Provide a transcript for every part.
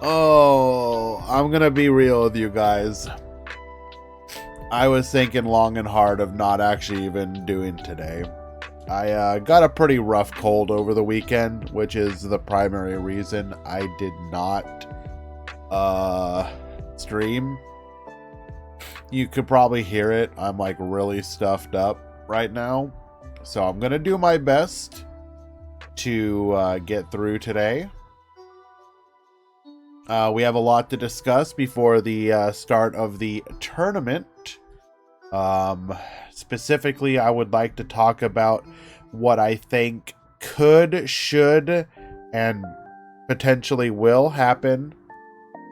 Oh, I'm gonna be real with you guys. I was thinking long and hard of not actually even doing today. I got a pretty rough cold over the weekend, which is the primary reason I did not stream. You could probably hear it. I'm like really stuffed up right now. So I'm gonna do my best to get through today. We have a lot to discuss before the start of the tournament. Specifically, I would like to talk about what I think could, should, and potentially will happen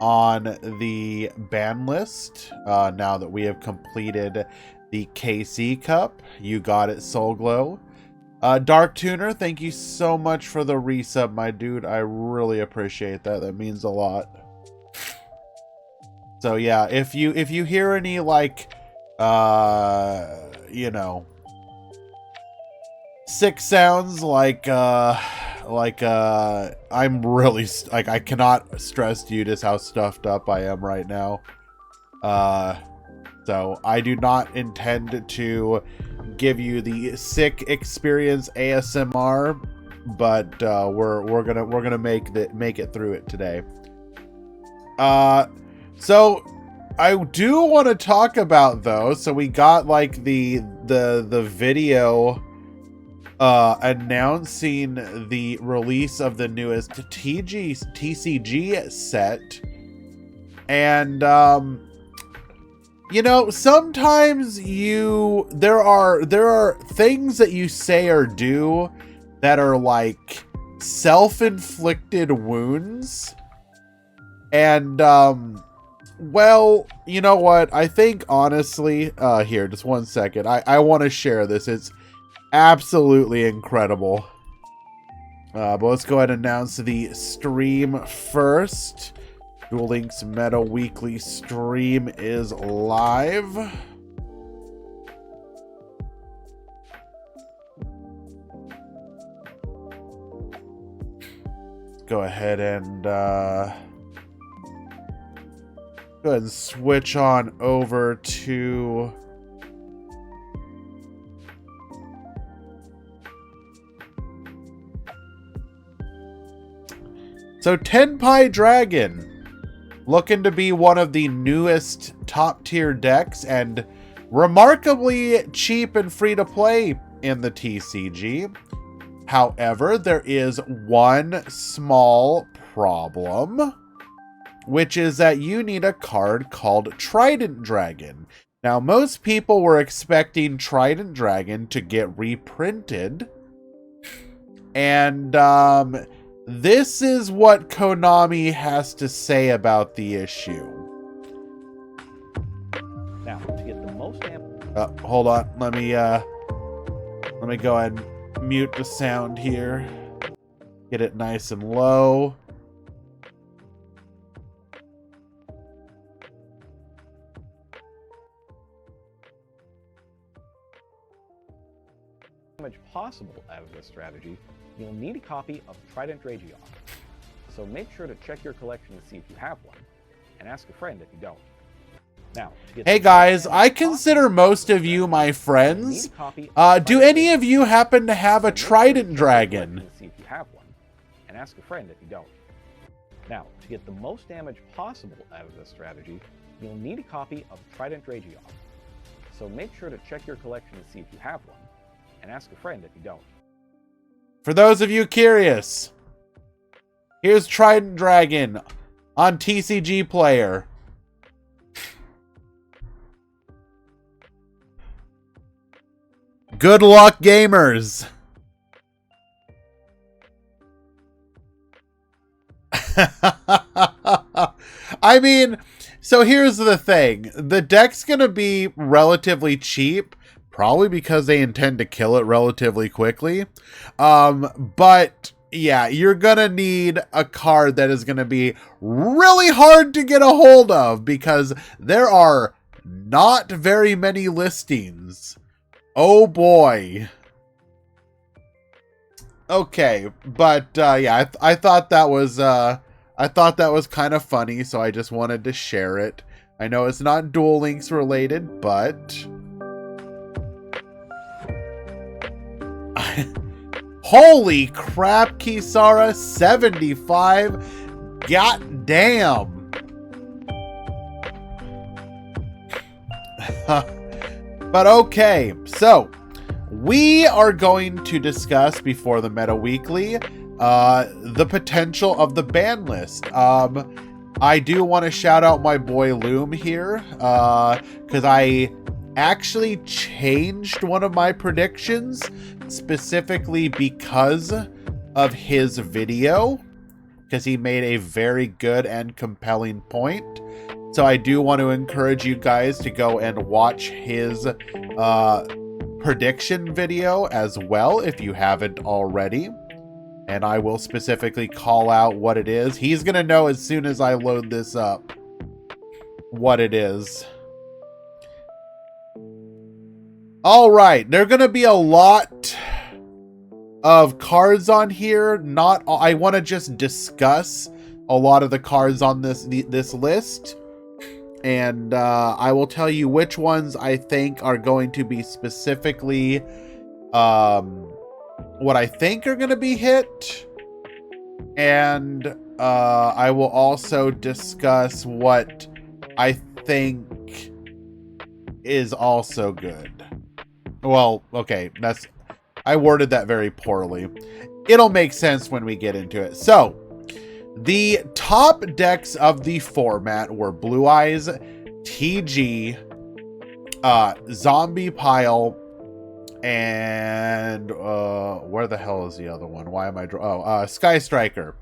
on the ban list now that we have completed the KC Cup. You got it, Soulglow. Dark Tuner, thank you so much for the resub, my dude. I really appreciate that. That means a lot. So yeah, if you hear any like you know, sick sounds like I'm really like I cannot stress to you just how stuffed up I am right now. So I do not intend to give you the sick experience ASMR, but we're gonna make it through it today. So I do want to talk about though. So we got like the video announcing the release of the newest TCG set, and you know, sometimes there are things that you say or do that are like self-inflicted wounds. And well, you know what? I think honestly, here, just one second. I want to share this. It's absolutely incredible. But let's go ahead and announce the stream first. Duel Links Meta Weekly stream is live. Go ahead and switch on over to Tenpai Dragon, looking to be one of the newest top tier decks and remarkably cheap and free to play in the TCG. However, there is one small problem, which is that you need a card called Trident Dragon. Now, most people were expecting Trident Dragon to get reprinted, and this is what Konami has to say about the issue. Now, to get the most hold on. Let me go ahead and mute the sound here. Get it nice and low. damage possible out of this strategy, you'll need a copy of Trident Dragon. So make sure to check your collection to see if you have one, and ask a friend if you don't. Now, hey guys, I consider most of you my friends. Do any of you happen to have a Trident Dragon? See if you have one, and ask a friend if you don't. Now, to get the most damage possible out of this strategy, you'll need a copy of Trident Dragon. So make sure to check your collection to see if you have one, and ask a friend if you don't. For those of you curious, here's Trident Dragon on TCG Player. Good luck, gamers. I mean, so here's the thing. The deck's going to be relatively cheap, probably because they intend to kill it relatively quickly. But yeah, you're going to need a card that is going to be really hard to get a hold of because there are not very many listings. Oh boy. Okay, but yeah, I thought that was a I thought that was kind of funny, so I just wanted to share it. I know it's not Duel Links related, but... Holy crap, Kisara, 75. God damn. But okay, so we are going to discuss before the Meta Weekly the potential of the ban list. I do want to shout out my boy Loom here, because I actually changed one of my predictions specifically because of his video, because he made a very good and compelling point. So I do want to encourage you guys to go and watch his prediction video as well if you haven't already. And I will specifically call out what it is. He's going to know as soon as I load this up what it is. All right, there are going to be a lot of cards on here. I want to just discuss a lot of the cards on this list. And I will tell you which ones I think are going to be specifically what I think are going to be hit. And I will also discuss what I think is also good. Well, okay, I worded that very poorly. It'll make sense when we get into it. So, the top decks of the format were Blue Eyes, TG, Zombie Pile, and where the hell is the other one? Why am I Sky Striker.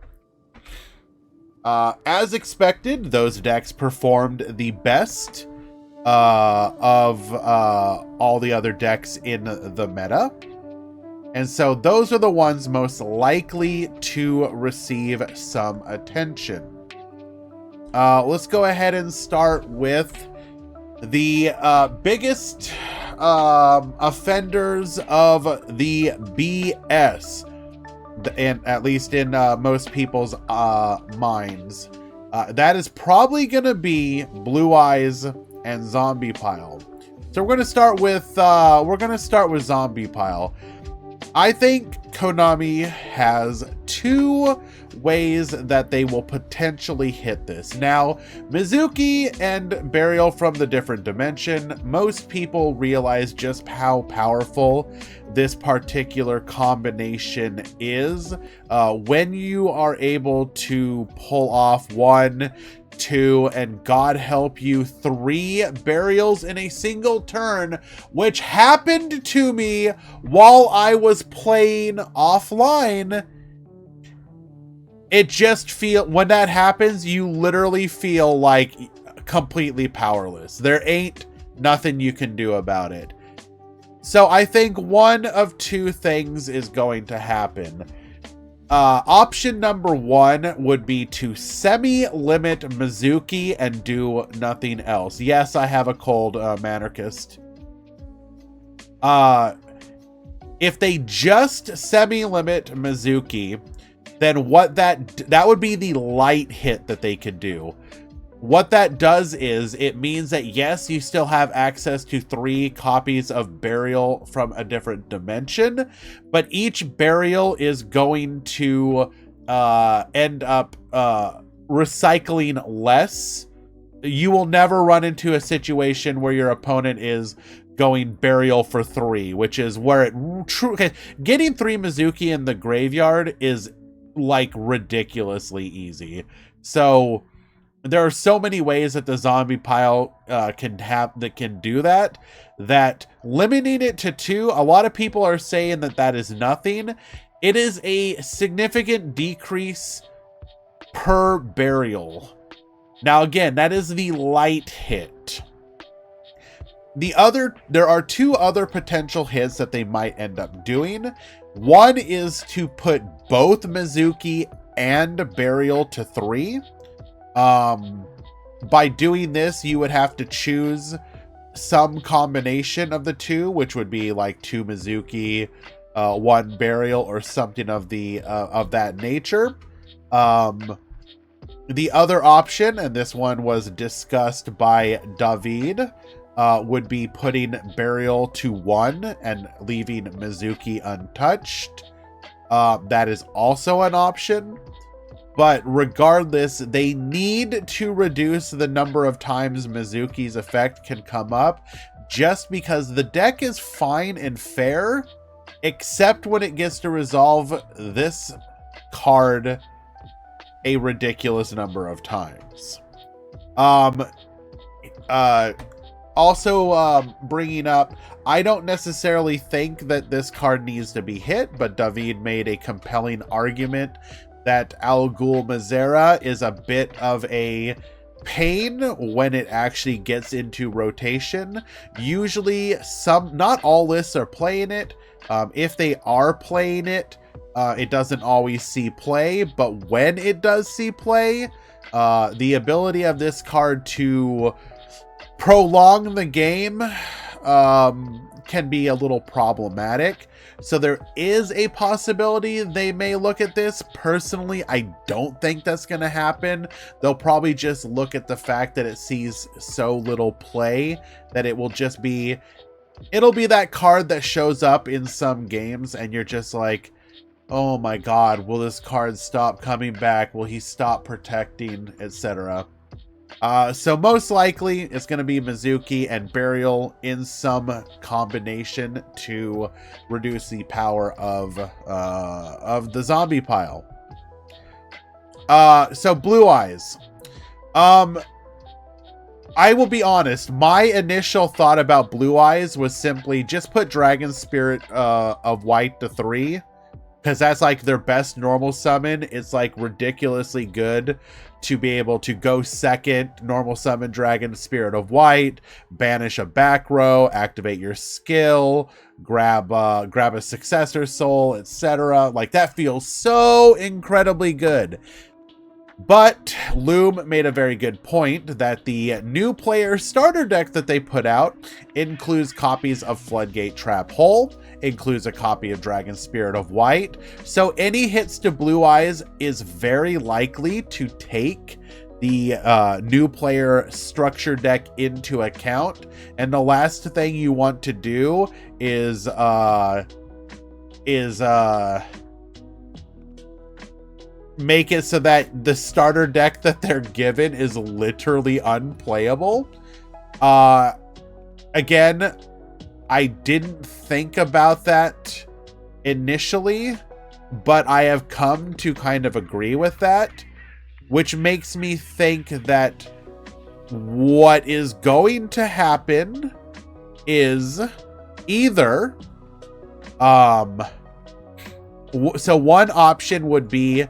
As expected, those decks performed the best of all the other decks in the meta. And so those are the ones most likely to receive some attention. Let's go ahead and start with the biggest offenders of the BS, and at least in most people's minds. That is probably going to be Blue Eyes and Zombie Pile. So we're going to start with Zombie Pile. I think Konami has two ways that they will potentially hit this. Now, Mizuki and Burial from the Different Dimension, most people realize just how powerful this particular combination is. When you are able to pull off 1, 2, and God help you 3 burials in a single turn, which happened to me while I was playing offline. It just when that happens, you literally feel like completely powerless. There ain't nothing you can do about it. So I think one of two things is going to happen. Option number 1 would be to semi-limit Mizuki and do nothing else. Yes, I have a cold, Manarchist. If they just semi-limit Mizuki, then what that would be the light hit that they could do. What that does is it means that yes, you still have access to 3 copies of Burial from a Different Dimension, but each burial is going to end up recycling less. You will never run into a situation where your opponent is going Burial for 3, which is where it getting 3 Mizuki in the graveyard is like ridiculously easy. So there are so many ways that the Zombie Pile can do that limiting it to 2, a lot of people are saying that is nothing. It is a significant decrease per burial. Now again, that is the light hit. There are 2 other potential hits that they might end up doing. One is to put both Mizuki and Burial to 3. By doing this, you would have to choose some combination of the 2, which would be like 2 Mizuki, 1 Burial, or something of that nature. The other option, and this one was discussed by David, would be putting Burial to 1 and leaving Mizuki untouched. That is also an option. But regardless, they need to reduce the number of times Mizuki's effect can come up, just because the deck is fine and fair, except when it gets to resolve this card a ridiculous number of times. Also, bringing up, I don't necessarily think that this card needs to be hit, but David made a compelling argument that Al Ghul Mazera is a bit of a pain when it actually gets into rotation. Usually, not all lists are playing it. If they are playing it, it doesn't always see play, but when it does see play, the ability of this card to prolong the game can be a little problematic. So there is a possibility they may look at this. Personally, I don't think that's going to happen. They'll probably just look at the fact that it sees so little play that it will just be, it'll be that card that shows up in some games and you're just like, oh my god, will this card stop coming back? Will he stop protecting, etc.? So most likely it's going to be Mizuki and Burial in some combination to reduce the power of the zombie pile. So Blue Eyes. I will be honest, my initial thought about Blue Eyes was simply just put Dragon Spirit of White to 3. Because that's like their best normal summon. It's like ridiculously good to be able to go second, normal summon Dragon Spirit of White, banish a back row, activate your skill, grab a successor soul, etc. Like that feels so incredibly good. But Loom made a very good point that the new player starter deck that they put out includes copies of Floodgate Trap Hole, includes a copy of Dragon Spirit of White. So any hits to Blue Eyes is very likely to take the new player structure deck into account. And the last thing you want to do is make it so that the starter deck that they're given is literally unplayable. Again, I didn't think about that initially, but I have come to kind of agree with that, which makes me think that what is going to happen is either so one option would be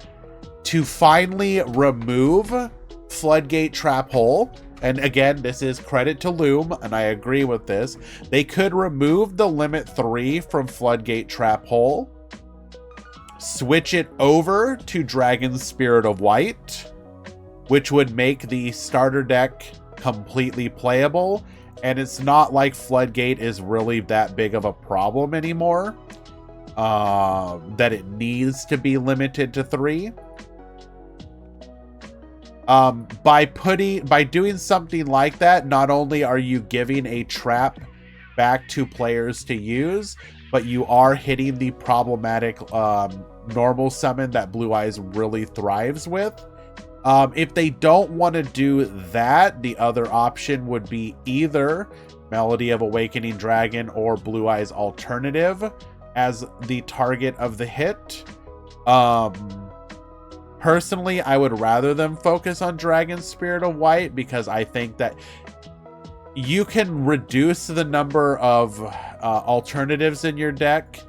to finally remove Floodgate Trap Hole. And again, this is credit to Loom, and I agree with this. They could remove the limit 3 from Floodgate Trap Hole, switch it over to Dragon Spirit of White, which would make the starter deck completely playable. And it's not like Floodgate is really that big of a problem anymore, that it needs to be limited to 3. By doing something like that, not only are you giving a trap back to players to use, but you are hitting the problematic normal summon that Blue Eyes really thrives with. If they don't want to do that, the other option would be either Melody of Awakening Dragon or Blue Eyes Alternative as the target of the hit. Personally, I would rather them focus on Dragon Spirit of White because I think that you can reduce the number of alternatives in your deck.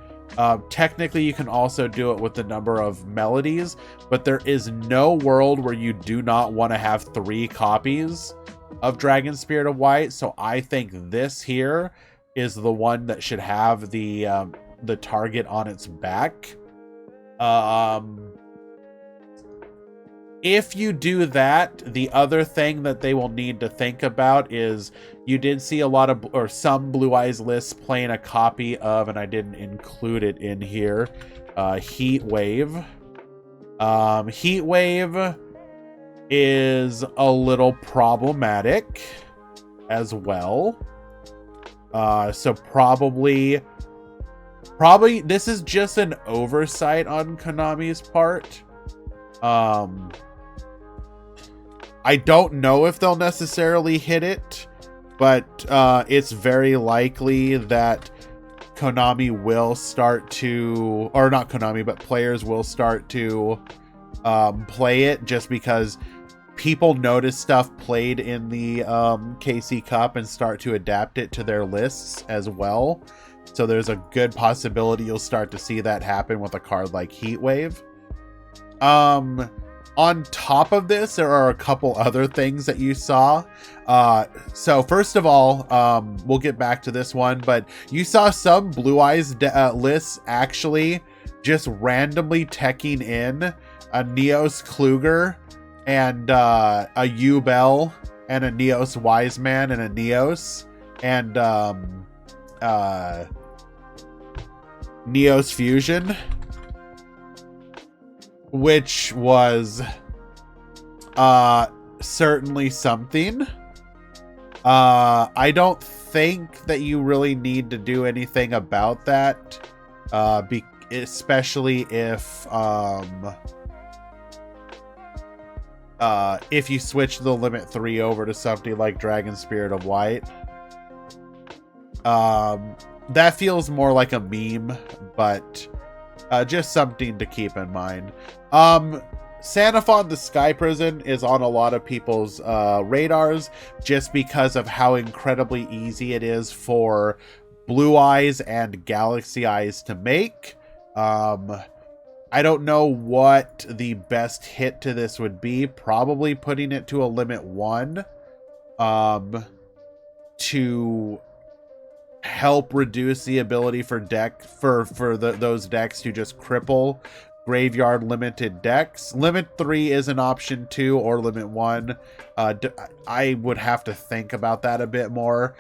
Technically, you can also do it with the number of melodies, but there is no world where you do not want to have 3 copies of Dragon Spirit of White. So I think this here is the one that should have the target on its back. If you do that, the other thing that they will need to think about is you did see a lot of, or some Blue Eyes lists playing a copy of, and I didn't include it in here, Heat Wave. Heat Wave is a little problematic as well. So probably this is just an oversight on Konami's part. I don't know if they'll necessarily hit it, but it's very likely that Konami will start to, or not Konami, but players will start to play it, just because people notice stuff played in the KC Cup and start to adapt it to their lists as well. So there's a good possibility you'll start to see that happen with a card like Heatwave. On top of this, there are a couple other things that you saw. So first of all, we'll get back to this one, but you saw some Blue Eyes lists actually just randomly teching in a Neos Kluger and a U-Bell and a Neos Wiseman and a Neos and Neos Fusion, which was certainly something. I don't think that you really need to do anything about that, especially if you switch the Limit 3 over to something like Dragon Spirit of Light. That feels more like a meme, but just something to keep in mind. Sanafon the Sky Prison is on a lot of people's radars, just because of how incredibly easy it is for Blue Eyes and Galaxy Eyes to make. I don't know what the best hit to this would be. Probably putting it to a Limit 1 to help reduce the ability for those decks to just cripple graveyard limited decks. Limit 3 is an option too, or Limit 1. I would have to think about that a bit more.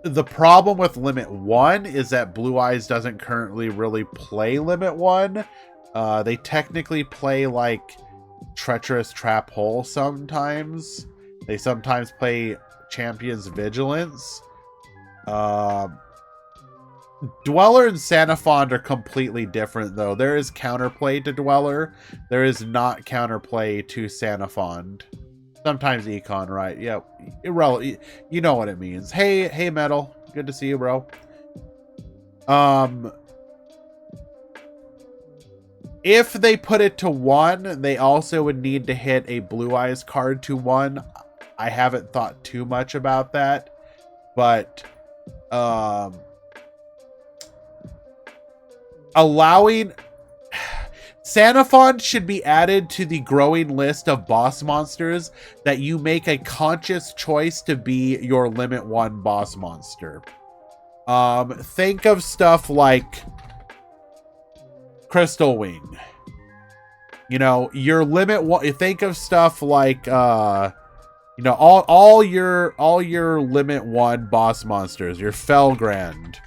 The problem with Limit 1 is that Blue Eyes doesn't currently really play Limit 1. They technically play like Treacherous Trap Hole sometimes. They sometimes play Champion's Vigilance. Dweller and Sanafond are completely different, though. There is counterplay to Dweller. There is not counterplay to Sanafond. Sometimes Econ, right? Yeah, irrelevant. You know what it means. Hey, Metal. Good to see you, bro. If they put it to 1, they also would need to hit a Blue Eyes card to 1. I haven't thought too much about that, but allowing Sanafond should be added to the growing list of boss monsters that you make a conscious choice to be your Limit 1 boss monster. Think of stuff like Crystal Wing. You know, your Limit 1. Think of stuff like you know, all your Limit 1 boss monsters, your Felgrand.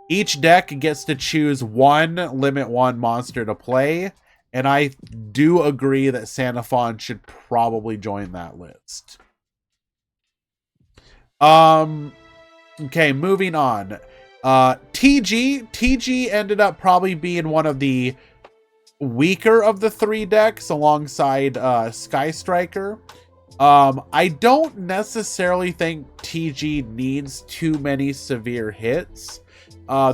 Each deck gets to choose one Limit 1 monster to play, and I do agree that Sanafon should probably join that list. Okay, moving on. TG ended up probably being one of the weaker of the 3 decks alongside Sky Striker. I don't necessarily think TG needs too many severe hits.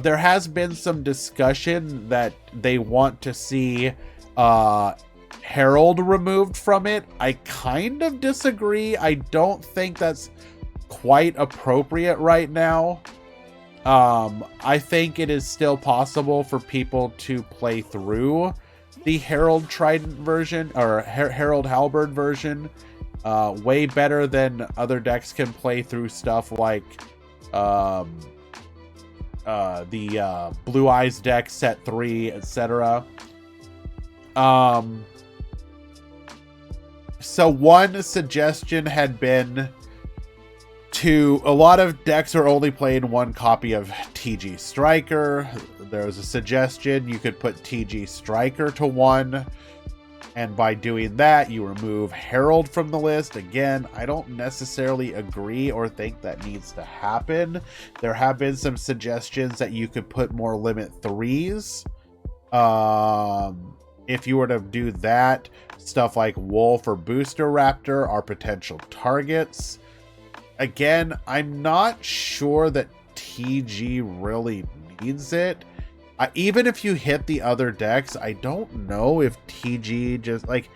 There has been some discussion that they want to see Herald removed from it. I kind of disagree. I don't think that's quite appropriate right now. I think it is still possible for people to play through the Herald Trident version, or Herald Halberd version, way better than other decks can play through stuff like the Blue Eyes deck, set 3, etc. So one suggestion had been A lot of decks are only playing one copy of TG Striker. There was a suggestion you could put TG Striker to 1, and by doing that, you remove Herald from the list. Again, I don't necessarily agree or think that needs to happen. There have been some suggestions that you could put more limit 3s. If you were to do that, stuff like Wolf or Booster Raptor are potential targets. Again, I'm not sure that TG really needs it. Even if you hit the other decks, I don't know if TG just like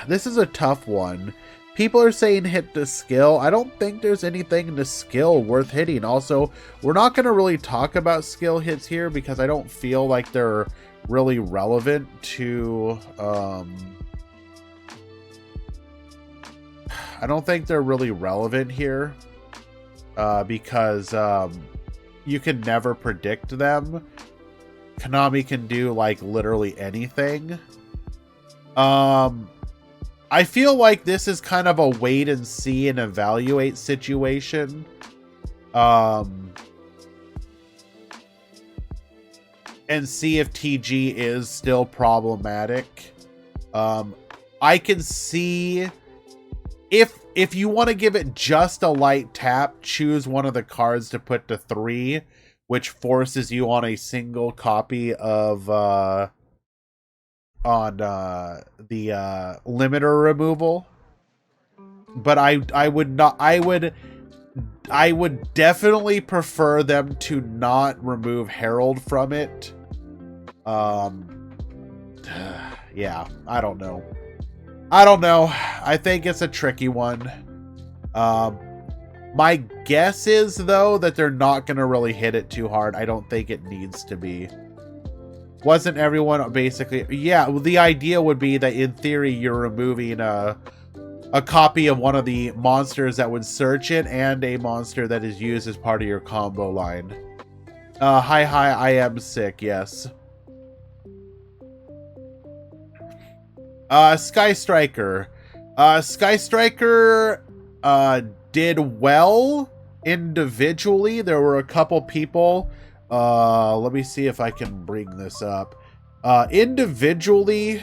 this is a tough one. People are saying hit to skill. I don't think there's anything to skill worth hitting. Also, we're not going to really talk about skill hits here because I don't feel like they're really relevant to I don't think they're really relevant here because you can never predict them. Konami can do like literally anything. I feel like this is kind of a wait and see and evaluate situation. And see if TG is still problematic. I can see if you want to give it just a light tap, choose one of the cards to put to 3, which forces you on a single copy of the limiter removal. But I would definitely prefer them to not remove Herald from it. Yeah, I don't know. I think it's a tricky one. My guess is, though, that they're not going to really hit it too hard. I don't think it needs to be. Wasn't everyone basically... Yeah, well, the idea would be that, in theory, you're removing a copy of one of the monsters that would search it and a monster that is used as part of your combo line. Hi, I am sick, yes. Sky Striker. Sky Striker did well individually. There were a couple people. Let me see if I can bring this up. Individually,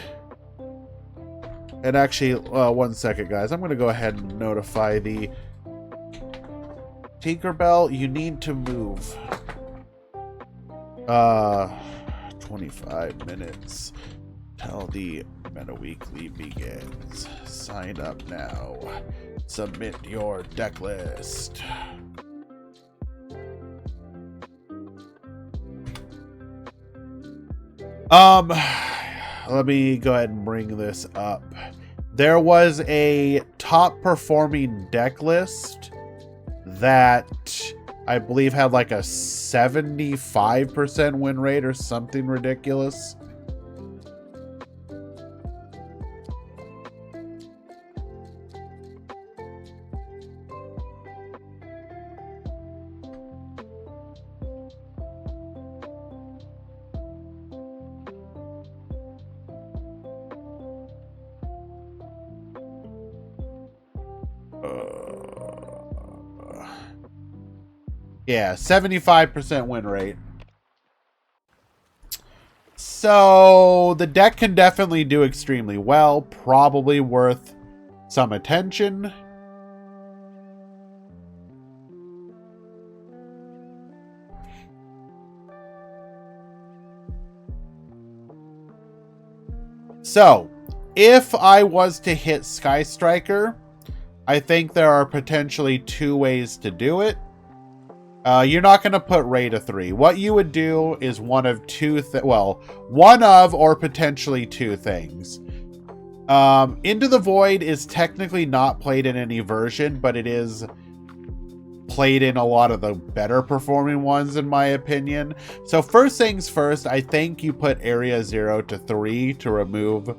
and actually, 1 second, guys. I'm going to go ahead and notify the Tinkerbell. You need to move. 25 minutes till the Meta Weekly begins. Sign up now. Submit your deck list. Let me go ahead and bring this up. There was a top performing deck list that I believe had like a 75% win rate or something ridiculous. Yeah, 75% win rate. So the deck can definitely do extremely well. Probably worth some attention. So, if I was to hit Sky Striker, I think there are potentially 2 ways to do it. You're not going to put Ray to 3. What you would do is one of or potentially 2 things. Into the Void is technically not played in any version, but it is played in a lot of the better performing ones, in my opinion. So first things first, I think you put Area 0 to 3 to remove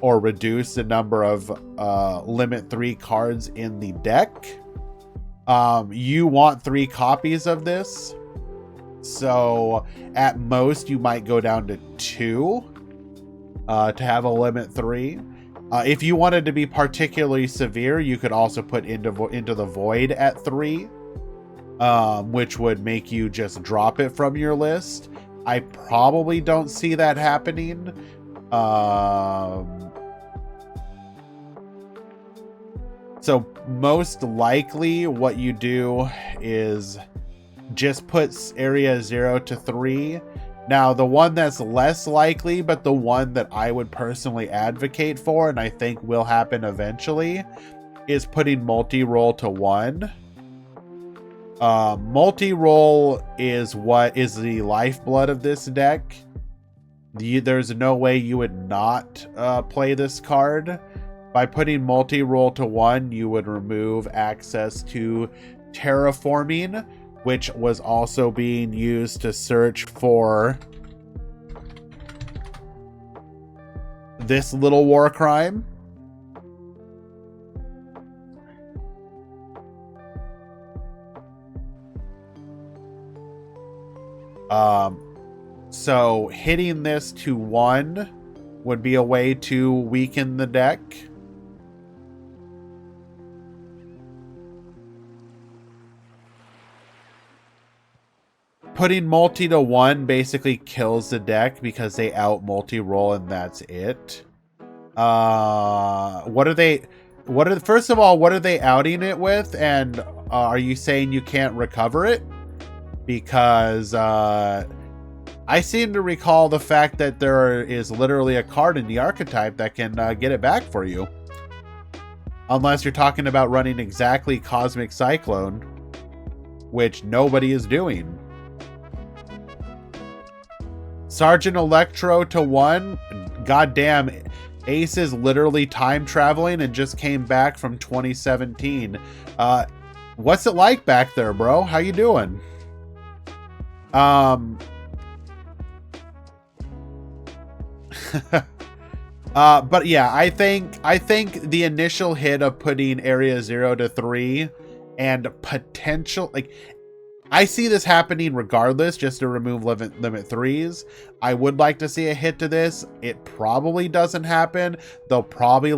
or reduce the number of limit 3 cards in the deck. You want 3 copies of this, so at most you might go down to 2 to have a limit 3. If you wanted to be particularly severe, you could also put into the void at 3, which would make you just drop it from your list. I probably don't see that happening. So most likely what you do is just put area 0 to 3. Now, the one that's less likely, but the one that I would personally advocate for, and I think will happen eventually, is putting multi-roll to 1. Multi-roll is what is the lifeblood of this deck. There's no way you would not play this card. By putting multi-roll to 1, you would remove access to terraforming, which was also being used to search for this little war crime. So hitting this to 1 would be a way to weaken the deck. Putting multi to 1 basically kills the deck because they out multi-roll and that's it. First of all, what are they outing it with? And are you saying you can't recover it? Because I seem to recall the fact that there is literally a card in the archetype that can get it back for you. Unless you're talking about running exactly Cosmic Cyclone, which nobody is doing. Sergeant Electro to 1. Goddamn, Ace is literally time traveling and just came back from 2017. What's it like back there, bro? How you doing? But yeah, I think the initial hit of putting area 0 to 3 and potential, like, I see this happening regardless, just to remove limit 3s. I would like to see a hit to this. It probably doesn't happen. They'll probably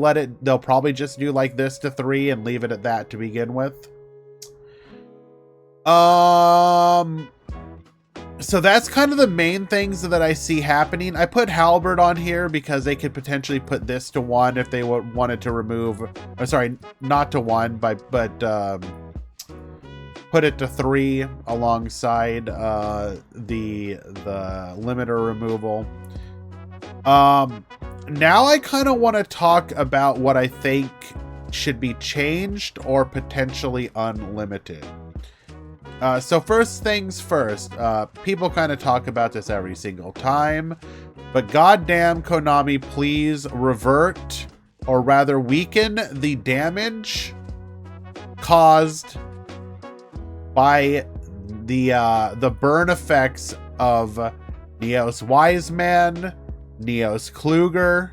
just do like this to 3 and leave it at that to begin with. So that's kind of the main things that I see happening. I put Halberd on here because they could potentially put this to 1 if they wanted to remove, or sorry, not to 1, but put it to 3 alongside the limiter removal. Now I kind of want to talk about what I think should be changed or potentially unlimited. So first things first, people kind of talk about this every single time, but goddamn Konami, please revert, or rather weaken, the damage caused by the burn effects of Neos Wiseman, Neos Kluger.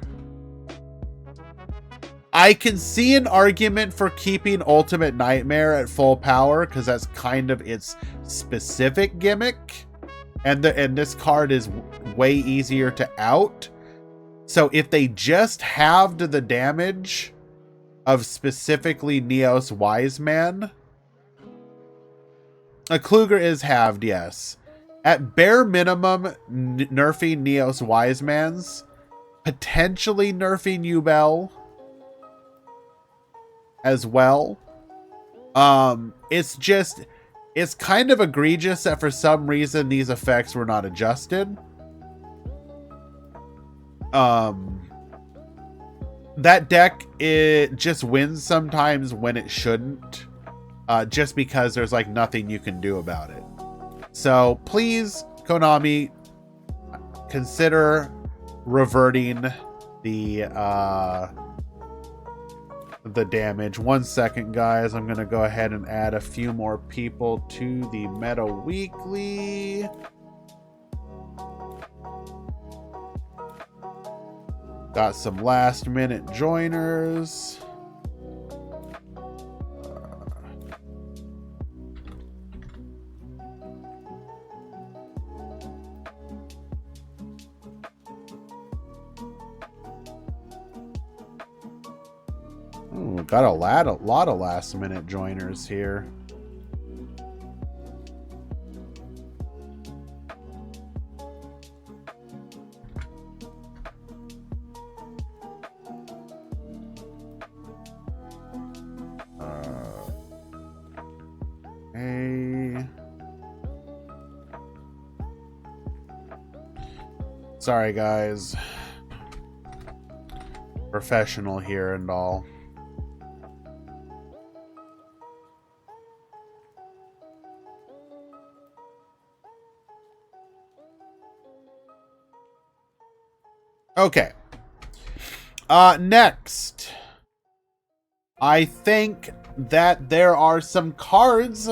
I can see an argument for keeping Ultimate Nightmare at full power because that's kind of its specific gimmick, and this card is way easier to out. So if they just halved the damage of specifically Neos Wiseman, a Kluger is halved, yes. At bare minimum, nerfing Neos Wisemans, potentially nerfing Ubel as well. It's kind of egregious that for some reason these effects were not adjusted. That deck, it just wins sometimes when it shouldn't, just because there's like nothing you can do about it. So please, Konami, consider reverting the damage. 1 second, guys. I'm gonna go ahead and add a few more people to the Meta Weekly. Got some last minute joiners. Ooh, got a lot of last minute joiners here. Sorry, guys. Professional here and all. Okay. Next. I think that there are some cards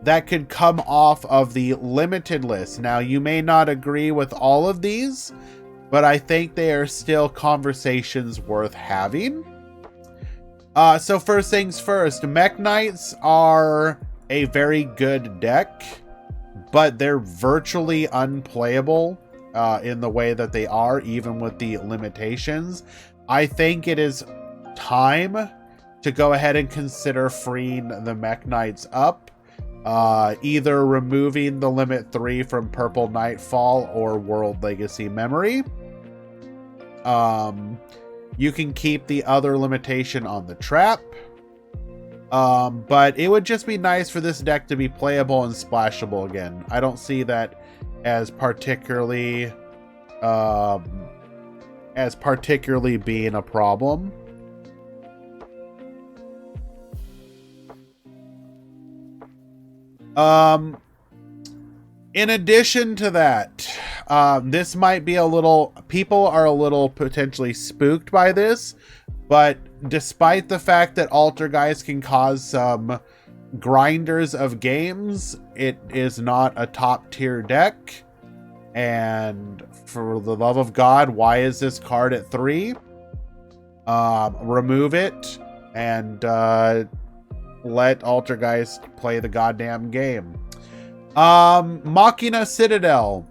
that could come off of the limited list. Now, you may not agree with all of these, but I think they are still conversations worth having. So first things first, Mech Knights are a very good deck, but they're virtually unplayable in the way that they are, even with the limitations. I think it is time to go ahead and consider freeing the Mech Knights up. Either removing the limit 3 from Purple Nightfall or World Legacy Memory. You can keep the other limitation on the trap. But it would just be nice for this deck to be playable and splashable again. I don't see that as particularly being a problem. In addition to that, this might be people are a little potentially spooked by this, but despite the fact that Alter Guys can cause some grinders of games, it is not a top tier deck. And for the love of God, why is this card at 3? Remove it and let Alter Guys play the goddamn game. Machina Citadel.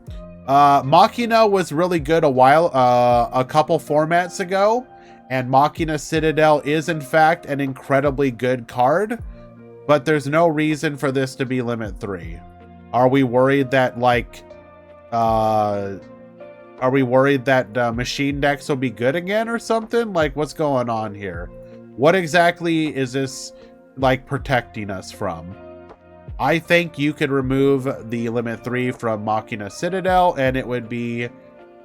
Machina was really good a couple formats ago, and Machina Citadel is in fact an incredibly good card, but there's no reason for this to be limit 3. Are we worried that machine decks will be good again or something? Like, what's going on here? What exactly is this protecting us from? I think you could remove the limit 3 from Machina Citadel and it would be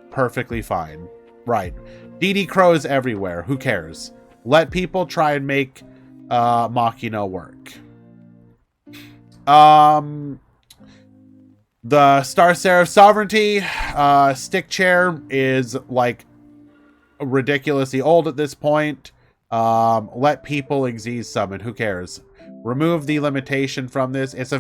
perfectly fine. Right. DD Crows everywhere. Who cares? Let people try and make Machina work. The Star Seraph Sovereignty stick chair is ridiculously old at this point. Let people Xyz summon. Who cares? Remove the limitation from this. It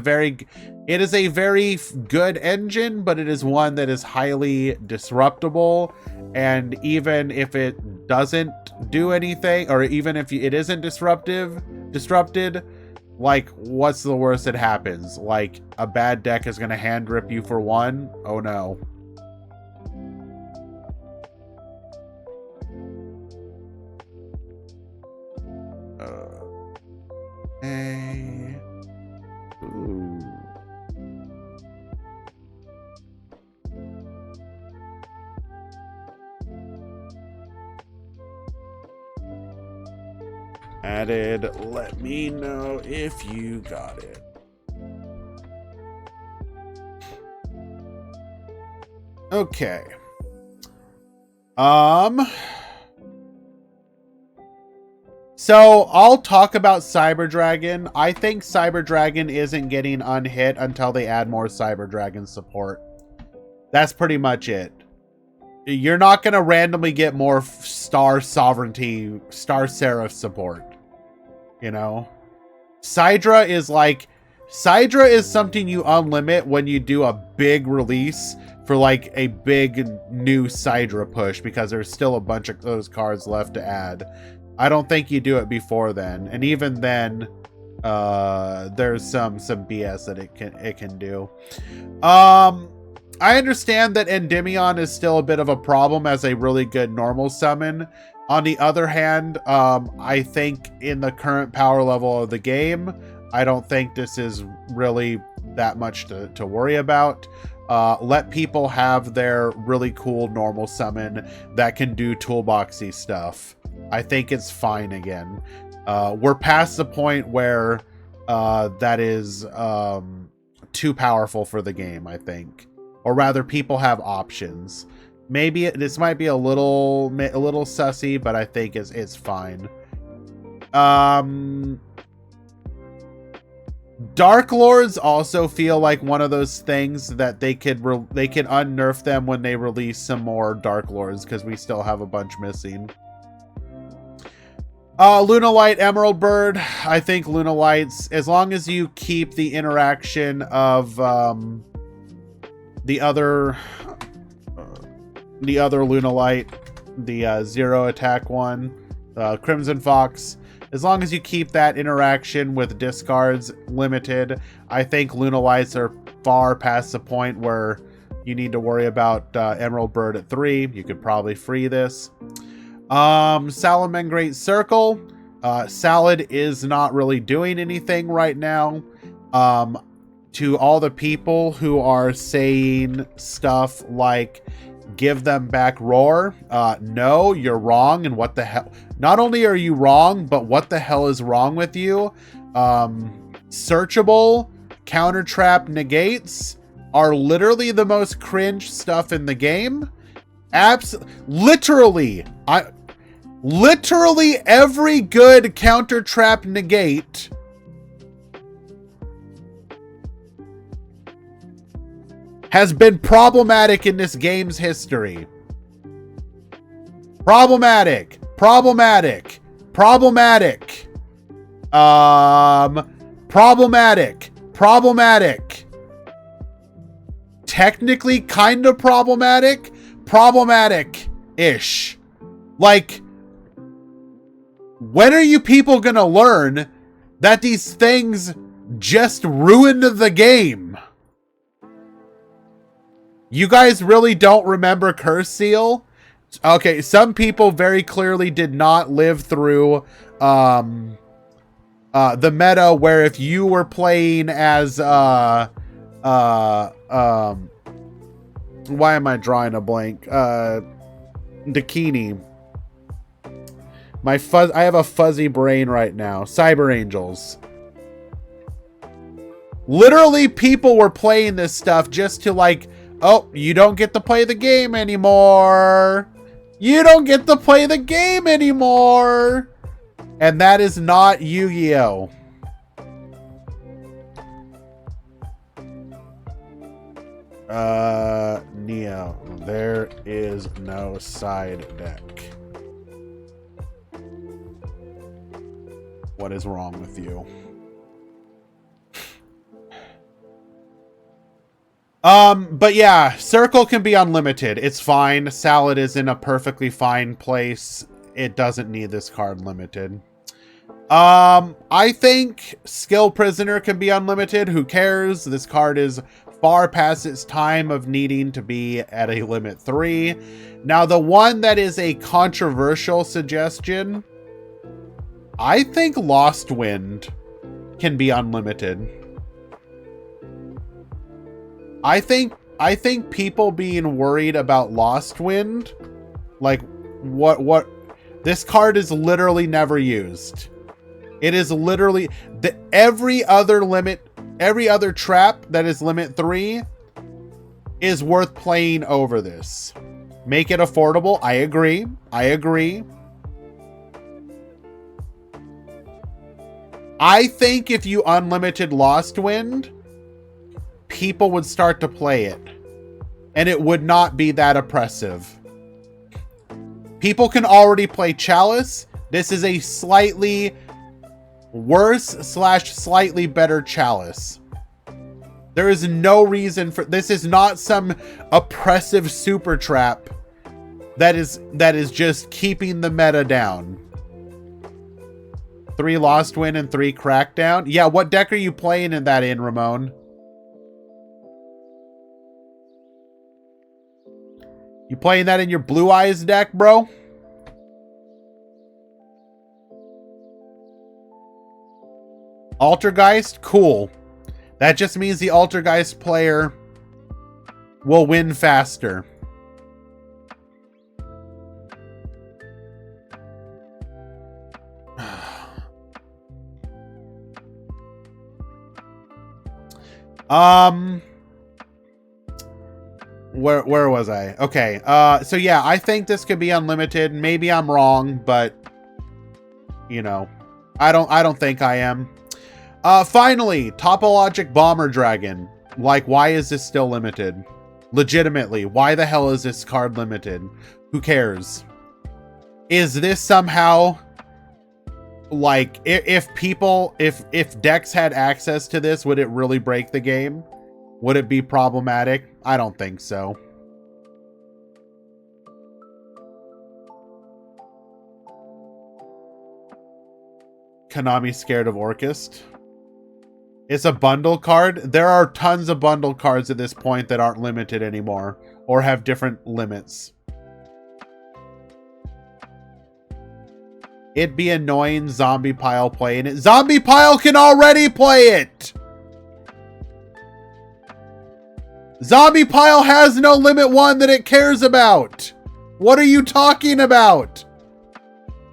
is a very good engine, but it is one that is highly disruptible. And even if it doesn't do anything, or even if it isn't disrupted, what's the worst that happens? A bad deck is going to hand rip you for 1? Oh no. Ooh. Added, let me know if you got it. Okay. So I'll talk about Cyber Dragon. I think Cyber Dragon isn't getting unhit until they add more Cyber Dragon support. That's pretty much it. You're not going to randomly get more Star Sovereignty, Star Seraph support. You know? Sidra is something you unlimit when you do a big release for a big new Sidra push, because there's still a bunch of those cards left to add. I don't think you do it before then, and even then, there's some BS that it can do. I understand that Endymion is still a bit of a problem as a really good normal summon. On the other hand, I think in the current power level of the game, I don't think this is really that much to worry about. Let people have their really cool normal summon that can do toolboxy stuff. I think it's fine again. We're past the point where that is too powerful for the game, I think. Or rather, people have options. Maybe this might be a little sussy, but I think it's fine. Dark Lords also feel like one of those things that they can unnerf them when they release some more Dark Lords, because we still have a bunch missing. Lunalight, Emerald Bird. I think Lunalights, as long as you keep the interaction of the other Lunalight, the zero attack one, Crimson Fox, as long as you keep that interaction with discards limited, I think Lunalights are far past the point where you need to worry about Emerald Bird at 3. You could probably free this. Salamangreat Circle. Salad is not really doing anything right now. To all the people who are saying stuff like, give them back Roar. No, you're wrong. And what the hell? Not only are you wrong, but what the hell is wrong with you? Searchable, counter trap negates are literally the most cringe stuff in the game. Literally every good counter trap negate has been problematic in this game's history. Problematic. Technically kind of problematic. Problematic-ish. Like, when are you people gonna learn that these things just ruined the game? You guys really don't remember Curse Seal? Okay, some people very clearly did not live through the meta where if you were playing as why am I drawing a blank? Dakini. I have a fuzzy brain right now. Cyber Angels. Literally people were playing this stuff just to like, oh, you don't get to play the game anymore. You don't get to play the game anymore. And that is not Yu-Gi-Oh! Neo. There is no side deck. What is wrong with you? But yeah, Circle can be unlimited. It's fine. Salad is in a perfectly fine place. It doesn't need this card limited. I think Skill Prisoner can be unlimited. Who cares? This card is far past its time of needing to be at a limit 3. Now, the one that is a controversial suggestion, I think Lost Wind can be unlimited. I think people being worried about Lost Wind, like what this card is literally never used. It is literally every other trap that is limit 3 is worth playing over this. Make it affordable. I agree. I think if you unlimited Lost Wind, people would start to play it, and it would not be that oppressive. People can already play Chalice. This is a slightly worse / slightly better Chalice. There is no reason for this. Is not some oppressive super trap that is just keeping the meta down. 3 Lost Wind and 3 Crackdown. Yeah, what deck are you playing in that in, Ramon? You playing that in your Blue Eyes deck, bro? Altergeist, cool. That just means the Altergeist player will win faster. Where was I? Okay. So yeah, I think this could be unlimited. Maybe I'm wrong, but you know, I don't think I am. Finally, Topologic Bomber Dragon. Like, why is this still limited? Legitimately, why the hell is this card limited? Who cares? Is this somehow like, if decks had access to this, would it really break the game? Would it be problematic? I don't think so. Konami scared of Orchist. It's a bundle card. There are tons of bundle cards at this point that aren't limited anymore or have different limits. It'd be annoying Zombie Pile playing it. Zombie Pile can already play it! Zombie Pile has no limit one that it cares about. What are you talking about?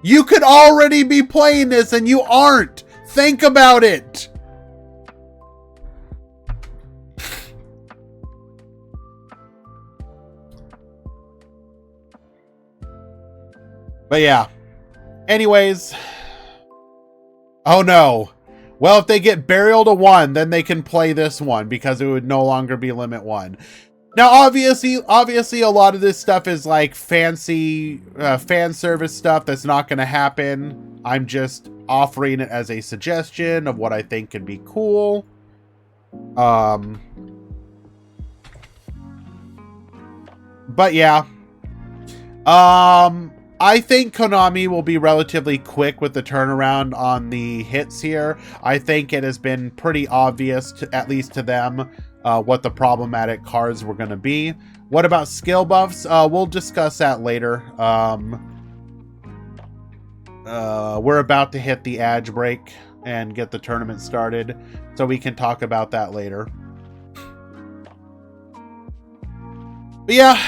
You could already be playing this and you aren't. Think about it. But yeah. Anyways. Oh no. Well, if they get Burial to 1, then they can play this one because it would no longer be limit 1. Now, obviously, a lot of this stuff is like fancy fan service stuff that's not going to happen. I'm just offering it as a suggestion of what I think could be cool. But yeah. I think Konami will be relatively quick with the turnaround on the hits here. I think it has been pretty obvious, at least to them, what the problematic cards were going to be. What about skill buffs? We'll discuss that later. We're about to hit the edge break and get the tournament started, so we can talk about that later. But yeah,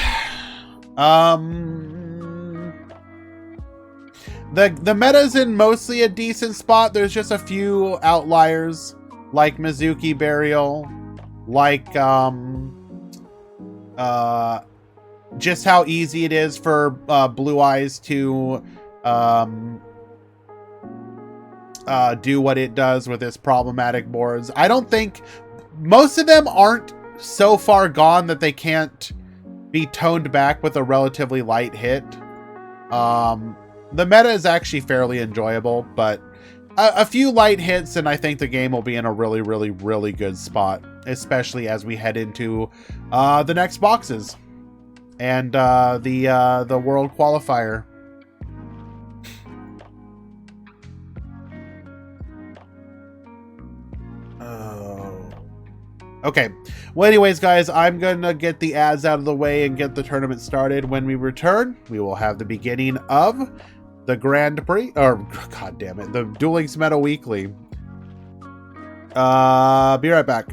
the meta's in mostly a decent spot. There's just a few outliers, like Mizuki Burial, like just how easy it is for Blue Eyes to do what it does with its problematic boards. I don't think most of them aren't so far gone that they can't be toned back with a relatively light hit. The meta is actually fairly enjoyable, but a few light hits and I think the game will be in a really, really, really good spot, especially as we head into the next boxes and the World Qualifier. Okay. Well, anyways, guys, I'm going to get the ads out of the way and get the tournament started. When we return, we will have the beginning of the Grand Prix, or god damn it, the Duel Links Meta Weekly. Be right back.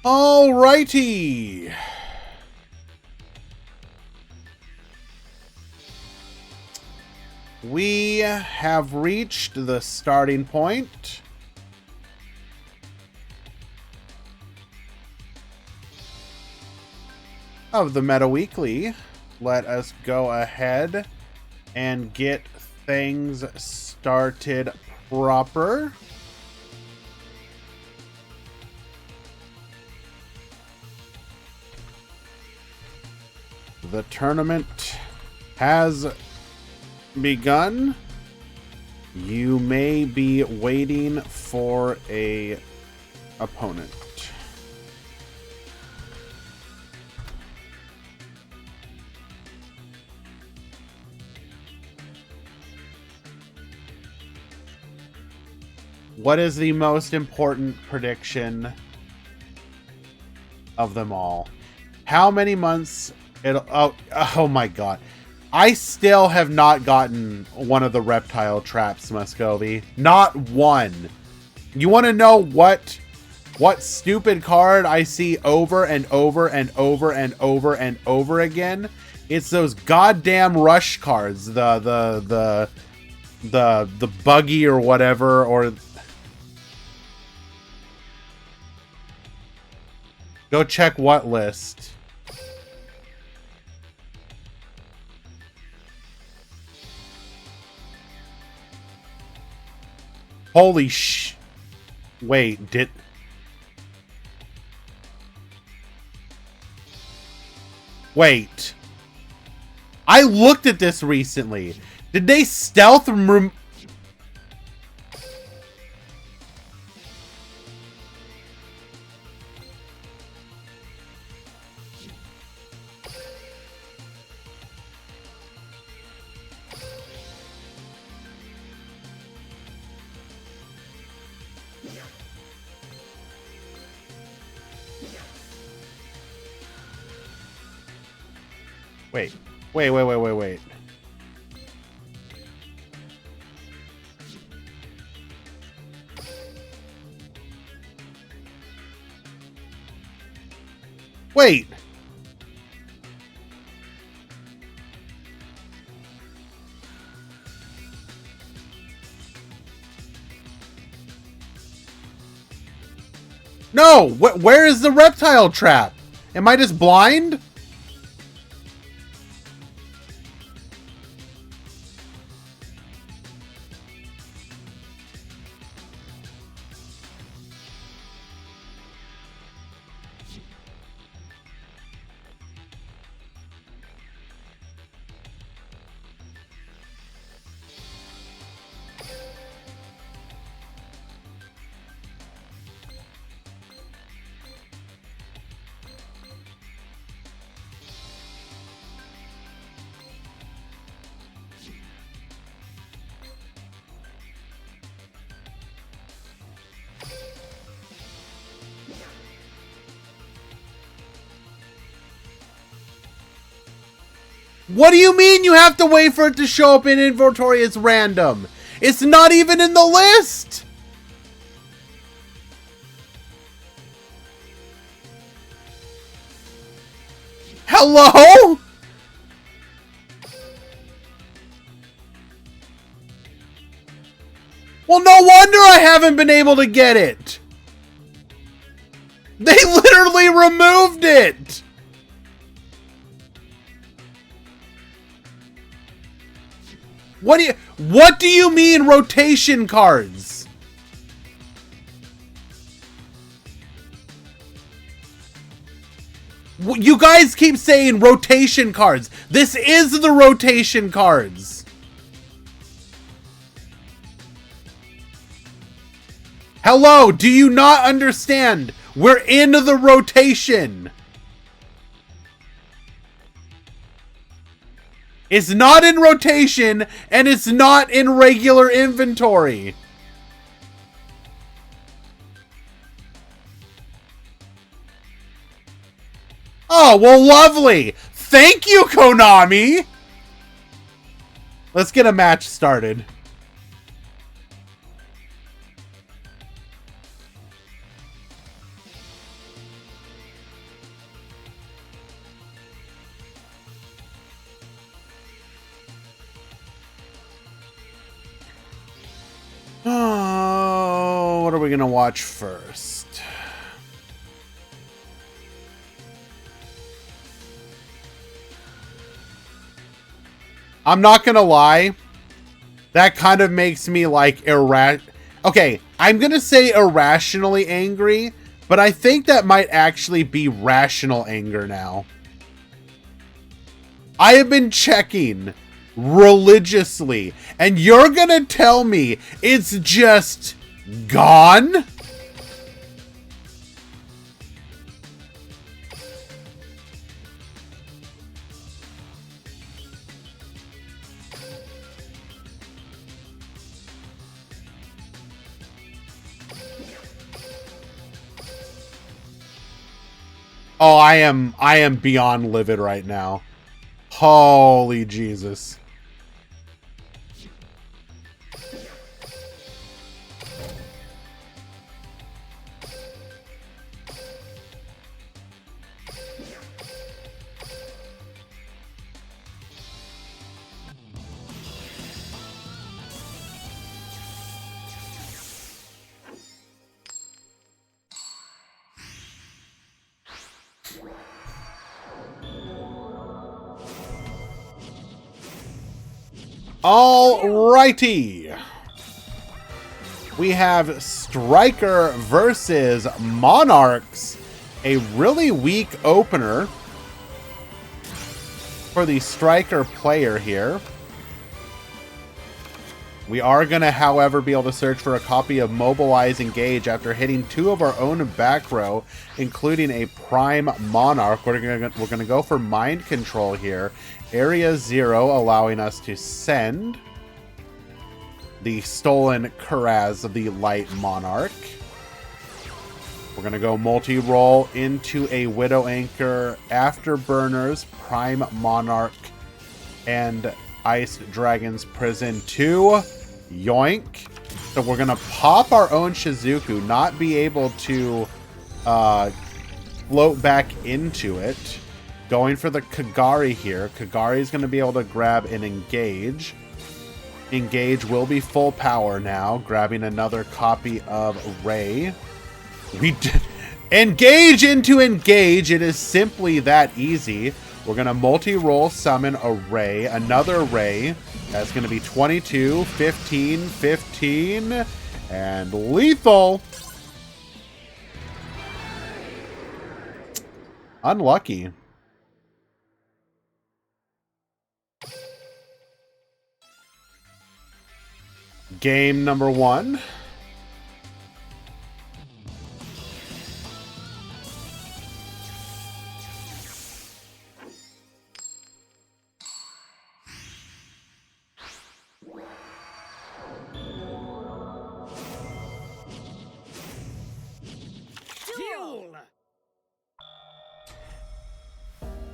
Alrighty. We have reached the starting point. Of the Meta Weekly. Let us go ahead and get things started proper. The tournament has begun. You may be waiting for a opponent. What is the most important prediction of them all? How many months it'll... Oh my god. I still have not gotten one of the reptile traps, Muscovy. Not one. You want to know what stupid card I see over and over and over and over and over again? It's those goddamn rush cards. The buggy or whatever, or... Go check what list? Holy sh... Wait, did... Wait. I looked at this recently. Did they stealth... Wait. Wait. No! Where is the reptile trap? Am I just blind? What do you mean you have to wait for it to show up in inventory as random? It's not even in the list! Hello? Well, no wonder I haven't been able to get it! They literally removed it! What do you mean rotation cards? You guys keep saying rotation cards. This is the rotation cards. Hello, do you not understand? We're in the rotation. It's not in rotation, and it's not in regular inventory. Oh, well, lovely. Thank you, Konami. Let's get a match started. are we going to watch first? I'm not going to lie. That kind of makes me like Okay, I'm going to say irrationally angry, but I think that might actually be rational anger now. I have been checking religiously, and you're going to tell me it's just gone? Oh, I am beyond livid right now. Holy Jesus. Alrighty. We have Striker versus Monarchs. A really weak opener for the Striker player here. We are going to, however, be able to search for a copy of Mobilize Engage after hitting 2 of our own back row, including a Prime Monarch. We're going to go for Mind Control here. Area 0, allowing us to send the stolen Kuraz of the Light Monarch. We're going to go multi-roll into a Widow Anchor, Afterburners, Prime Monarch, and Ice Dragon's Prison 2. Yoink. So we're going to pop our own Shizuku, not be able to float back into it. Going for the Kagari here. Kagari is going to be able to grab an Engage. Engage will be full power now. Grabbing another copy of Ray. Engage into Engage. It is simply that easy. We're going to multi-roll summon a Ray. Another Ray. That's going to be 22, 15, 15, and lethal. Unlucky. Game number 1.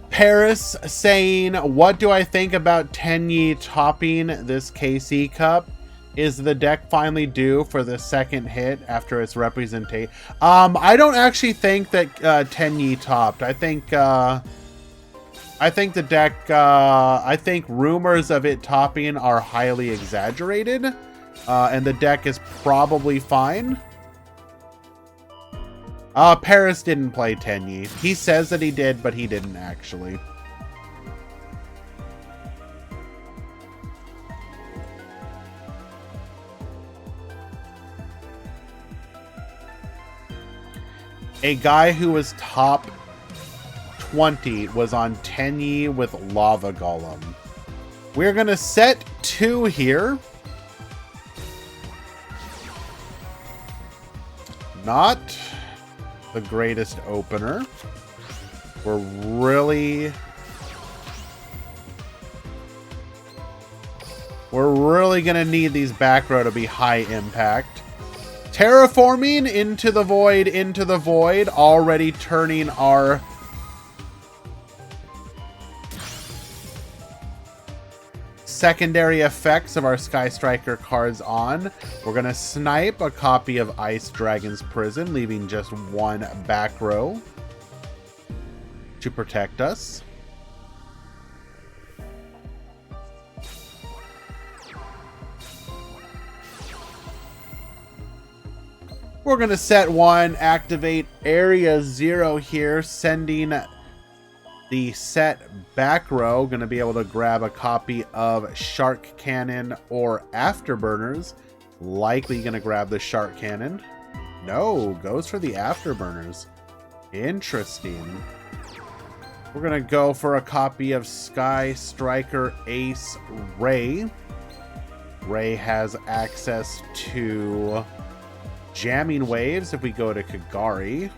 Paris saying, what do I think about Tenyi topping this KC Cup? Is the deck finally due for the second hit after its representation? I don't actually think that Tenyi topped. I think the deck, I think rumors of it topping are highly exaggerated, and the deck is probably fine. Paris didn't play Tenyi. He says that he did, but he didn't actually. A guy who was top 20 was on Tenyi with Lava Golem. We're going to set 2 here. Not the greatest opener. We're really going to need these back row to be high impact. Terraforming into the void, already turning our secondary effects of our Sky Striker cards on. We're going to snipe a copy of Ice Dragon's Prison, leaving just 1 back row to protect us. We're going to set 1, activate Area 0 here, sending the set back row. Going to be able to grab a copy of Shark Cannon or Afterburners. Likely going to grab the Shark Cannon. No, goes for the Afterburners. Interesting. We're going to go for a copy of Sky Striker Ace Ray. Ray has access to Jamming Waves if we go to Kagari.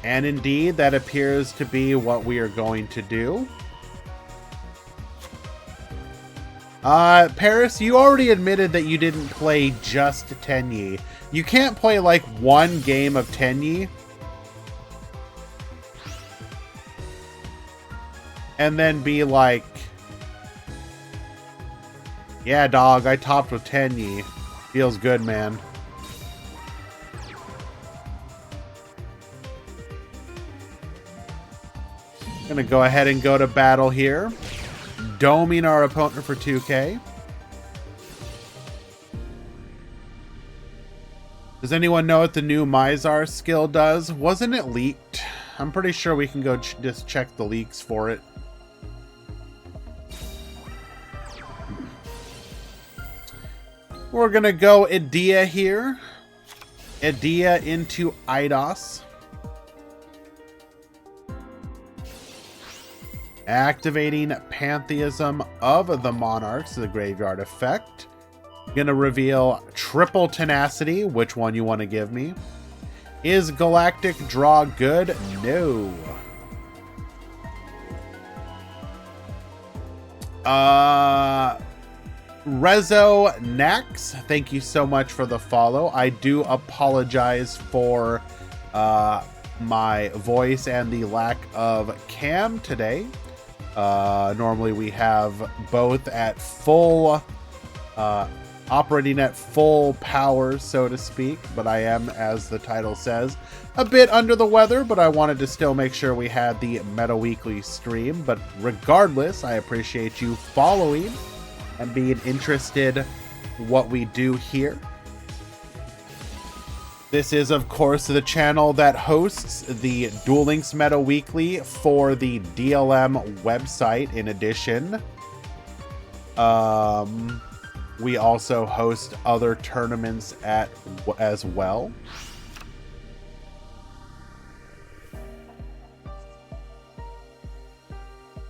And indeed, that appears to be what we are going to do. Paris, you already admitted that you didn't play just Tenyi. You can't play like one game of Tenyi and then be like, yeah, dog, I topped with Tenyi. Feels good, man. Gonna go ahead and go to battle here. Doming our opponent for 2k. Does anyone know what the new Mizar skill does? Wasn't it leaked? I'm pretty sure we can go just check the leaks for it. We're gonna go Idea here. Idea into Eidos. Activating Pantheism of the Monarchs, the graveyard effect. Gonna reveal Triple Tenacity. Which one you want to give me? Is Galactic Draw good? No. Rezo Nax, thank you so much for the follow. I do apologize for my voice and the lack of cam today. Normally we have both at full, operating at full power, so to speak, but I am, as the title says, a bit under the weather, but I wanted to still make sure we had the Meta Weekly stream. But regardless, I appreciate you following and being interested what we do here. This is, of course, the channel that hosts the Duel Links Meta Weekly for the DLM website. In addition, we also host other tournaments as well.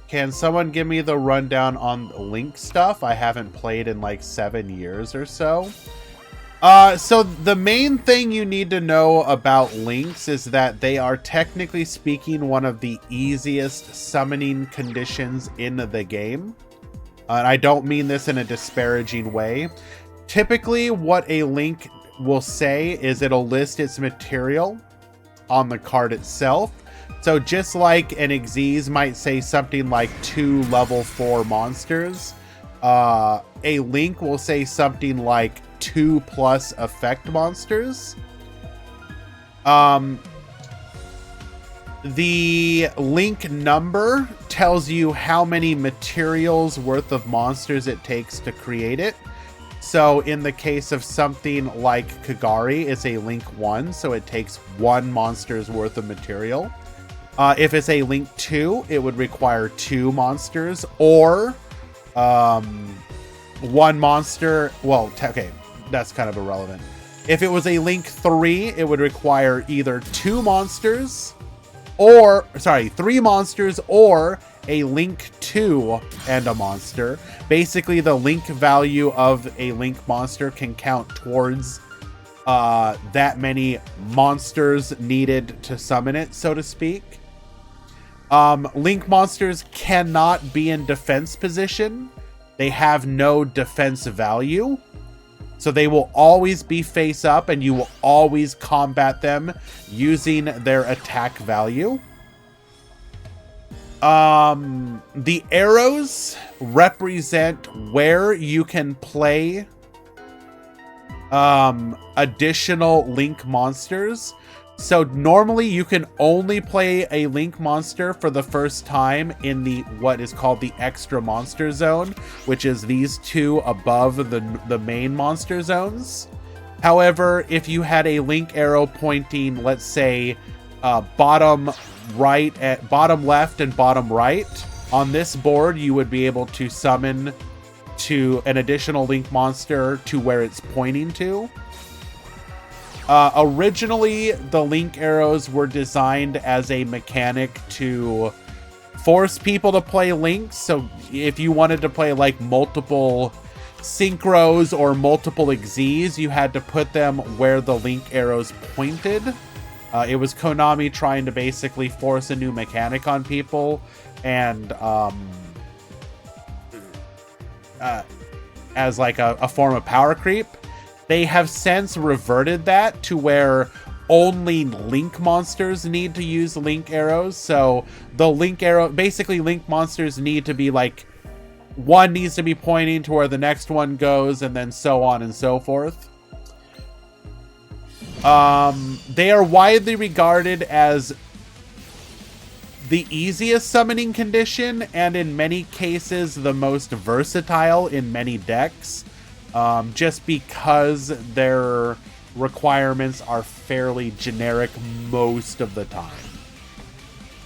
Can someone give me the rundown on Link stuff? I haven't played in like 7 years or so. So the main thing you need to know about Links is that they are, technically speaking, one of the easiest summoning conditions in the game. And I don't mean this in a disparaging way. Typically, what a Link will say is it'll list its material on the card itself. So just like an Xyz might say something like 2 level 4 monsters, a Link will say something like 2+ effect monsters. The Link number tells you how many materials worth of monsters it takes to create it. So in the case of something like Kagari, it's a Link 1, so it takes 1 monster's worth of material. If it's a Link 2, it would require 2 monsters, or 1 monster. Well, okay, that's kind of irrelevant. If it was a Link 3, it would require either 2 monsters, or, sorry, 3 monsters, or a Link 2 and a monster. Basically, the Link value of a Link monster can count towards that many monsters needed to summon it, so to speak. Link monsters cannot be in defense position. They have no defense value. So they will always be face up, and you will always combat them using their attack value. The arrows represent where you can play additional Link monsters. So normally you can only play a Link monster for the first time in the what is called the extra monster zone, which is these two above the main monster zones. However, if you had a Link arrow pointing, let's say, bottom left and bottom right on this board, you would be able to summon to an additional Link monster to where it's pointing to. Originally, the Link arrows were designed as a mechanic to force people to play Links. So if you wanted to play like multiple synchros or multiple Xyzs, you had to put them where the Link arrows pointed. It was Konami trying to basically force a new mechanic on people, and as like a form of power creep. They have since reverted that to where only Link monsters need to use Link arrows. So the Link arrow, basically Link monsters need to be like, one needs to be pointing to where the next one goes, and then so on and so forth. They are widely regarded as the easiest summoning condition, and in many cases the most versatile in many decks. Just because their requirements are fairly generic most of the time.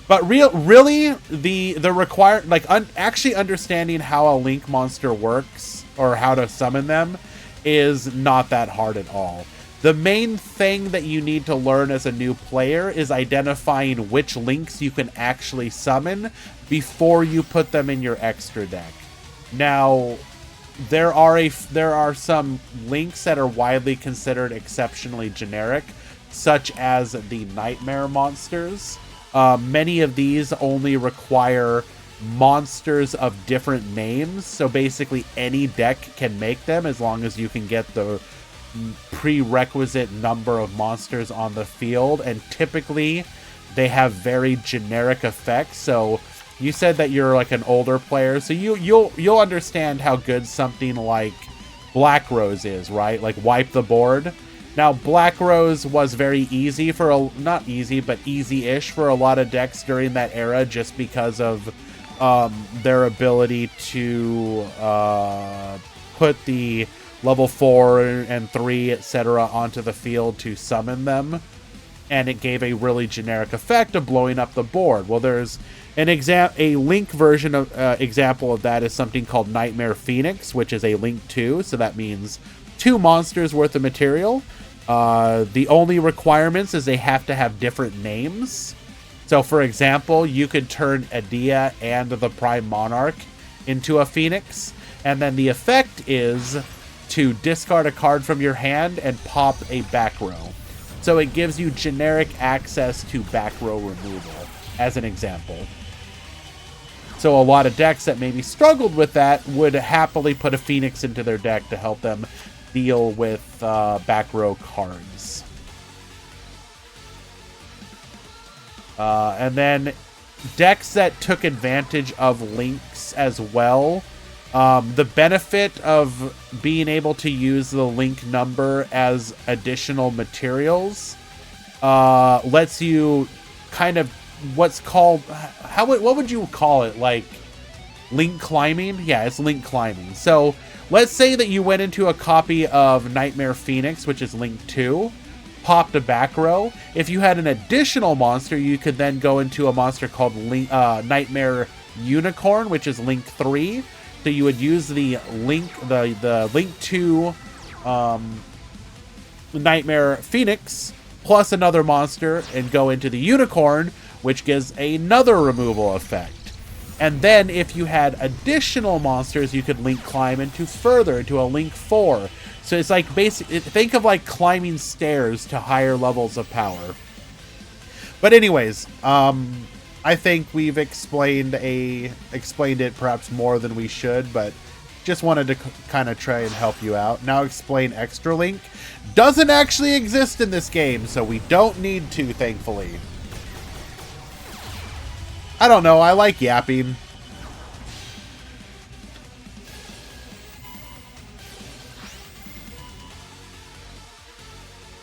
But really, the require actually understanding how a Link monster works or how to summon them is not that hard at all. The main thing that you need to learn as a new player is identifying which Links you can actually summon before you put them in your extra deck. Now, there are some Links that are widely considered exceptionally generic, such as the Nightmare monsters. Many of these only require monsters of different names, so basically any deck can make them as long as you can get the prerequisite number of monsters on the field, and typically they have very generic effects. So you said that you're like an older player, so you'll understand how good something like Black Rose is, right? Like wipe the board. Now, Black Rose was very easy for not easy, but easy-ish for a lot of decks during that era, just because of their ability to put the level 4 and 3, etc. onto the field to summon them, and it gave a really generic effect of blowing up the board. Well, there's a Link version of example of that is something called Nightmare Phoenix, which is a Link 2, so that means 2 monsters worth of material. The only requirements is they have to have different names. So, for example, you could turn Adia and the Prime Monarch into a Phoenix, and then the effect is to discard a card from your hand and pop a back row. So it gives you generic access to back row removal, as an example. So a lot of decks that maybe struggled with that would happily put a Phoenix into their deck to help them deal with back row cards. And then decks that took advantage of Links as well. The benefit of being able to use the Link number as additional materials lets you kind of what's called, what would you call it? Like Link climbing? Yeah, it's Link climbing. So let's say that you went into a copy of Nightmare Phoenix, which is Link 2, popped a back row. If you had an additional monster, you could then go into a monster called Nightmare Unicorn, which is Link 3. So you would use the Link 2 Nightmare Phoenix plus another monster and go into the Unicorn, which gives another removal effect. And then if you had additional monsters, you could Link climb into a Link 4. So it's like think of like climbing stairs to higher levels of power. But anyways, I think we've explained it perhaps more than we should, but just wanted to kind of try and help you out. Now explain Extra Link. Doesn't actually exist in this game, so we don't need to, thankfully. I don't know, I like yapping.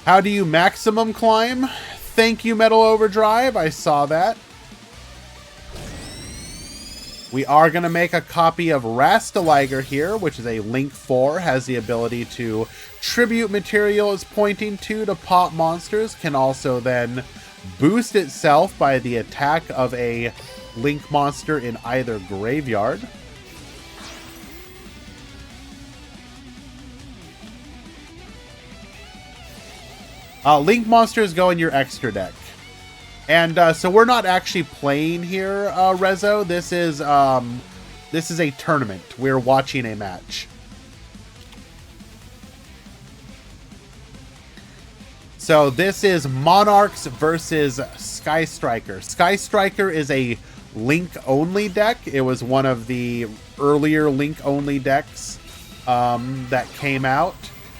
How do you maximum climb? thank you, Metal Overdrive. I saw that. We are going to make a copy of Rastaliger here, which is a Link 4, has the ability to tribute material it's pointing to pop monsters, can also then boost itself by the attack of a Link monster in either graveyard. Link monsters go in your extra deck. And so we're not actually playing here, Rezo. This is a tournament. We're watching a match. So this is Monarchs versus Sky Striker. Sky Striker is a Link-only deck. It was one of the earlier Link-only decks that came out.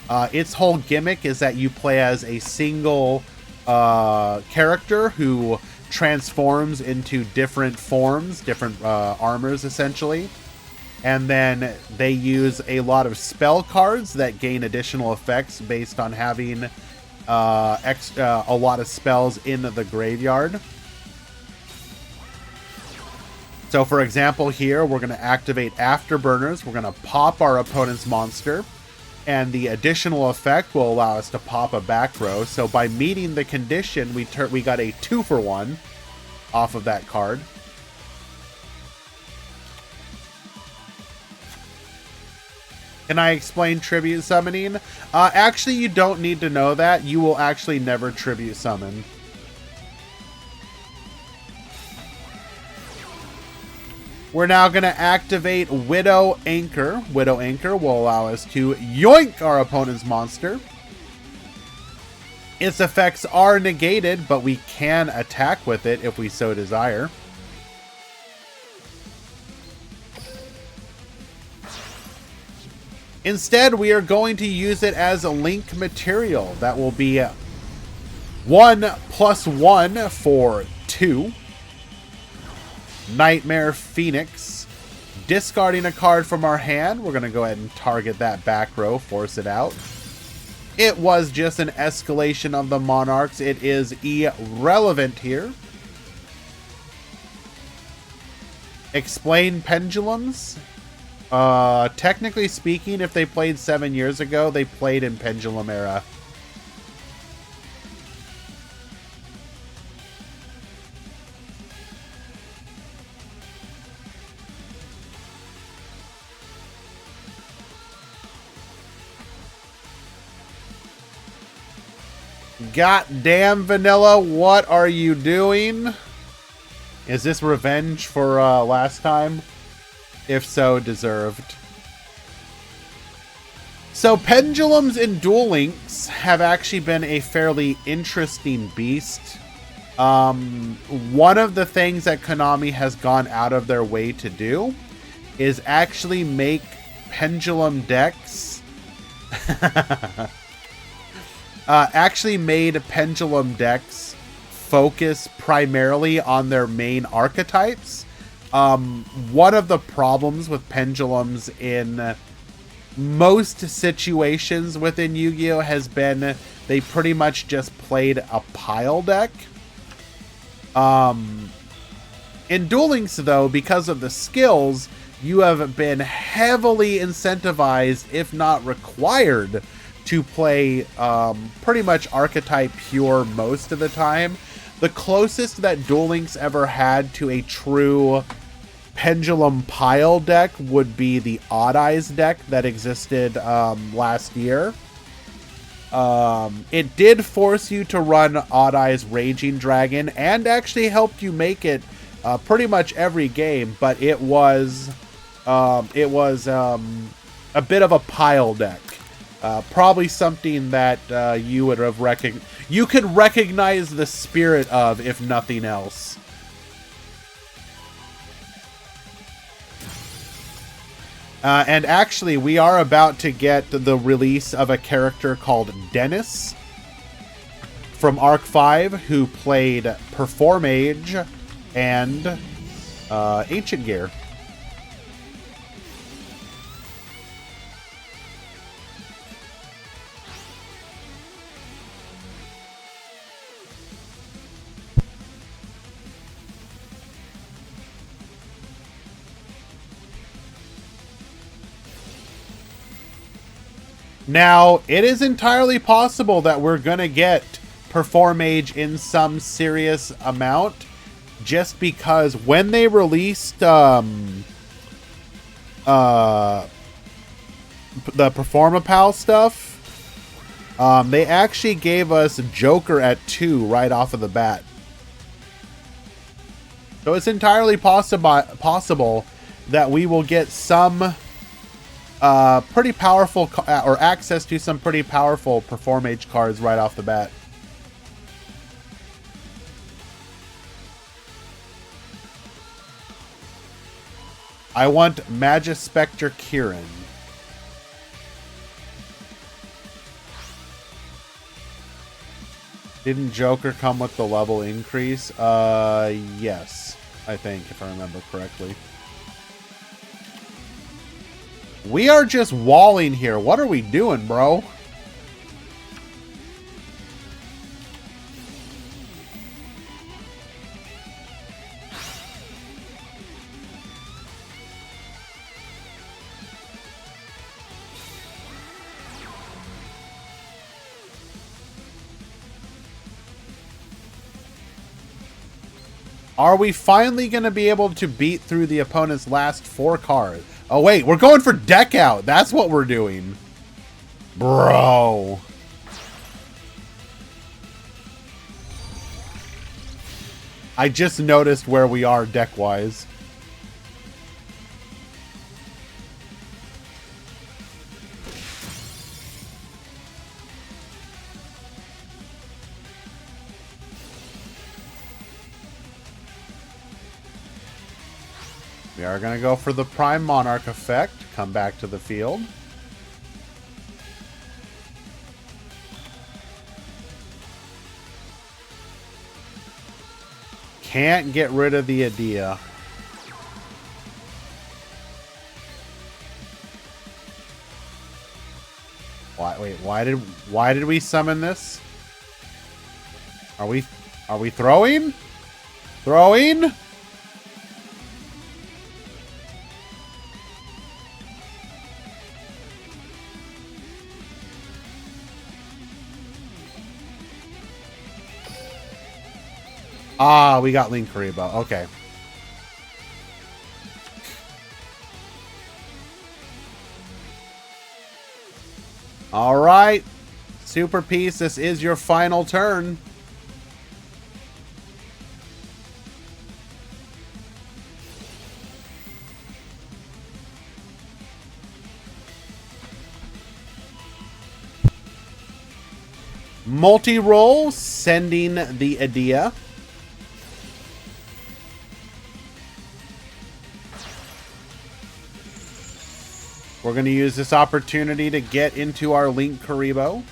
Its whole gimmick is that you play as a single character who transforms into different forms, different armors essentially, and then they use a lot of spell cards that gain additional effects based on having a lot of spells in the graveyard. So for example here, we're going to activate Afterburners. We're going to pop our opponent's monster, and the additional effect will allow us to pop a back row. So by meeting the condition, we got a 2-for-1 off of that card. Can I explain tribute summoning? Actually, you don't need to know that. You will actually never tribute summon. We're now going to activate Widow Anchor. Widow Anchor will allow us to yoink our opponent's monster. Its effects are negated, but we can attack with it if we so desire. Instead, we are going to use it as a Link material. That will be 1+1 for 2. Nightmare Phoenix. Discarding a card from our hand, we're going to go ahead and target that back row, force it out. It was just an escalation of the Monarchs. It is irrelevant here. Explain pendulums. Technically speaking, if they played 7 years ago, they played in Pendulum era. Goddamn Vanilla, what are you doing? Is this revenge for last time? If so, deserved. So pendulums in Duel Links have actually been a fairly interesting beast. One of the things that Konami has gone out of their way to do is actually make pendulum decks actually made pendulum decks focus primarily on their main archetypes. One of the problems with pendulums in most situations within Yu-Gi-Oh! Has been they pretty much just played a pile deck. In Duel Links, though, because of the skills, you have been heavily incentivized, if not required, to play pretty much archetype pure most of the time. The closest that Duel Links ever had to a true pendulum pile deck would be the Odd Eyes deck that existed last year. It did force you to run Odd Eyes Raging Dragon and actually helped you make it pretty much every game, but it was a bit of a pile deck. Probably something that you would have you could recognize the spirit of, if nothing else. And actually, we are about to get the release of a character called Dennis from Arc 5, who played Performage and Ancient Gear. Now, it is entirely possible that we're going to get Perform Age in some serious amount, just because when they released the Performapal stuff, they actually gave us Joker at 2 right off of the bat. So it's entirely possible that we will get some pretty powerful, or access to some pretty powerful Perform Age cards right off the bat. I want Magispector Kieran. Didn't Joker come with the level increase? Yes, I think, if I remember correctly. We are just walling here. What are we doing, bro? Are we finally going to be able to beat through the opponent's last 4 cards? Oh, wait. We're going for deck out. That's what we're doing. Bro. I just noticed where we are deck-wise. We are going to go for the Prime Monarch effect. Come back to the field. Can't get rid of the Idea. Wait, why did we summon this? Are we throwing? Throwing? Ah, we got Link Karibo. Okay. All right. Super Piece, this is your final turn. Multi-roll, sending the Idea. We're going to use this opportunity to get into our Link Karibo.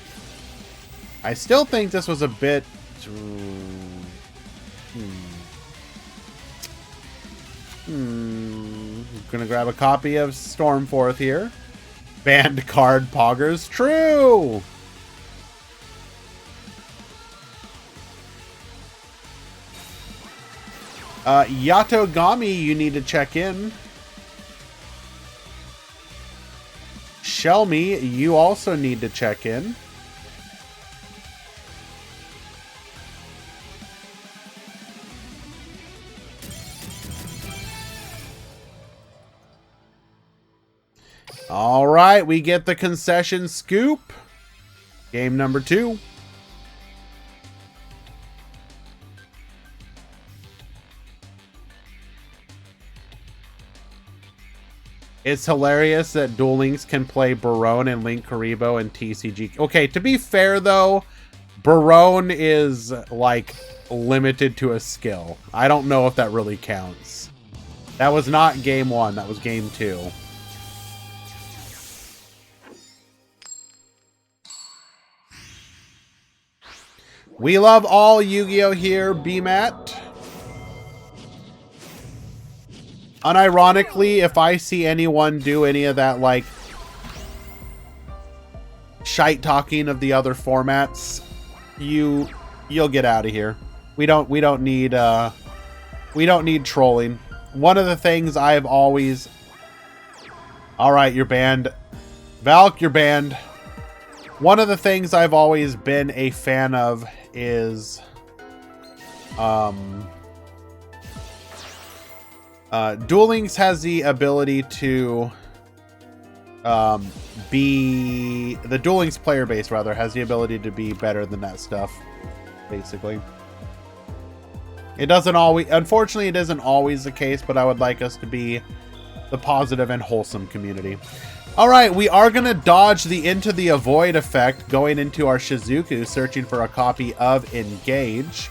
I still think this was a bit... Gonna grab a copy of Stormforth here. Banned card Poggers. True! Yatogami, you need to check in. Shelmy, you also need to check in. All right, we get the concession scoop. Game number 2. It's hilarious that Duel Links can play Barone and Link Karibo and TCG. Okay, to be fair though, Barone is like limited to a skill. I don't know if that really counts. That was not game 1, that was game 2. We love all Yu-Gi-Oh! Here, BMAT. Unironically, if I see anyone do any of that, like, shite talking of the other formats, you'll get out of here. We don't need trolling. One of the things I've always... All right, you're banned. Valk, you're banned. one of the things I've always been a fan of is Duel Links has the ability to be the Duel Links player base rather has the ability to be better than that stuff, basically. It doesn't always, unfortunately it isn't always the case, but I would like us to be the positive and wholesome community. All right, we are going to dodge the Into the Avoid effect going into our Shizuku, searching for a copy of Engage,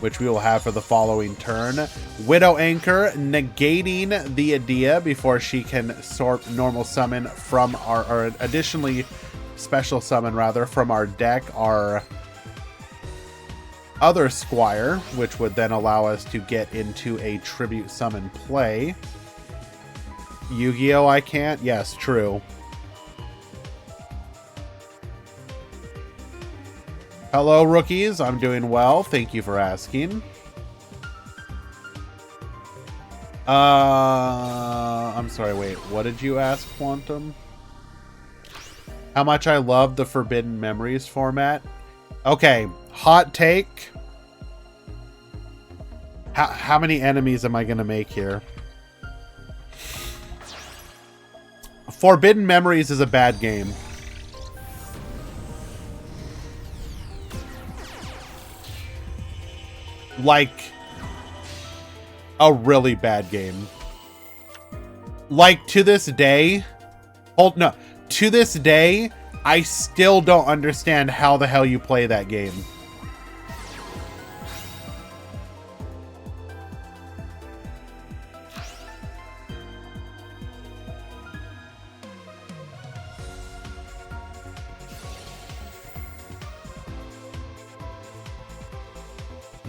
which we will have for the following turn. Widow Anchor negating the Adia before she can sort normal summon from or additionally special summon rather from our deck our other Squire, which would then allow us to get into a tribute summon play. Yu-Gi-Oh! I can't? Yes, true. Hello, rookies. I'm doing well. Thank you for asking. I'm sorry, wait. What did you ask, Quantum? How much I love the Forbidden Memories format? Okay, hot take. How many enemies am I going to make here? Forbidden Memories is a bad game. Like, a really bad game. Like, to this day... to this day... I still don't understand how the hell you play that game.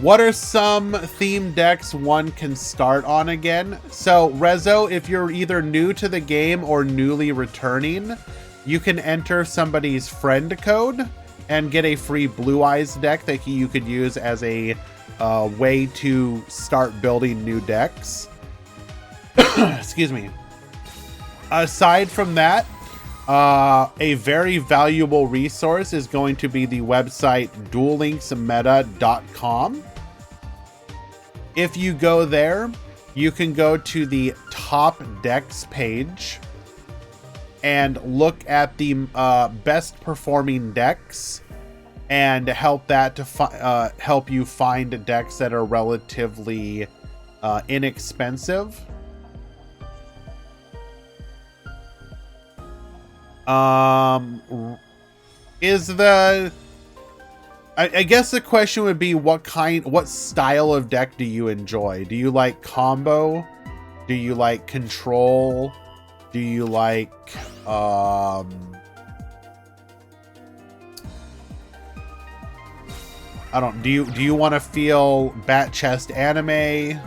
What are some theme decks one can start on again? So, Rezo, if you're either new to the game or newly returning, you can enter somebody's friend code and get a free Blue Eyes deck that you could use as a way to start building new decks. Excuse me. Aside from that, a very valuable resource is going to be the website duellinksmeta.com. If you go there, you can go to the top decks page and look at the best performing decks and help that to help you find decks that are relatively inexpensive. I guess the question would be what style of deck do you enjoy? Do you like combo? Do you like control? Do you like do you want to feel bat chest anime?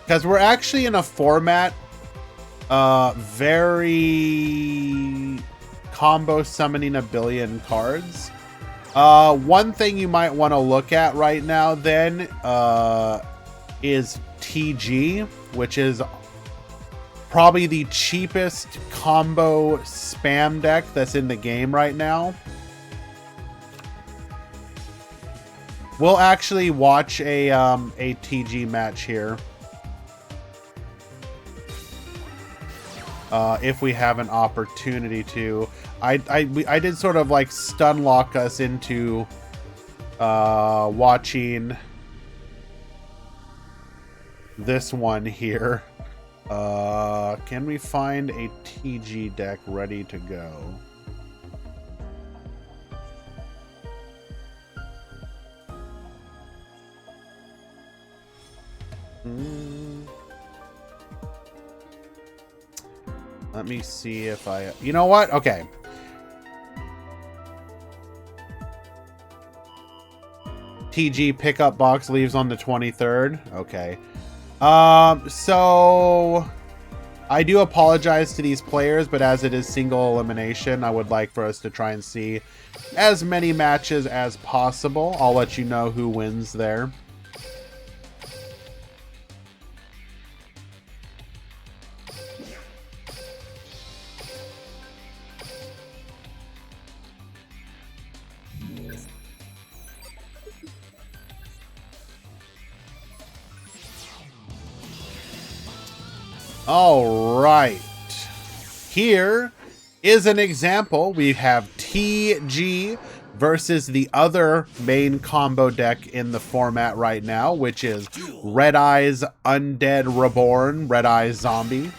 Because we're actually in a format very combo summoning a billion cards. One thing you might want to look at right now then is TG, which is probably the cheapest combo spam deck that's in the game right now. We'll actually watch a TG match here. If we have an opportunity to. I did sort of like stun lock us into watching this one here. Can we find a TG deck ready to go? Let me see if I... You know what? Okay. TG pickup box leaves on the 23rd. Okay. So... I do apologize to these players, but as it is single elimination, I would like for us to try and see as many matches as possible. I'll let you know who wins there. All right. Here is an example. We have TG versus the other main combo deck in the format right now, which is Red Eyes Undead Reborn, Red Eyes Zombie.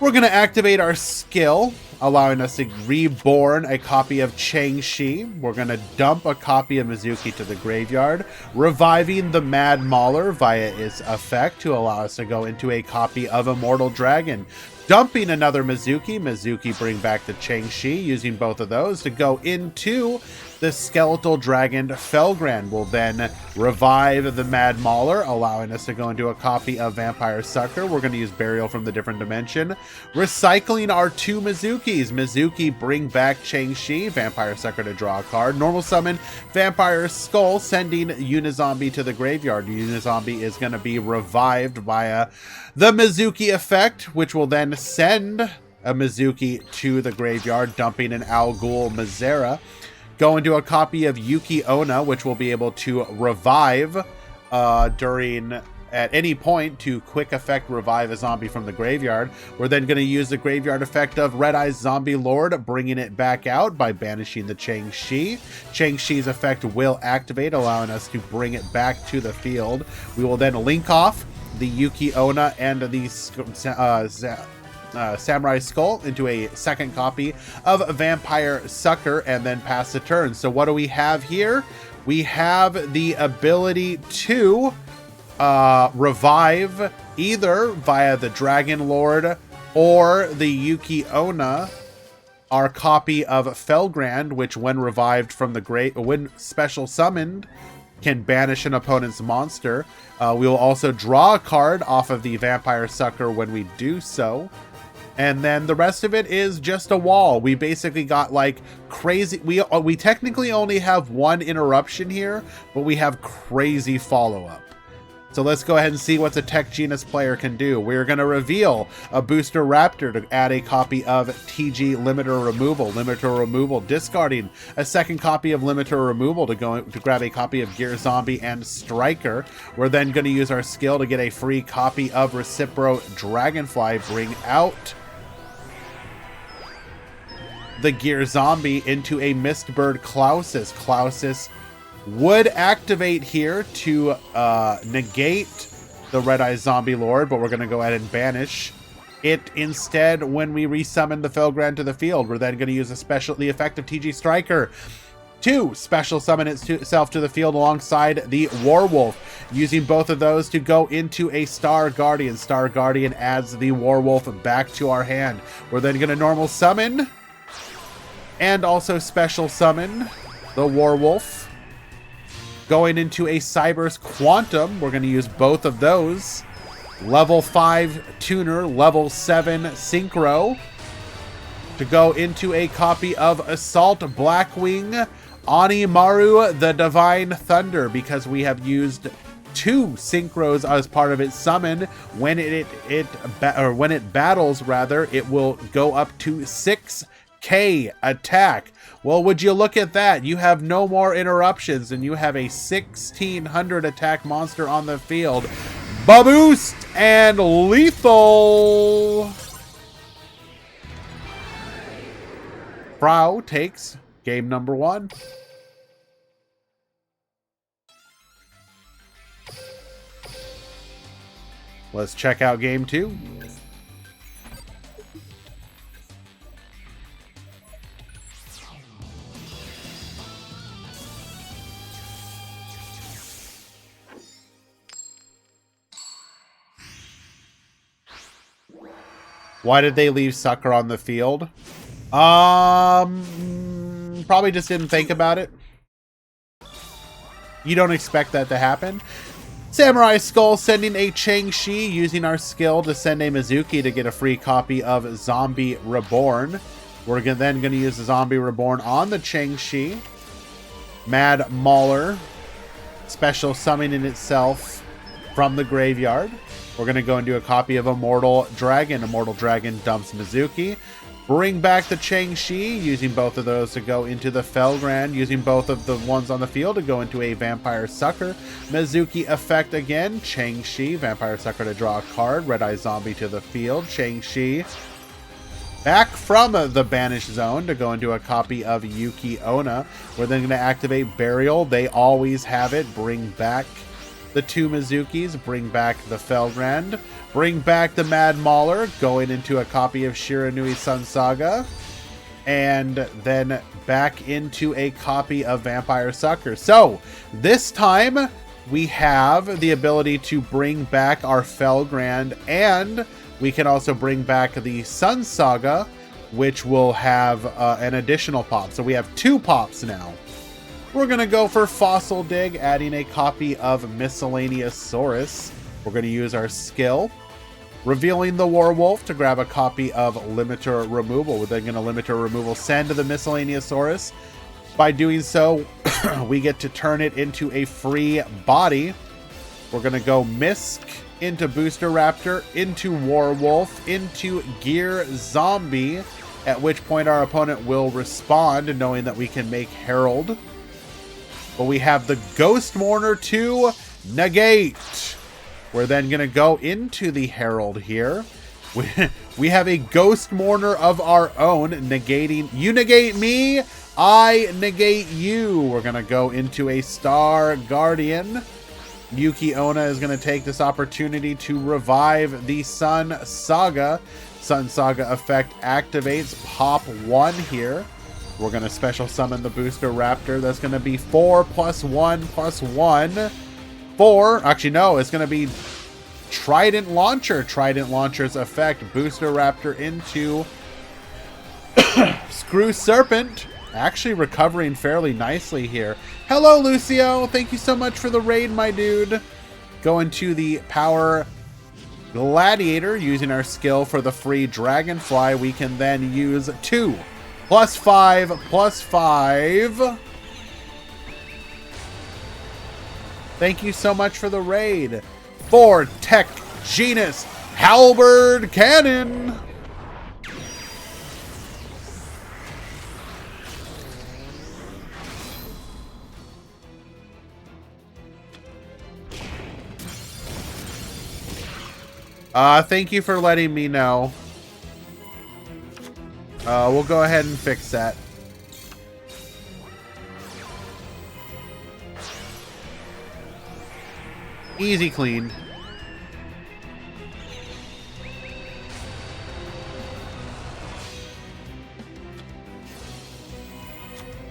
We're going to activate our skill, allowing us to reborn a copy of Chang-Chi. We're going to dump a copy of Mizuki to the graveyard, reviving the Mad Mauler via its effect to allow us to go into a copy of Immortal Dragon. Dumping another Mizuki. Mizuki bring back the Chang-Chi, using both of those to go into the Skeletal Dragon. Felgrand will then revive the Mad Mauler, allowing us to go into a copy of Vampire Sucker. We're going to use Burial from the different dimension. Recycling our two Mizukis. Mizuki bring back Chang-Chi, Vampire Sucker to draw a card. Normal summon Vampire Skull, sending Unizombie to the graveyard. Unizombie is going to be revived via the Mizuki effect, which will then send a Mizuki to the graveyard, dumping an Al Ghul Mazera. Go into a copy of Yuki Onna, which will be able to revive at any point to quick effect revive a zombie from the graveyard. We're then going to use the graveyard effect of Red Eyes Zombie Lord, bringing it back out by banishing the Chang-Chi. Chang-Chi's effect will activate, allowing us to bring it back to the field. We will then link off the Yuki Onna and the Samurai Skull into a second copy of Vampire Sucker and then pass the turn. So what do we have here? We have the ability to revive either via the Dragon Lord or the Yuki Onna our copy of Felgrand, which when revived from the when special summoned can banish an opponent's monster. We will also draw a card off of the Vampire Sucker when we do so. And then the rest of it is just a wall. We basically got like crazy. We technically only have one interruption here, but we have crazy follow-up. So let's go ahead and see what the Tech Genus player can do. We're going to reveal a Booster Raptor to add a copy of TG Limiter Removal. Limiter Removal, discarding a second copy of Limiter Removal to grab a copy of Gear Zombie and Striker. We're then going to use our skill to get a free copy of Recipro Dragonfly. Bring out the Gear Zombie into a Mistbird Klausus. Klausus would activate here to negate the Red Eye Zombie Lord, but we're going to go ahead and banish it instead when we resummon the Felgrand to the field. We're then going to use the effect of TG Striker to special summon itself to the field alongside the Warwolf, using both of those to go into a Star Guardian. Star Guardian adds the Warwolf back to our hand. We're then going to normal summon and also special summon the Warwolf. Going into a Cyber's Quantum, we're going to use both of those. Level 5 Tuner, level 7 Synchro. To go into a copy of Assault Blackwing Animaru the Divine Thunder, because we have used 2 Synchros as part of its summon. When it battles, it will go up to 6k attack. Well, would you look at that? You have no more interruptions, and you have a 1600 attack monster on the field. Baboost and lethal! Frau takes game number 1. Let's check out game 2. Why did they leave Sucker on the field? Probably just didn't think about it. You don't expect that to happen. Samurai Skull sending a Chang-Chi, using our skill to send a Mizuki to get a free copy of Zombie Reborn. We're then going to use the Zombie Reborn on the Chang-Chi. Mad Mauler, special summoning itself from the graveyard. We're going to go and do a copy of Immortal Dragon. Immortal Dragon dumps Mizuki. Bring back the Chang-Chi, using both of those to go into the Felgrand, using both of the ones on the field to go into a Vampire Sucker. Mizuki effect again, Chang-Chi, Vampire Sucker to draw a card, Red Eye Zombie to the field, Chang-Chi. Back from the Banished Zone to go into a copy of Yuki Onna. We're then going to activate Burial. They always have it. Bring back the 2 Mizukis, bring back the Felgrand, bring back the Mad Mauler, going into a copy of Shiranui Sun Saga, and then back into a copy of Vampire Sucker. So, this time, we have the ability to bring back our Felgrand, and we can also bring back the Sun Saga, which will have an additional pop. So we have 2 pops now. We're going to go for Fossil Dig, adding a copy of Miscellaneous Saurus. We're going to use our skill. Revealing the Werewolf to grab a copy of Limiter Removal. We're then going to Limiter Removal send to the Miscellaneous Saurus. By doing so, we get to turn it into a free body. We're going to go Misk into Booster Raptor, into Werewolf, into Gear Zombie, at which point our opponent will respond, knowing that we can make Herald. But we have the Ghost Mourner to negate. We're then going to go into the Herald here. We have a Ghost Mourner of our own, negating. You negate me, I negate you. We're going to go into a Star Guardian. Yuki Onna is going to take this opportunity to revive the Sun Saga. Sun Saga effect activates. Pop 1 here. We're going to special summon the Booster Raptor. That's going to be 4 + 1 + 1. 4. Actually, no. It's going to be Trident Launcher. Trident Launcher's effect. Booster Raptor into Screw Serpent. Actually recovering fairly nicely here. Hello, Lucio. Thank you so much for the raid, my dude. Going to the Power Gladiator. Using our skill for the free Dragonfly. We can then use 2. +5 +5. Thank you so much for the raid. For Tech Genus Halberd Cannon. Thank you for letting me know. We'll go ahead and fix that. Easy clean.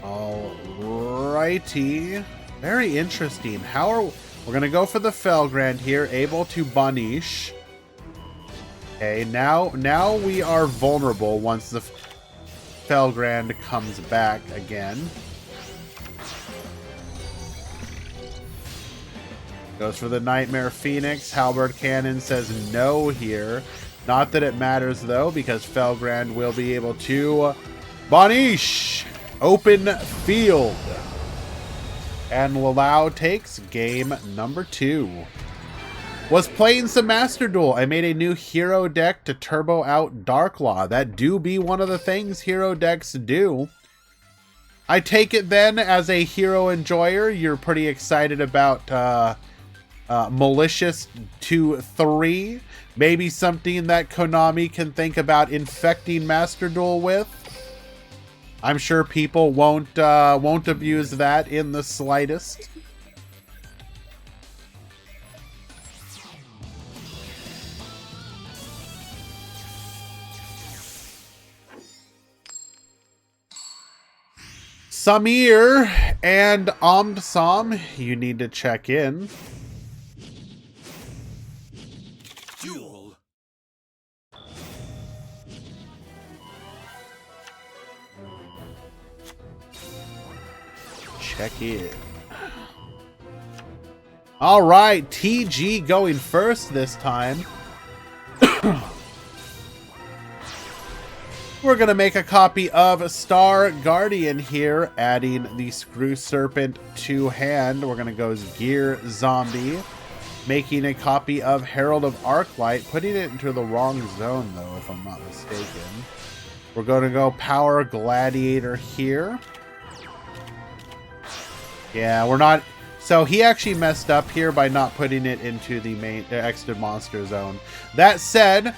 Alrighty. Very interesting. We're gonna go for the Felgrand here, able to banish. Okay, now we are vulnerable once the Felgrand comes back again. Goes for the Nightmare Phoenix. Halberd Cannon says no here. Not that it matters though, because Felgrand will be able to banish. Open field. And Lalau takes game number 2. Was playing some Master Duel. I made a new hero deck to turbo out Darklaw. That do be one of the things hero decks do. I take it then, as a hero enjoyer, you're pretty excited about Malicious 2-3. Maybe something that Konami can think about infecting Master Duel with. I'm sure people won't abuse that in the slightest. Samir and Omdsam, you need to check in. Duel. Check in. All right, TG going first this time. We're going to make a copy of Star Guardian here, adding the Screw Serpent to hand. We're going to go Gear Zombie, making a copy of Herald of Arclight, putting it into the wrong zone, though, if I'm not mistaken. We're going to go Power Gladiator here. Yeah, we're not... So he actually messed up here by not putting it into the main Extra Monster Zone. That said,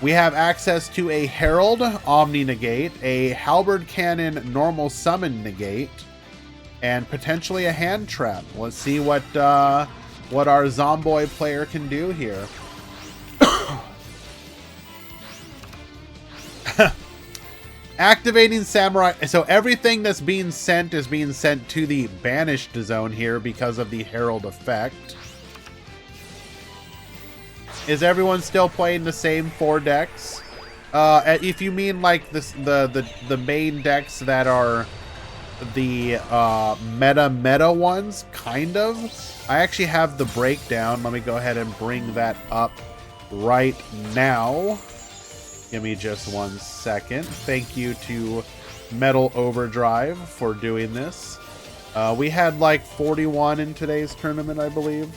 we have access to a Herald Omni Negate, a Halberd Cannon Normal Summon Negate, and potentially a Hand Trap. Let's see what our Zomboid player can do here. Activating Samurai. So everything that's being sent is being sent to the Banished Zone here because of the Herald effect. Is everyone still playing the same 4 decks? If you mean like this, the main decks that are the meta ones, kind of. I actually have the breakdown. Let me go ahead and bring that up right now. Give me just 1 second. Thank you to Metal Overdrive for doing this. We had like 41 in today's tournament, I believe.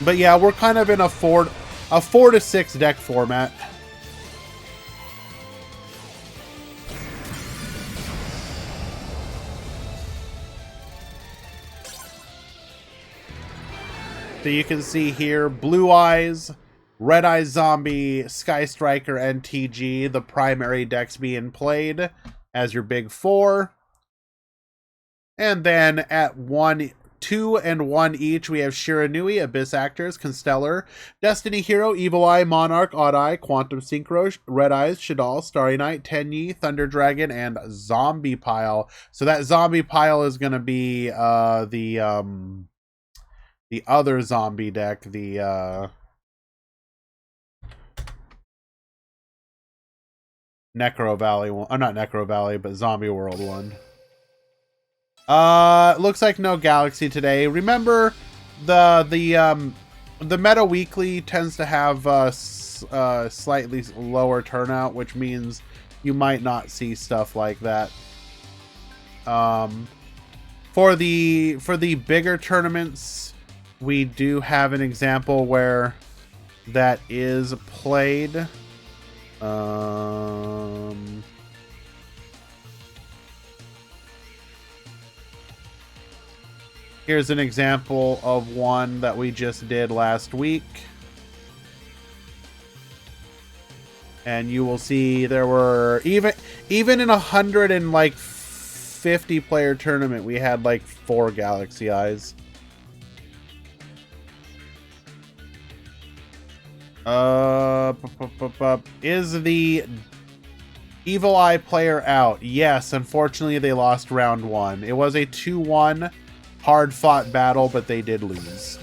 But yeah, we're kind of in a 4 to 6 deck format. So you can see here, Blue Eyes, Red Eyes Zombie, Sky Striker, and TG, the primary decks being played as your big 4. And then at 1, 2, and 1 each, we have Shiranui, Abyss Actors, Constellar, Destiny Hero, Evil Eye, Monarch, Odd Eye, Quantum Synchro, Red Eyes, Shadal, Starry Night, Tenyi, Thunder Dragon, and Zombie Pile. So that Zombie Pile is going to be the other zombie deck, the Necro Valley one. Not Necro Valley, but Zombie World one. Looks like no Galaxy today. Remember, the Meta Weekly tends to have slightly lower turnout, which means you might not see stuff like that. For the bigger tournaments, we do have an example where that is played. Here's an example of one that we just did last week. And you will see there were even in 150 player tournament, we had like 4 Galaxy Eyes. Is the Evil Eye player out? Yes, unfortunately they lost round 1. It was a 2-1 hard fought battle, but they did lose.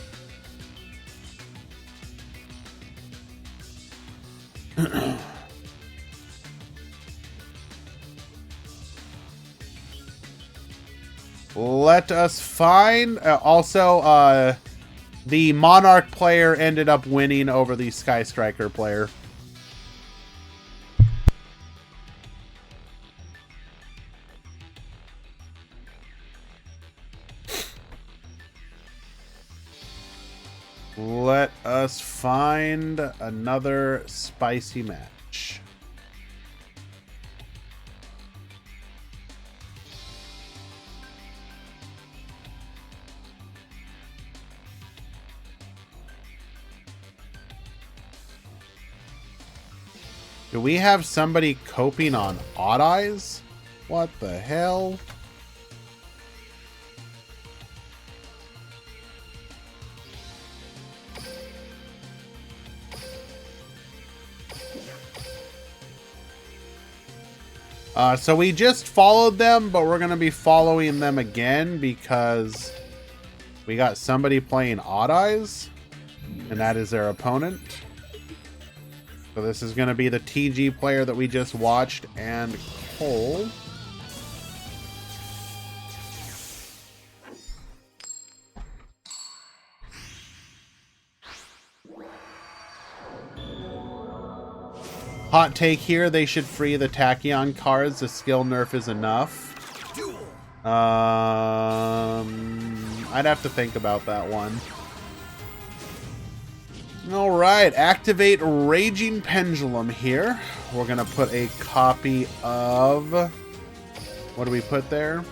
Let us find also the Monarch player ended up winning over the Sky Striker player. Let us find another spicy match. Do we have somebody coping on Odd Eyes? What the hell? So we just followed them, but we're going to be following them again because we got somebody playing Odd Eyes, and that is their opponent. So this is going to be the TG player that we just watched, and Cole. Hot take here, they should free the Tachyon cards. The skill nerf is enough. Duel. I'd have to think about that one. All right, activate Raging Pendulum here. We're going to put a copy of... What do we put there?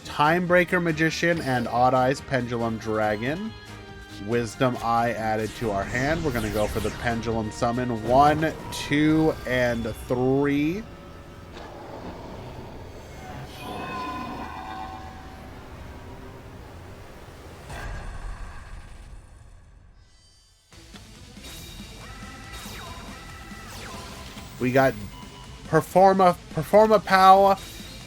Timebreaker Magician and Odd Eyes Pendulum Dragon. Wisdom Eye added to our hand. We're going to go for the Pendulum Summon. 1, 2, and 3. We got Performa Pow,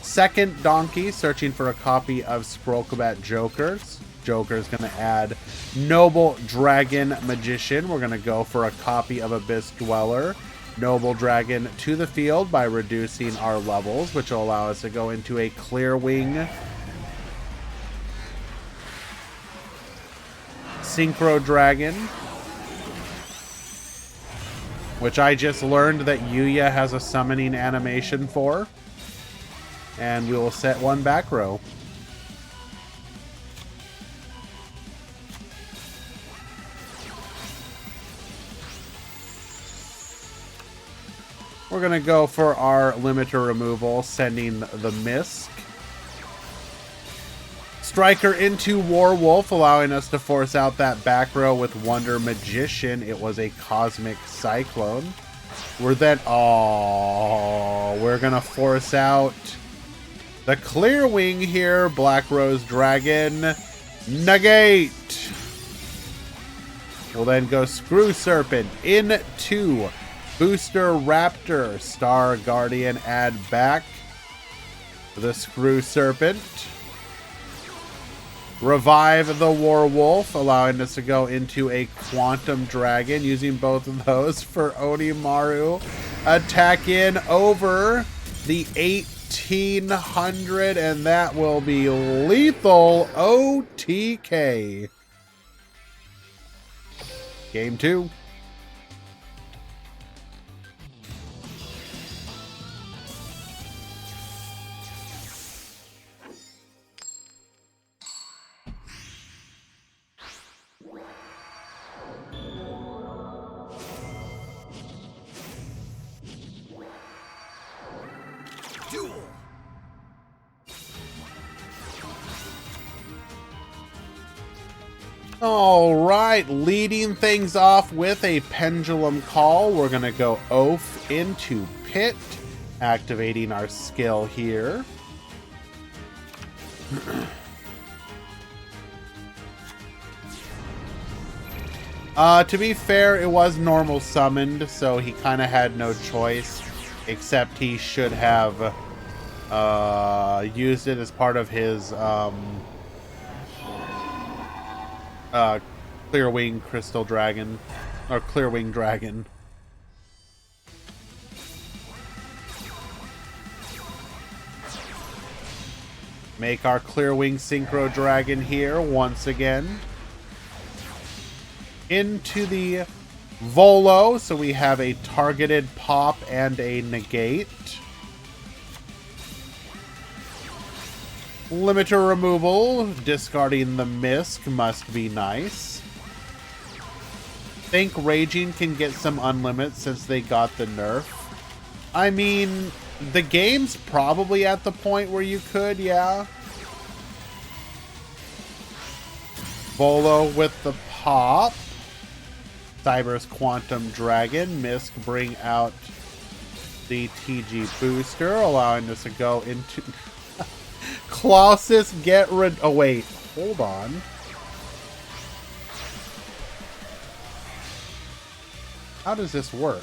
second Donkey, searching for a copy of Scrollcombat Jokers. Joker's going to add Noble Dragon Magician. We're going to go for a copy of Abyss Dweller. Noble Dragon to the field by reducing our levels, which will allow us to go into a Clear Wing Synchro Dragon, which I just learned that Yuya has a summoning animation for. And we will set one back row. We're going to go for our limiter removal, sending the Misk. Striker into Warwolf, allowing us to force out that back row with Wonder Magician. It was a Cosmic Cyclone. We're then... Oh, we're going to force out the Clear Wing here. Black Rose Dragon. Negate. We'll then go Screw Serpent into Booster Raptor. Star Guardian, add back the Screw Serpent. Revive the Warwolf, allowing us to go into a Quantum Dragon, using both of those for Onimaru. Attack in over the 1800, and that will be lethal OTK. Game 2. Duel. All right, leading things off with a Pendulum Call. We're going to go Oath into Pit, activating our skill here. To be fair, it was normal summoned, so he kind of had no choice, except he should have used it as part of his Clear Wing Crystal Dragon, or Clear Wing Dragon. Make our Clear Wing Synchro Dragon here once again. Into the Volo, so we have a targeted pop and a negate. Limiter removal, discarding the Misk must be nice. Think Raging can get some unlimit since they got the nerf. I mean, the game's probably at the point where you could, yeah. Volo with the pop. Cyber's Quantum Dragon. Misk bring out the TG booster, allowing us to go into... Colossus, get rid... Oh, wait. Hold on. How does this work?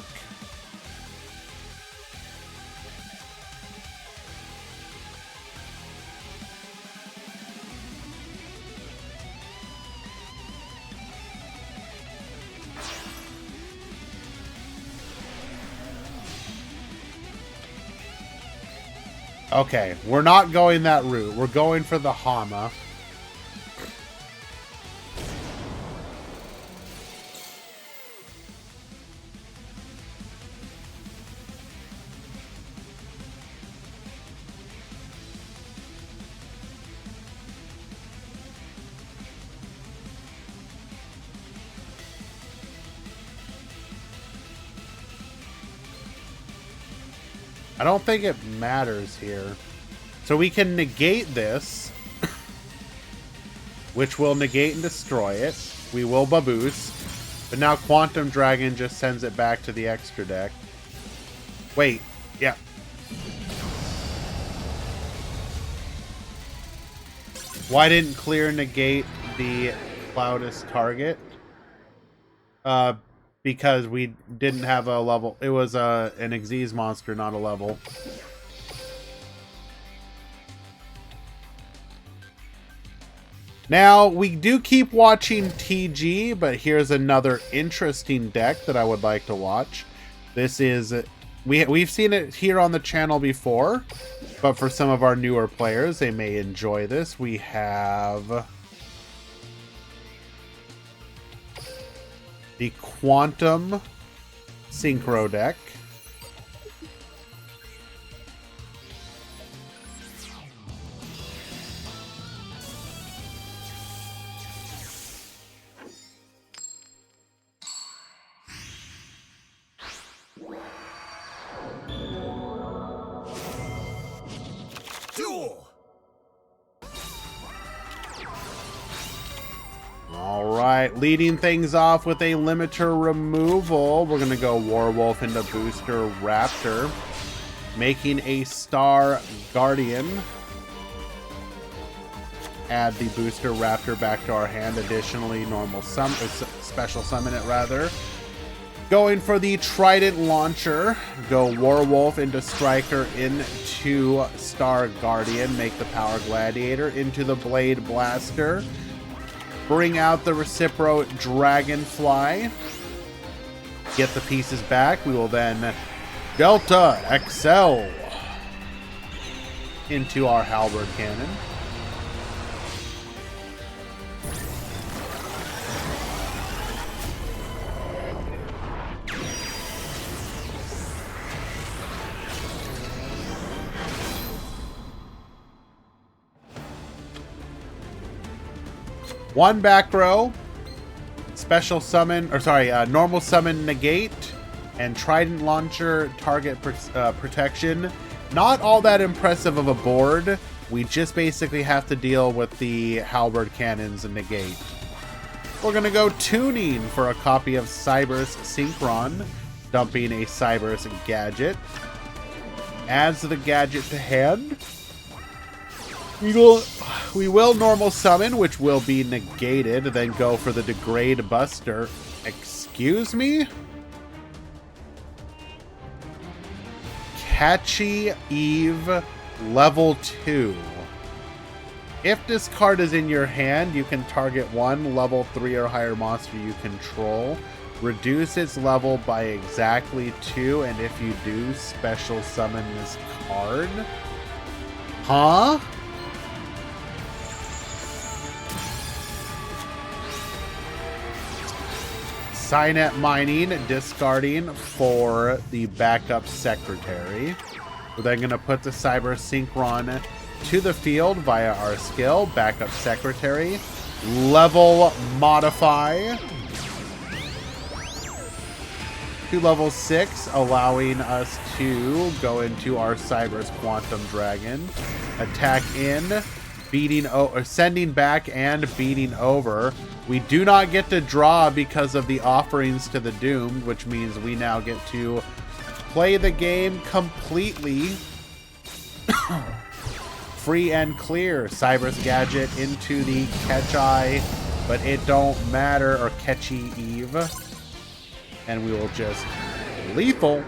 Okay, we're not going that route. We're going for the Hama. I don't think it matters here. So we can negate this, which will negate and destroy it. We will Baboose. But now Quantum Dragon just sends it back to the extra deck. Wait, yeah. Why didn't clear negate the Cloudus target? Because we didn't have a level. It was an Xyz monster, not a level. Now, we do keep watching TG, but here's another interesting deck that I would like to watch. This is... We've seen it here on the channel before, but for some of our newer players, they may enjoy this. We have... the Quantum Synchro deck. Duel. Alright, leading things off with a limiter removal. We're going to go Warwolf into Booster Raptor, making a Star Guardian. Add the Booster Raptor back to our hand. Additionally, special summon it rather. Going for the Trident Launcher. Go Warwolf into Striker into Star Guardian. Make the Power Gladiator into the Blade Blaster. Bring out the Recipro Dragonfly. Get the pieces back. We will then Delta XL into our Halberd Cannon. One back row, special summon, or sorry, normal summon negate, and Trident Launcher target protection. Not all that impressive of a board. We just basically have to deal with the Halberd Cannons and negate. We're going to go tuning for a copy of Cyberus Synchron, dumping a Cyberus Gadget. Adds the gadget to hand. We will normal summon, which will be negated, then go for the Degrade Buster. Excuse me? Catchy Eve, level 2. If this card is in your hand, you can target one level 3 or higher monster you control. Reduce its level by exactly 2, and if you do, special summon this card. Huh? Signet Mining, discarding for the backup Secretary. We're then going to put the Cyber Synchron to the field via our skill, backup Secretary. Level Modify to level 6, allowing us to go into our Cyber's Quantum Dragon. Attack in, sending back and beating over. We do not get to draw because of the offerings to the Doomed, which means we now get to play the game completely free and clear. Cyber's Gadget into the Catch Eye, but it don't matter, or Catchy Eve. And we will just lethal.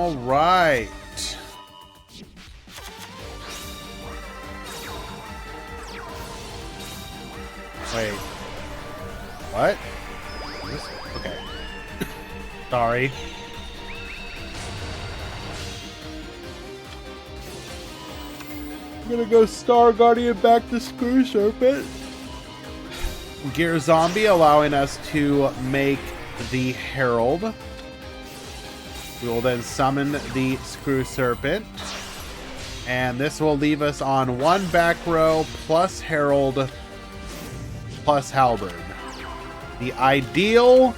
All right. Wait. What? Okay. Sorry. I'm gonna go Star Guardian back to Screw Serpent. Gear Zombie allowing us to make the Herald. We will then summon the Screw Serpent. And this will leave us on 1 back row plus Herald plus Halberd. The ideal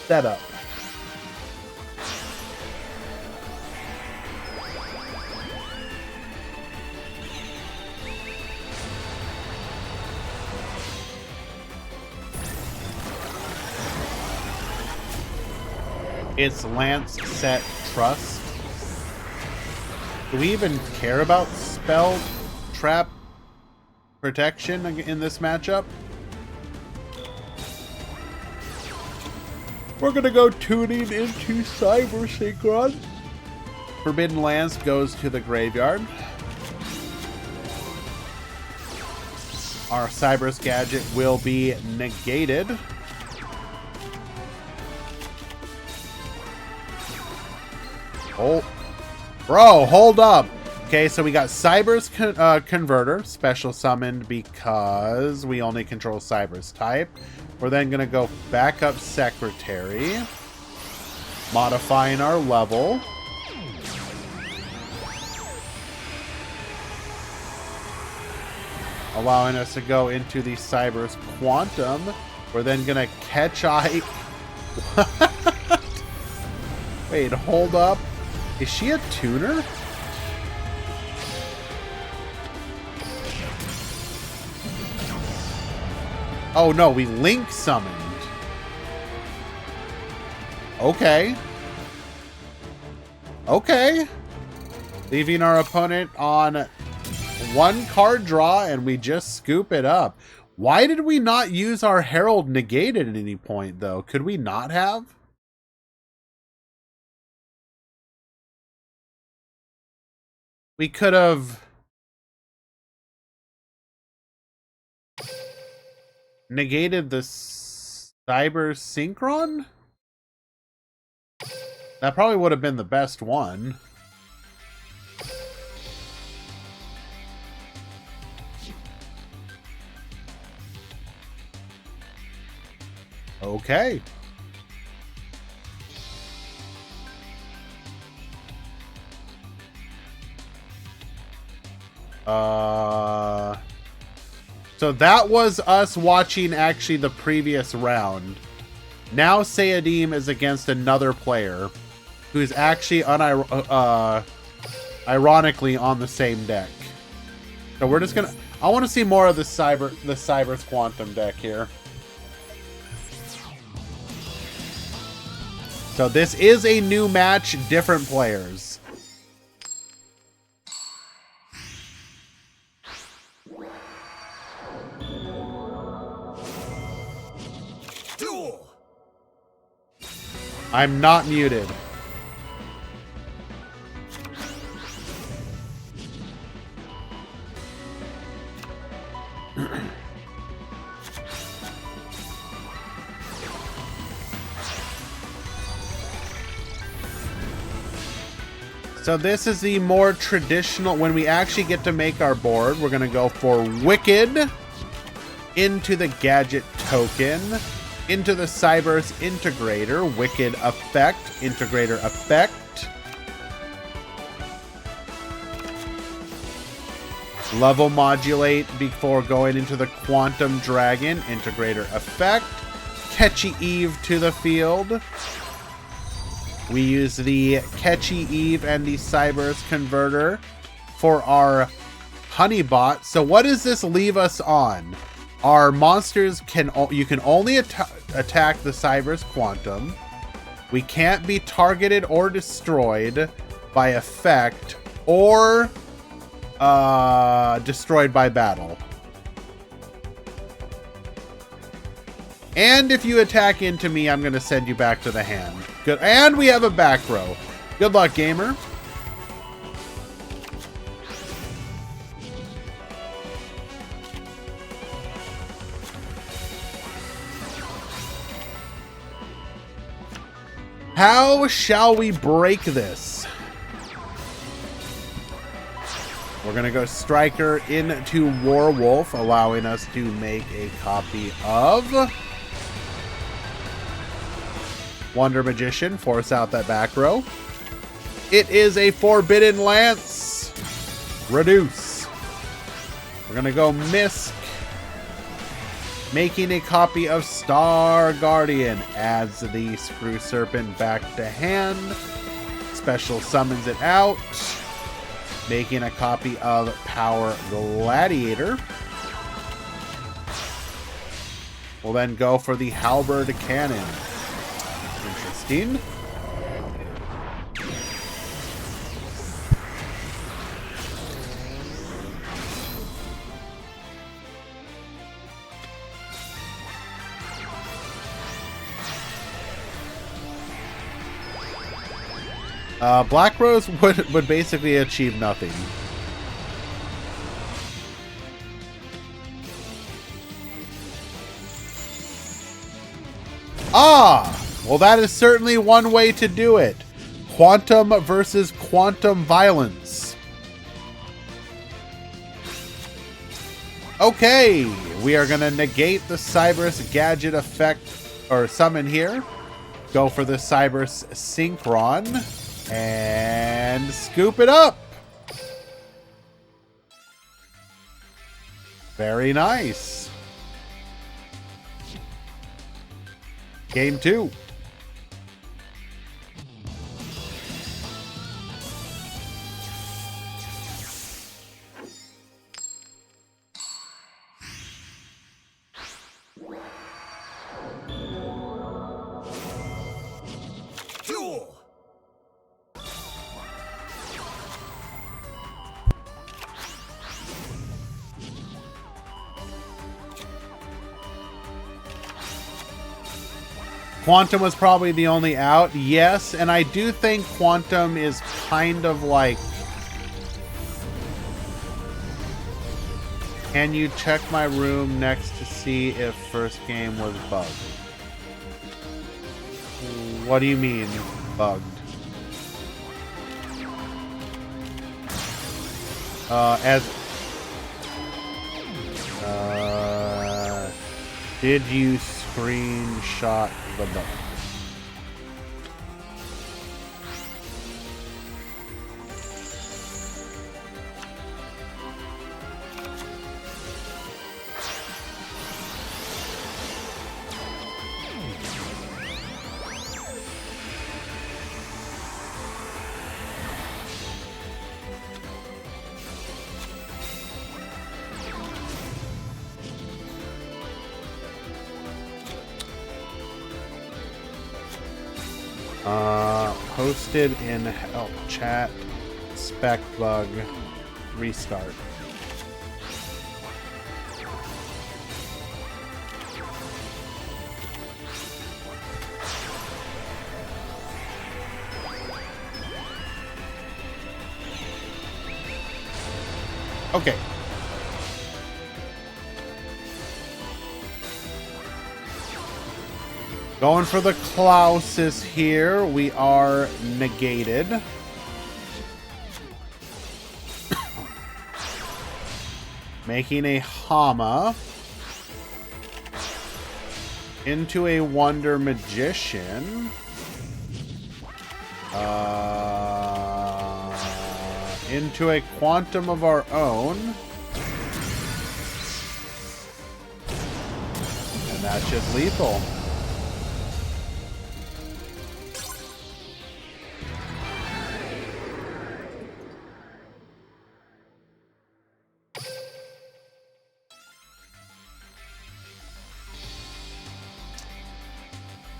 setup. It's Lance Set Trust. Do we even care about spell trap protection in this matchup? We're gonna go tuning into Cyber Synchron. Forbidden Lance goes to the graveyard. Our Cyber's gadget will be negated. Oh, bro, hold up. Okay, so we got Cyber's Converter, special summoned because we only control Cyber's type. We're then going to go back up Secretary, modifying our level. Allowing us to go into the Cyber's Quantum. We're then going to catch eye. Wait, hold up. Is she a tuner? Oh no, we Link summoned. Okay. Okay. Leaving our opponent on 1 card draw and we just scoop it up. Why did we not use our Herald negated at any point though? Could we not have? We could have negated the Cyber Synchron? That probably would have been the best one. Okay. So that was us watching actually the previous round. Now Sayadim is against another player who's actually ironically on the same deck. So we're just gonna. I want to see more of the Cyber's Quantum deck here. So this is a new match, different players. Duel. I'm not muted. So this is the more traditional, when we actually get to make our board, we're going to go for Wicked, into the Gadget Token, into the Cyber's Integrator, Wicked Effect, Integrator Effect. Level Modulate before going into the Quantum Dragon, Integrator Effect. Catchy Eve to the field. We use the Catchy Eve and the Cyber's Converter for our Honeybot. So what does this leave us on? Our monsters you can only attack the Cyber's Quantum. We can't be targeted or destroyed by effect or destroyed by battle. And if you attack into me, I'm going to send you back to the hand. Good. And we have a back row. Good luck, gamer. How shall we break this? We're going to go Striker into Warwolf, allowing us to make a copy of Wonder Magician. Force out that back row. It is a Forbidden Lance. Reduce. We're going to go Misk. Making a copy of Star Guardian. Adds the Screw Serpent back to hand. Special summons it out. Making a copy of Power Gladiator. We'll then go for the Halberd Cannon. Interesting. Black Rose would basically achieve nothing. Ah! Well, that is certainly one way to do it. Quantum versus Quantum Violence. Okay, we are going to negate the Cyberus Gadget effect, or summon here. Go for the Cyberus Synchron. And scoop it up. Very nice. Game 2. Duel. Quantum was probably the only out. Yes, and I do think Quantum is kind of like... Can you check my room next to see if first game was bugged? What do you mean, bugged? Did you screenshot the bug? Posted in help chat, spec bug, restart. Okay. Going for the Klauses here. We are negated. Making a Hama. Into a Wonder Magician. Into a Quantum of our own. And that's just lethal.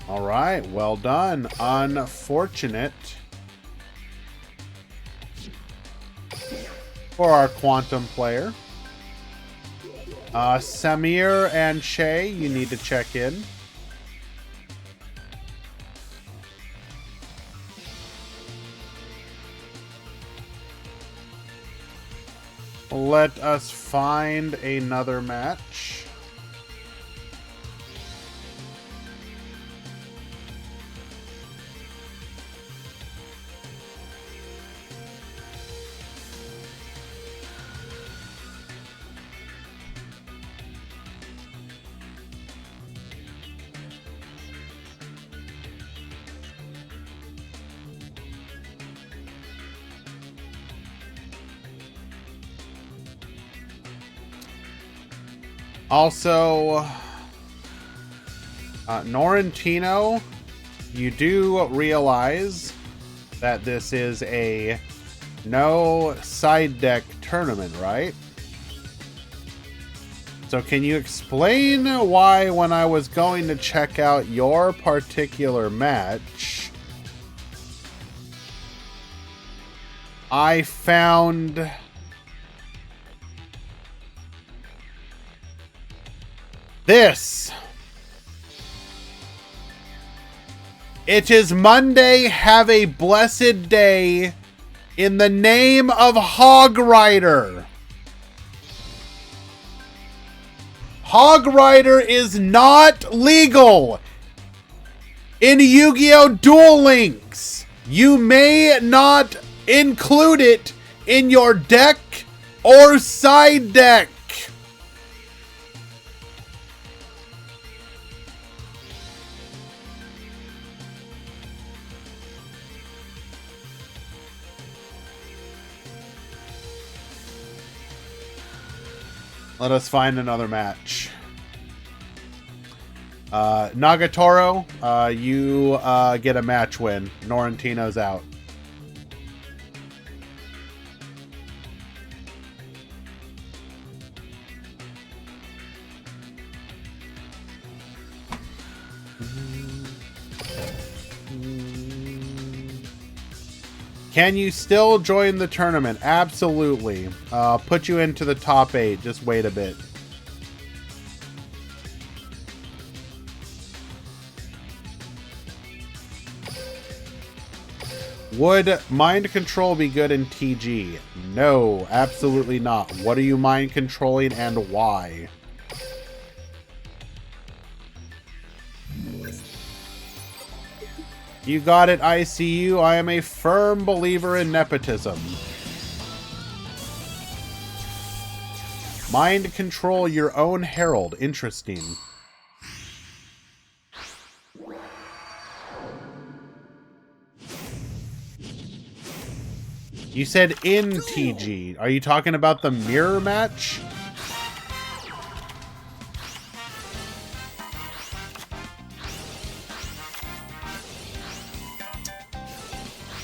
All right, well done. Unfortunate for our Quantum player. Samir and Shay, you need to check in. Let us find another match. Also, Norrentino, you do realize that this is a no side deck tournament, right? So can you explain why when I was going to check out your particular match, I found this? It is Monday. Have a blessed day in the name of Hog Rider. Hog Rider is not legal in Yu-Gi-Oh! Duel Links. You may not include it in your deck or side deck. Let us find another match. Nagatoro, you get a match win. Norrentino's out. Can you still join the tournament? Absolutely. Put you into the top 8. Just wait a bit. Would mind control be good in TG? No, absolutely not. What are you mind controlling and why? You got it, ICU. I am a firm believer in nepotism. Mind control your own herald. Interesting. You said in TG. Are you talking about the mirror match?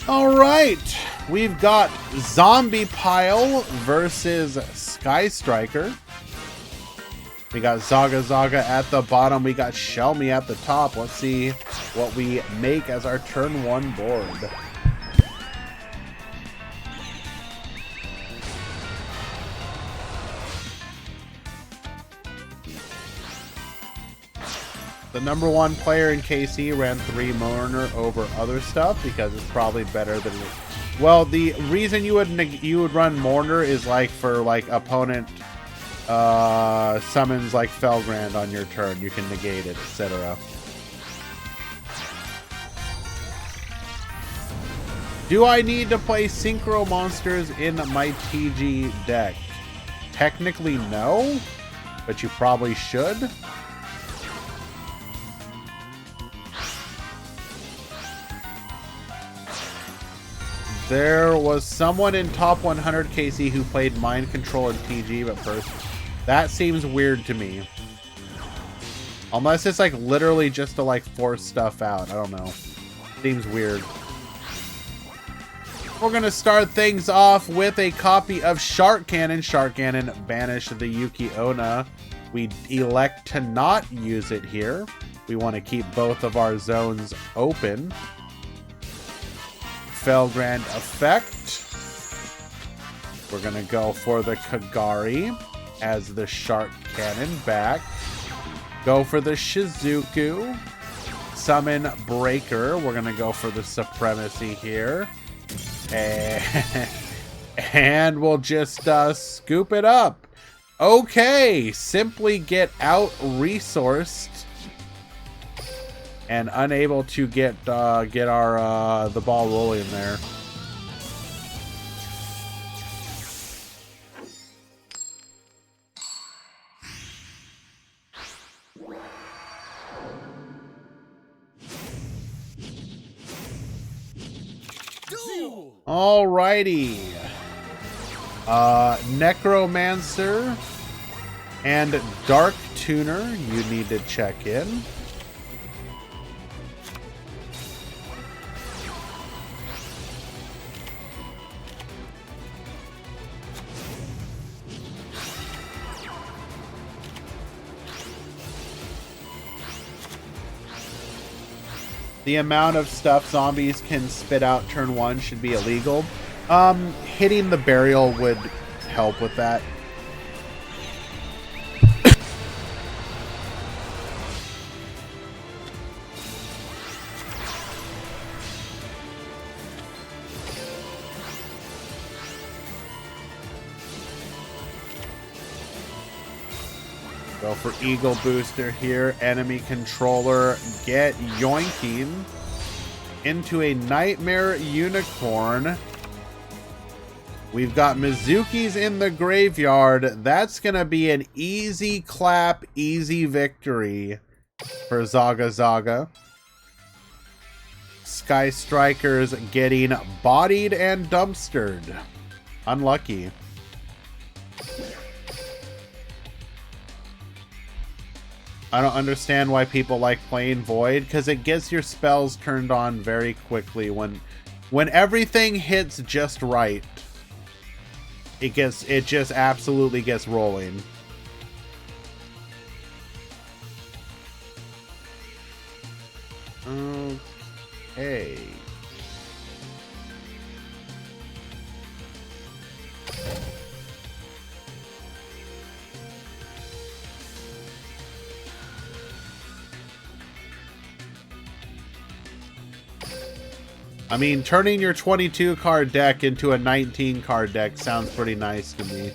All right, we've got Zombie Pile versus Sky Striker. We got Zaga Zaga at the bottom. We got Shelmy at the top. Let's see what we make as our turn 1 board. The number 1 player in KC ran 3 Mourner over other stuff because it's probably better than... Well, the reason you would run Mourner is like for like opponent summons like Felgrand on your turn. You can negate it, etc. Do I need to play Synchro Monsters in my TG deck? Technically, no, but you probably should. There was someone in top 100 KC who played Mind Control in TG, but first, that seems weird to me. Unless it's like literally just to like force stuff out. I don't know. Seems weird. We're going to start things off with a copy of Shark Cannon. Shark Cannon banish the Yuki Onna. We elect to not use it here. We want to keep both of our zones open. Felgrand effect. We're going to go for the Kagari as the Shark Cannon back. Go for the Shizuku. Summon Breaker. We're going to go for the Supremacy here. And And we'll just scoop it up. Okay, simply get out-resourced and unable to get our the ball rolling there. Duel. Alrighty. Necromancer and Dark Tuner, you need to check in. The amount of stuff zombies can spit out turn 1 should be illegal. Hitting the burial would help with that. Go for Eagle Booster here. Enemy controller get yoinking into a Nightmare Unicorn. We've got Mizuki's in the graveyard. That's going to be an easy clap, easy victory for Zaga Zaga. Sky Strikers getting bodied and dumpstered. Unlucky. I don't understand why people like playing Void, because it gets your spells turned on very quickly. When everything hits just right, it just absolutely gets rolling. Okay. I mean, turning your 22 card deck into a 19 card deck sounds pretty nice to me.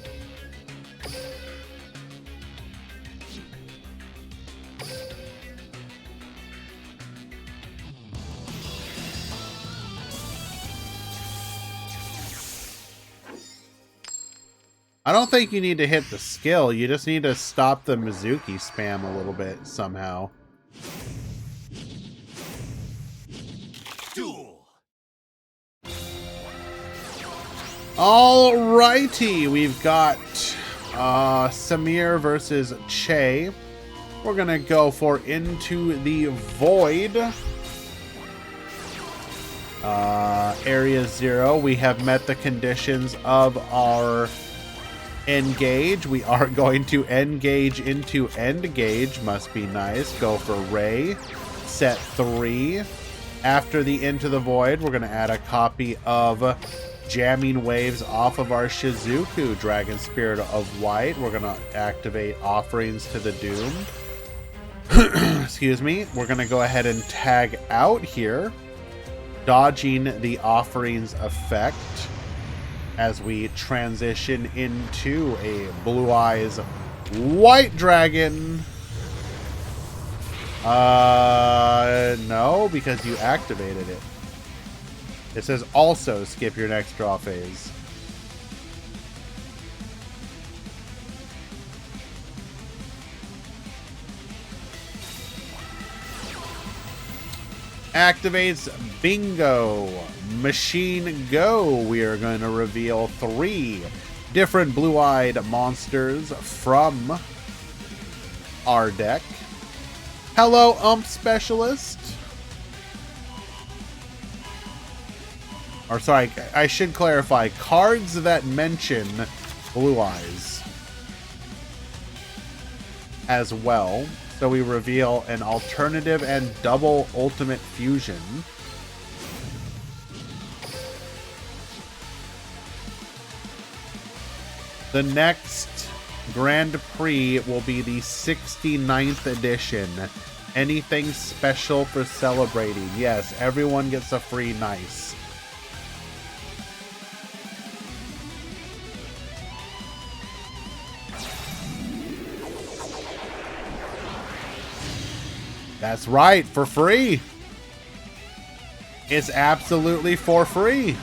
I don't think you need to hit the skill. You just need to stop the Mizuki spam a little bit somehow. Duel. Alrighty, we've got Samir versus Che. We're gonna go for Into the Void. Area 0, we have met the conditions of our engage. We are going to engage into Endgage. Must be nice. Go for Ray. Set 3. After the Into the Void, we're going to add a copy of Jamming Waves off of our Shizuku Dragon Spirit of White. We're going to activate Offerings to the Doomed. Excuse me. We're going to go ahead and tag out here, dodging the Offerings effect as we transition into a Blue Eyes White Dragon. No, because you activated it. It says also skip your next draw phase. Activates Bingo. Machine Go. We are going to reveal 3 different blue-eyed monsters from our deck. Hello, Ump Specialist. Or sorry, I should clarify. Cards that mention Blue Eyes as well. So we reveal an alternative and double ultimate fusion. The next Grand Prix will be the 69th edition. Anything special for celebrating? Yes, everyone gets a free nice. That's right, for free. It's absolutely for free.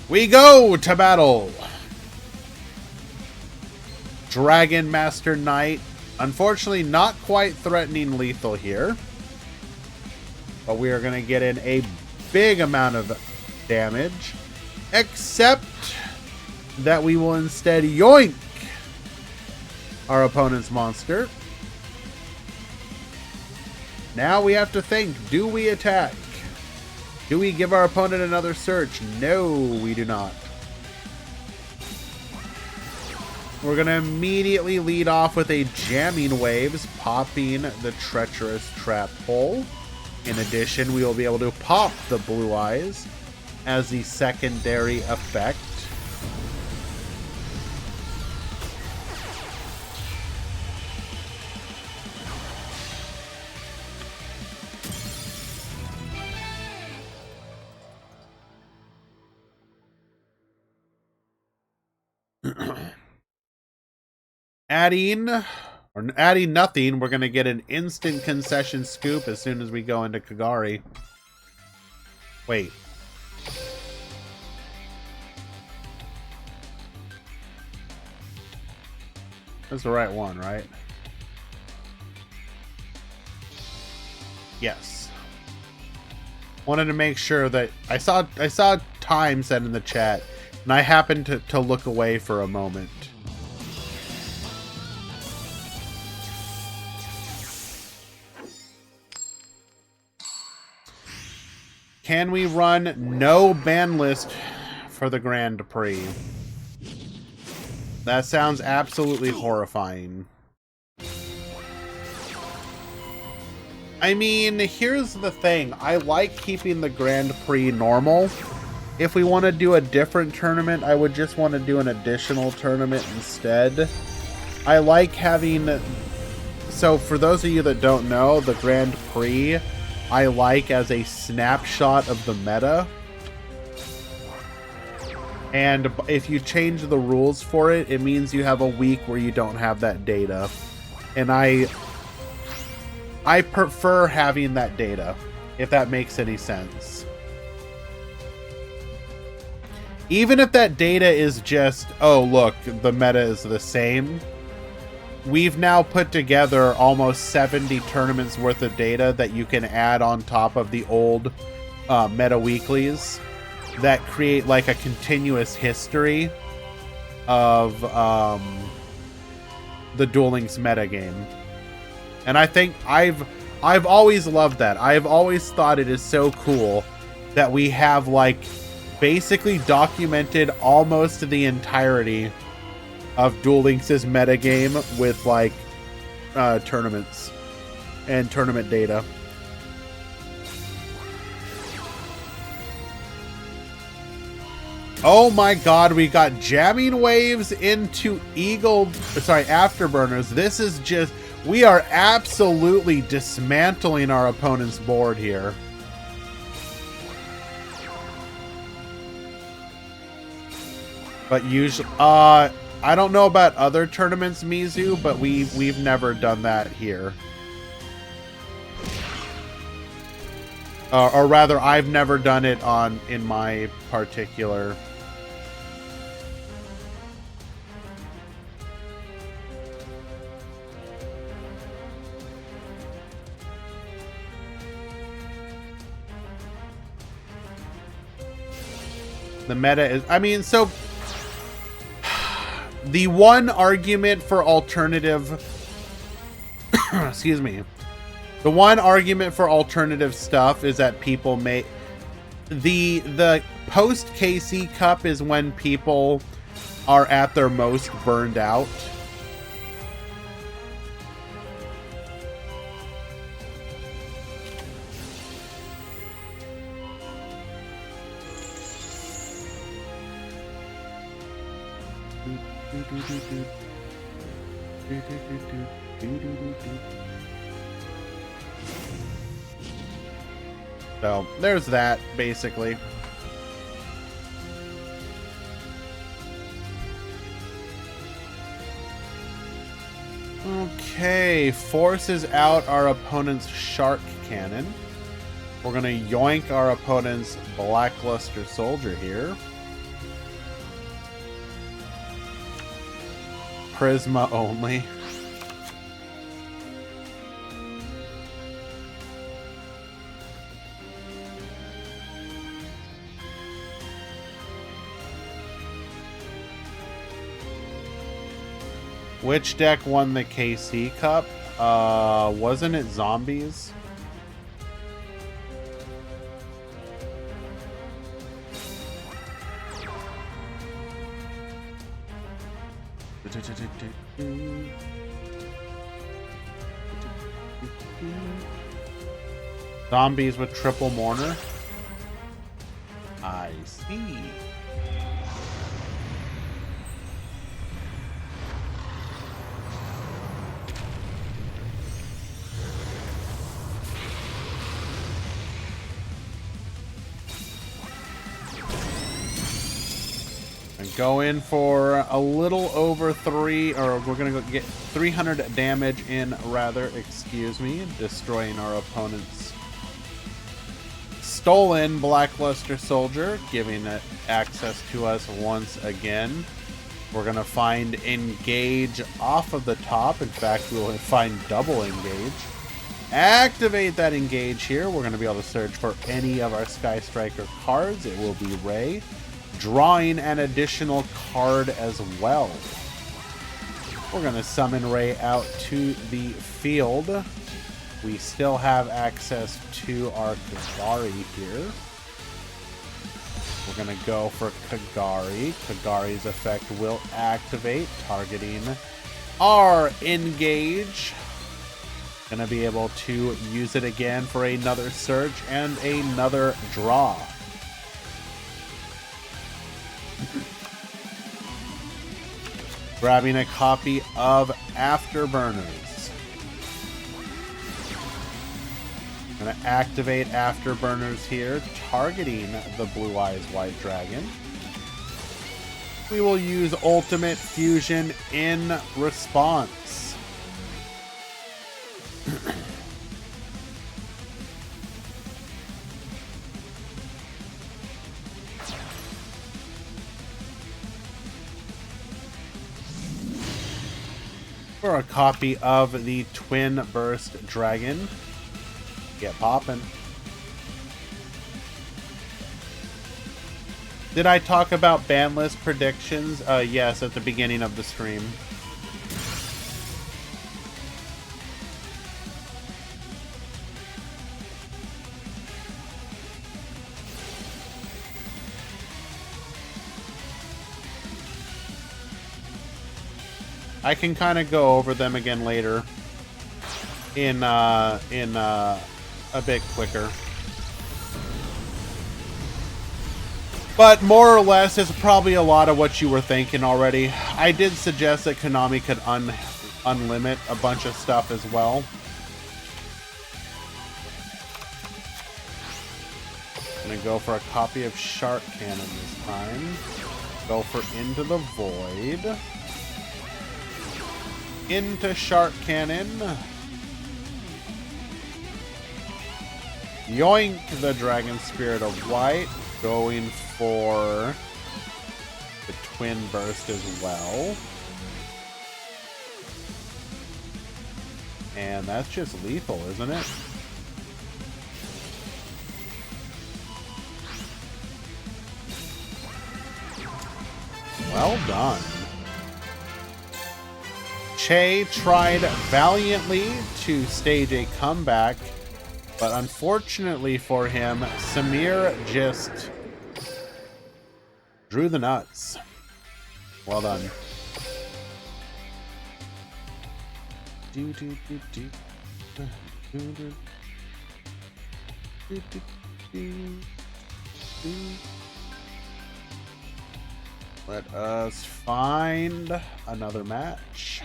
We go to battle. Dragon Master Knight. Unfortunately, not quite threatening lethal here. But we are going to get in a big amount of damage. Except that we will instead yoink our opponent's monster. Now we have to think, do we attack? Do we give our opponent another search? No, we do not. We're going to immediately lead off with a Jamming Waves, popping the Treacherous Trap Hole. In addition, we will be able to pop the Blue Eyes as the secondary effect. Adding nothing, we're going to get an instant concession scoop as soon as we go into Kagari. Wait. That's the right one, right? Yes. Wanted to make sure that I saw time said in the chat, and I happened to look away for a moment. Can we run no Banlist for the Grand Prix? That sounds absolutely horrifying. I mean, here's the thing. I like keeping the Grand Prix normal. If we want to do a different tournament, I would just want to do an additional tournament instead. I like having... So, for those of you that don't know, the Grand Prix, I like as a snapshot of the meta. And if you change the rules for it, it means you have a week where you don't have that data. And I prefer having that data, if that makes any sense. Even if that data is just, oh look, the meta is the same. We've now put together almost 70 tournaments worth of data that you can add on top of the old meta weeklies that create like a continuous history of the Duel Links metagame. And I think I've always loved that. I've always thought it is so cool that we have like basically documented almost the entirety of Duel Links' metagame with like tournaments and tournament data. Oh my god, we got Jamming Waves into Afterburners. This is just... We are absolutely dismantling our opponent's board here. But usually... I don't know about other tournaments, Mizu, but we've never done that here. Or rather, I've never done it in my particular... The meta is... I mean, so... The one argument for alternative... Excuse me. The one argument for alternative stuff is that people may... The post-KC Cup is when people are at their most burned out. So, there's that, basically. Okay, forces out our opponent's shark cannon. We're gonna yoink our opponent's blackluster soldier here. Prisma only. Which deck won the KC Cup? Wasn't it Zombies? Zombies with triple mourner. I see. And go in for a little over 3, or we're gonna go get 300 damage in, rather, excuse me, destroying our opponent's stolen Blackluster Soldier, giving it access to us once again. We're gonna find Engage off of the top. In fact, we'll find double Engage. Activate that Engage here. We're gonna be able to search for any of our Sky Striker cards. It will be Ray. Drawing an additional card as well. We're gonna summon Ray out to the field. We still have access to our Kagari here. We're going to go for Kagari. Kagari's effect will activate, targeting our Engage. Going to be able to use it again for another search and another draw. Grabbing a copy of Afterburners. Going to activate Afterburners here, targeting the Blue Eyes White Dragon. We will use Ultimate Fusion in response. For a copy of the Twin Burst Dragon. Get poppin'. Did I talk about Banlist predictions? Yes, at the beginning of the stream. I can kind of go over them again later in a bit quicker. But more or less, it's probably a lot of what you were thinking already. I did suggest that Konami could unlimit a bunch of stuff as well. I'm gonna go for a copy of Shark Cannon this time. Go for Into the Void. Into Shark Cannon. Yoink the Dragon Spirit of White. Going for the Twin Burst as well. And that's just lethal, isn't it? Well done. Che tried valiantly to stage a comeback, but unfortunately for him, Samir just drew the nuts. Well done. Let us find another match.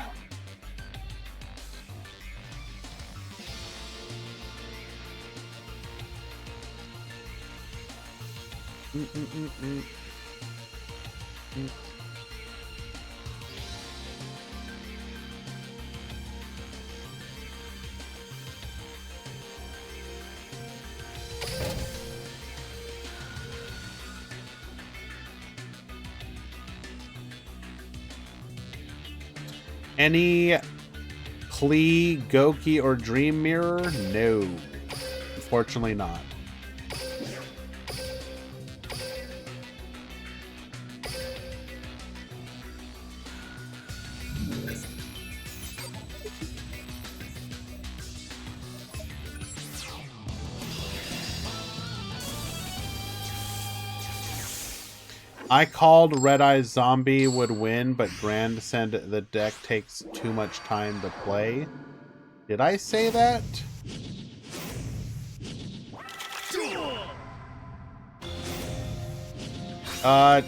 Any Klee, Goki, or Dream Mirror? No. Unfortunately not. I called Red Eye Zombie would win, but Grand said the deck takes too much time to play. Did I say that?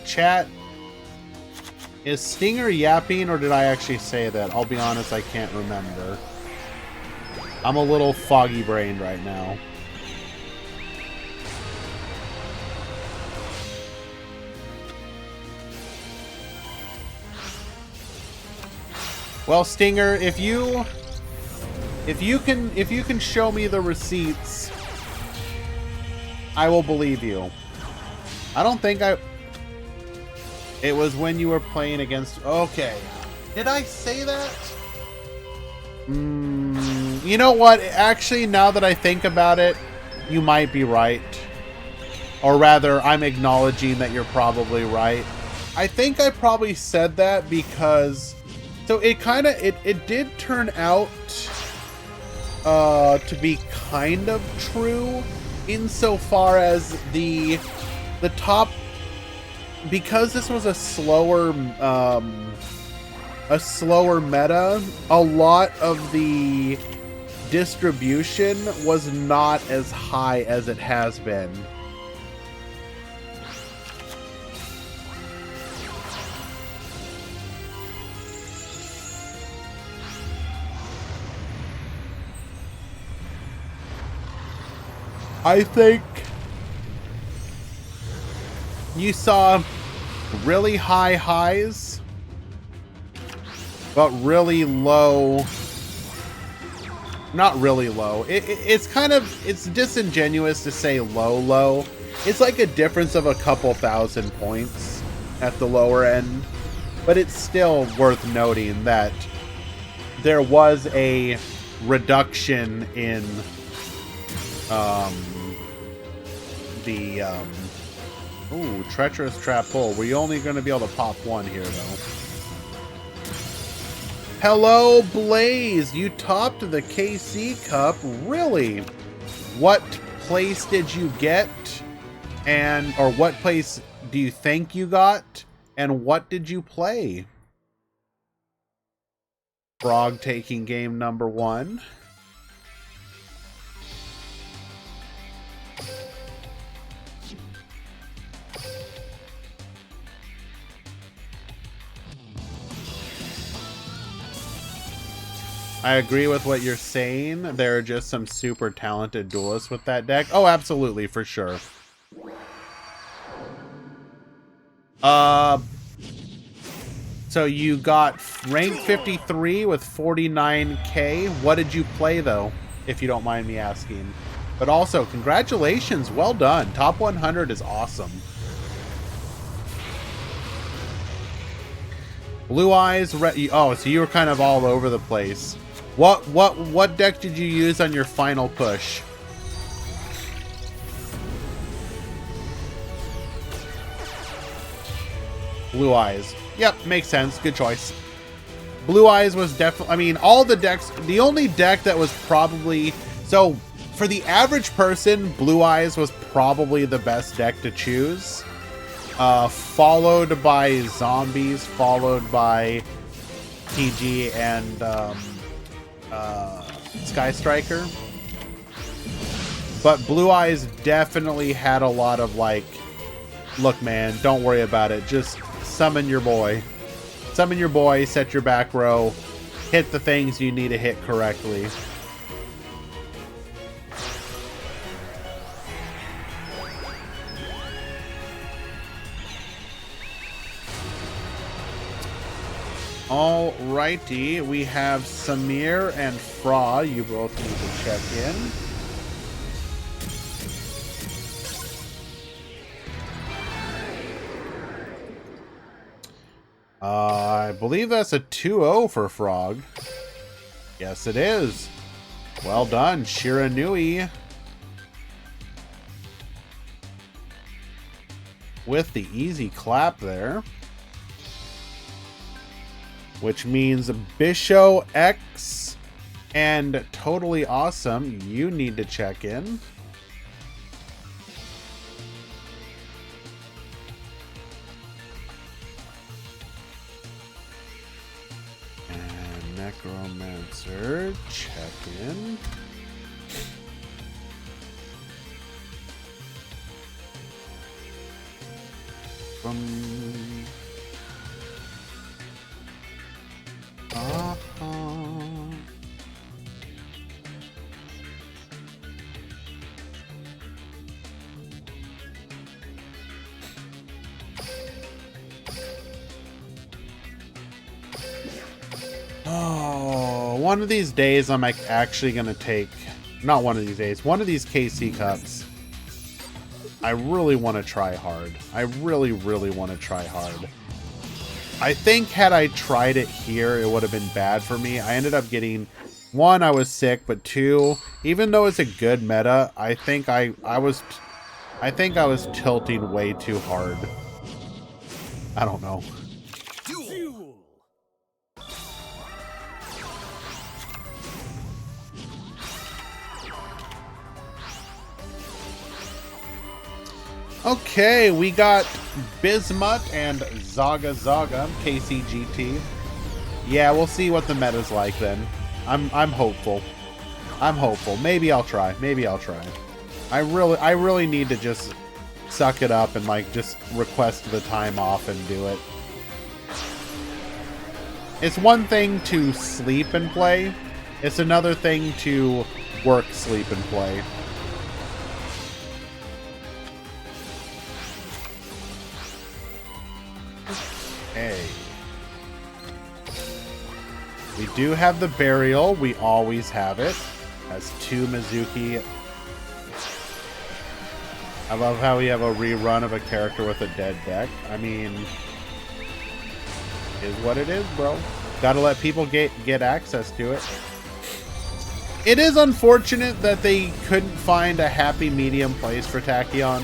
Chat. Is Stinger yapping, or did I actually say that? I'll be honest, I can't remember. I'm a little foggy-brained right now. Well, Stinger, if you can show me the receipts, I will believe you. I don't think it was when you were playing against... Okay. Did I say that? You know what? Actually, now that I think about it, you might be right. Or rather, I'm acknowledging that you're probably right. I think I probably said that because... So it did turn out to be kind of true insofar as the top, because this was a slower meta, a lot of the distribution was not as high as it has been. I think you saw really high highs, but really low. Not really low. It's kind of, it's disingenuous to say low. It's like a difference of a couple thousand points at the lower end, but it's still worth noting that there was a reduction in ooh, treacherous trap pull. We're only going to be able to pop one here, though. Hello, Blaze. You topped the KC Cup. Really? What place did you get? Or what place do you think you got? And what did you play? Frog taking game number 1. I agree with what you're saying. There are just some super talented duelists with that deck. Oh, absolutely, for sure. So you got rank 53 with 49k. What did you play, though, if you don't mind me asking? But also, congratulations. Well done. Top 100 is awesome. Blue Eyes, oh, so you were kind of all over the place. What deck did you use on your final push? Blue Eyes. Yep, makes sense. Good choice. Blue Eyes was definitely... I mean, all the decks... The only deck that was probably... So, for the average person, Blue Eyes was probably the best deck to choose. Followed by Zombies, followed by TG and Sky Striker. But Blue Eyes definitely had a lot of like, look man, don't worry about it. Just summon your boy. Summon your boy, set your back row, hit the things you need to hit correctly. Alrighty, we have Samir and Fra. You both need to check in. I believe that's a 2-0 for Frog. Yes, it is. Well done, Shiranui. With the easy clap there. Which means Bisho X and Totally Awesome, you need to check in. And Necromancer, check in. Oh, one of these days I'm actually going to take, not one of these days, one of these KC Cups. I really want to try hard. I really, really want to try hard. I think had I tried it here, it would have been bad for me. I ended up getting, one, I was sick, but two, even though it's a good meta, I think I was tilting way too hard. I don't know. Duel. Okay, we got Bismuth and Zaga Zaga, KCGT. Yeah, we'll see what the meta's like then. I'm hopeful. I'm hopeful. Maybe I'll try. Maybe I'll try. I really need to just suck it up and like just request the time off and do it. It's one thing to sleep and play. It's another thing to work, sleep, and play. Okay. We do have the burial. We always have it. Has 2 Mizuki. I love how we have a rerun of a character with a dead deck. I mean, is what it is, bro. Gotta let people get access to it. It is unfortunate that they couldn't find a happy medium place for Tachyon.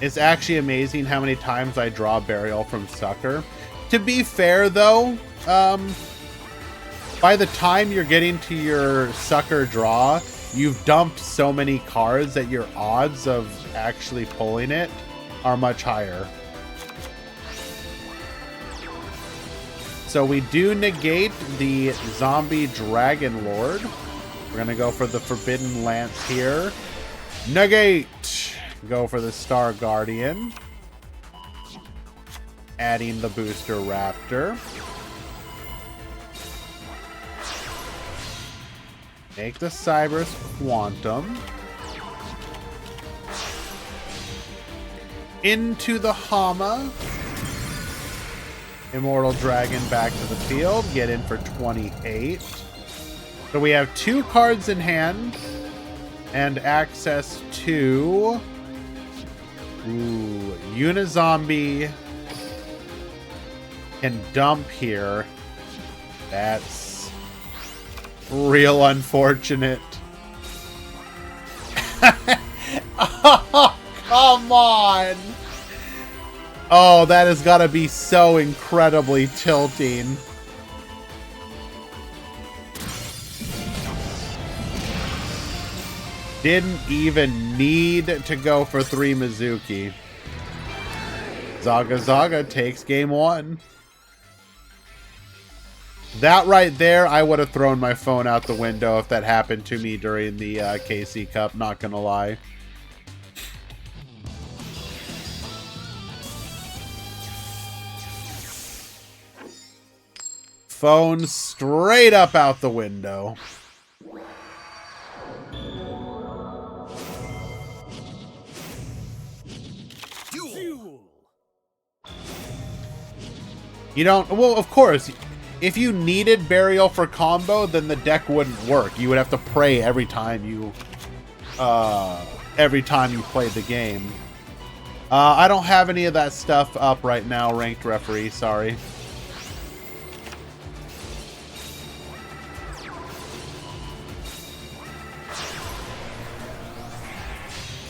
It's actually amazing how many times I draw Burial from Sucker. To be fair, though, by the time you're getting to your Sucker draw, you've dumped so many cards that your odds of actually pulling it are much higher. So we do negate the Zombie Dragon Lord. We're going to go for the Forbidden Lance here. Negate! Go for the Star Guardian. Adding the Booster Raptor. Make the Cybers Quantum. Into the Hama. Immortal Dragon back to the field. Get in for 28. So we have 2 cards in hand. And access to... Ooh, Unizombie can dump here. That's real unfortunate. Oh, come on. Oh, that has got to be so incredibly tilting. Didn't even need to go for 3 Mizuki. Zaga Zaga takes game 1. That right there, I would have thrown my phone out the window if that happened to me during the KC Cup, not gonna lie. Phone straight up out the window. You don't, well, of course, if you needed burial for combo, then the deck wouldn't work. You would have to pray every time you played the game. I don't have any of that stuff up right now, ranked referee, sorry.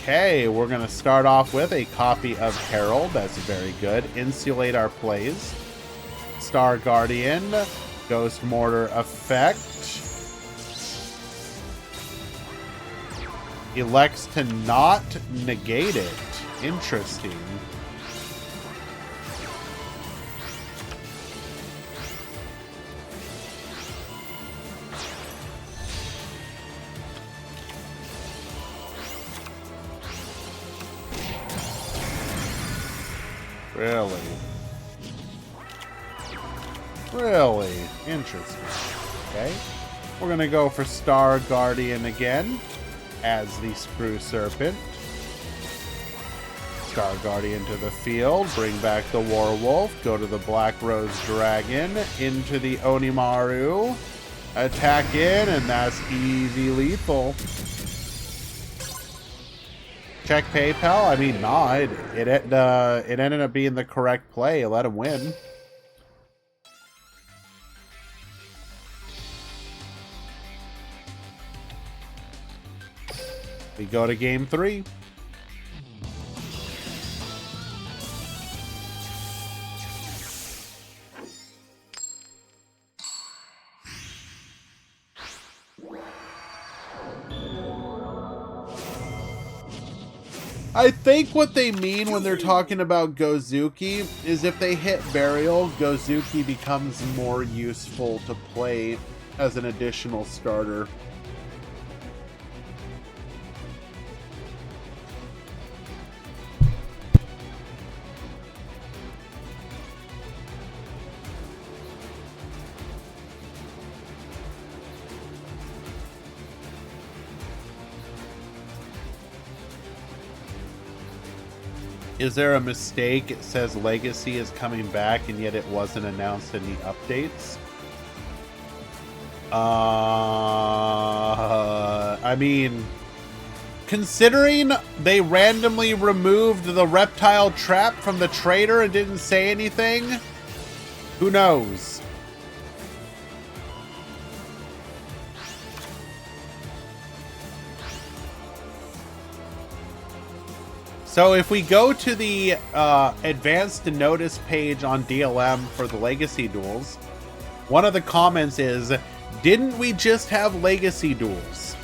Okay, we're going to start off with a copy of Herald. That's very good. Insulate our plays. Star Guardian. Ghost Mortar effect. Elects to not negate it. Interesting. Really? Really? Interesting. Okay. We're gonna go for Star Guardian again as the Screw Serpent. Star Guardian to the field. Bring back the Warwolf. Go to the Black Rose Dragon. Into the Onimaru. Attack in, and that's easy lethal. Check PayPal? I mean, nah, it ended up being the correct play. Let him win. We go to game 3. I think what they mean when they're talking about Gozuki is if they hit Burial, Gozuki becomes more useful to play as an additional starter. Is there a mistake? It says Legacy is coming back and yet it wasn't announced in the updates. I mean, considering they randomly removed the reptile trap from the trader and didn't say anything, who knows? So if we go to the advanced notice page on DLM for the Legacy duels, one of the comments is, didn't we just have Legacy duels?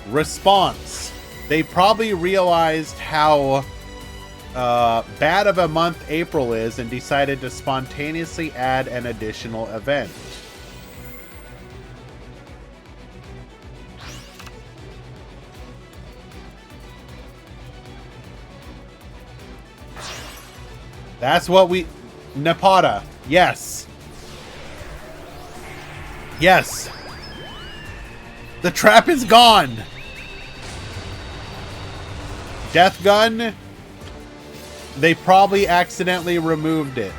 Response, they probably realized how bad of a month April is and decided to spontaneously add an additional event. That's what we... Nepata. Yes. Yes. The trap is gone. Death Gun. They probably accidentally removed it.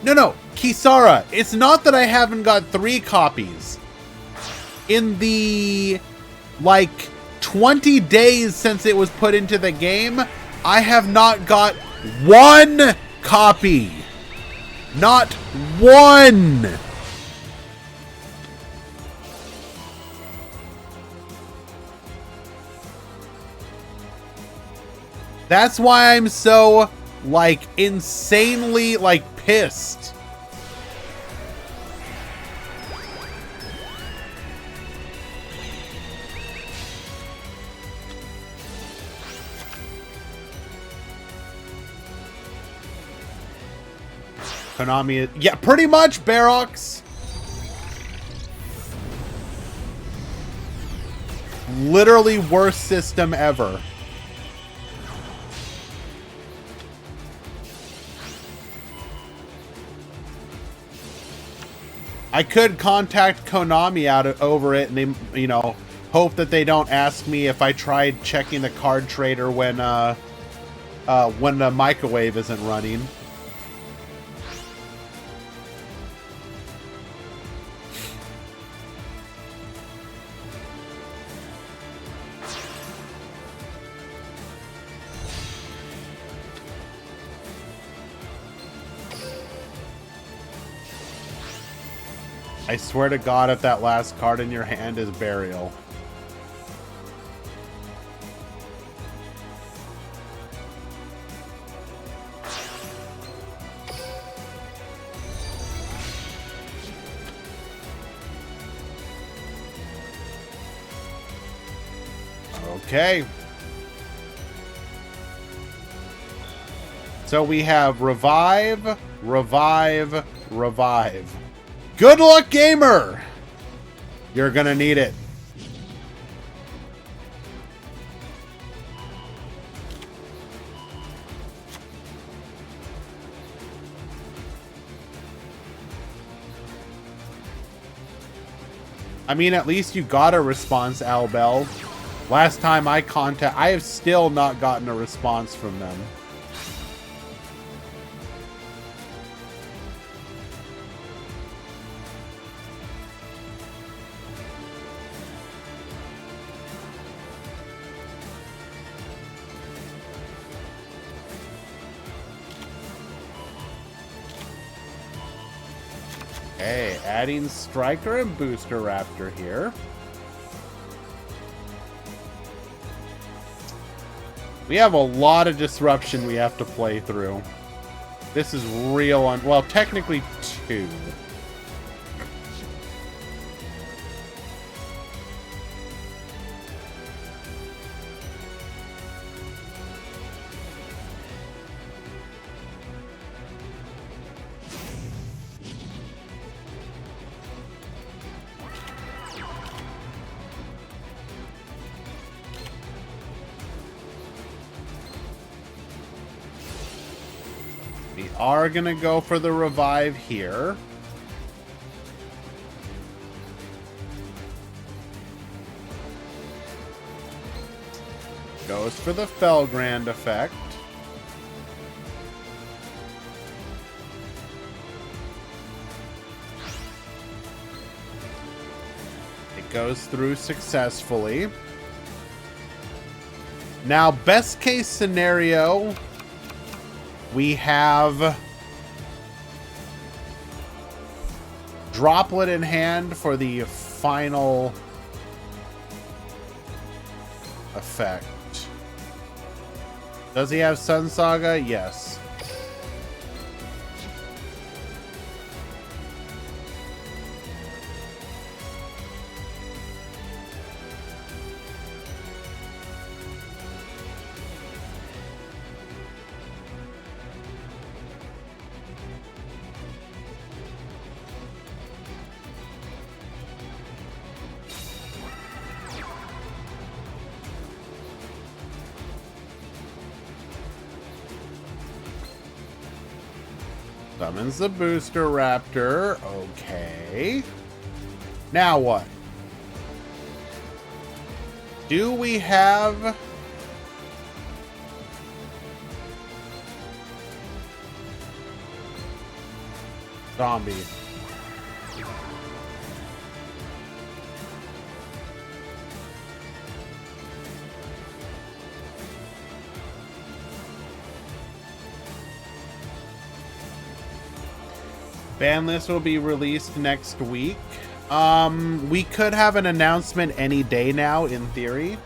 No. Kisara. It's not that I haven't got 3 copies. In the, 20 days since it was put into the game, I have not got 1 copy. Not 1. That's why I'm so, insanely, pissed. Konami, yeah, pretty much, Barox. Literally worst system ever. I could contact Konami over it and they, hope that they don't ask me if I tried checking the card trader when the microwave isn't running. I swear to God, if that last card in your hand is Burial. Okay. So we have Revive, Revive, Revive. Good luck, gamer! You're gonna need it. I mean, at least you got a response, Albel. Last time I have still not gotten a response from them. Okay, adding Striker and Booster Raptor here. We have a lot of disruption we have to play through. This is real well, technically 2. We are going to go for the Revive here. Goes for the Felgrand effect. It goes through successfully. Now, best case scenario, we have Droplet in hand for the final effect. Does he have Sun Saga? Yes. Summons the Booster Raptor. Okay. Now what? Do we have... Zombie. Banlist will be released next week. We could have an announcement any day now, in theory.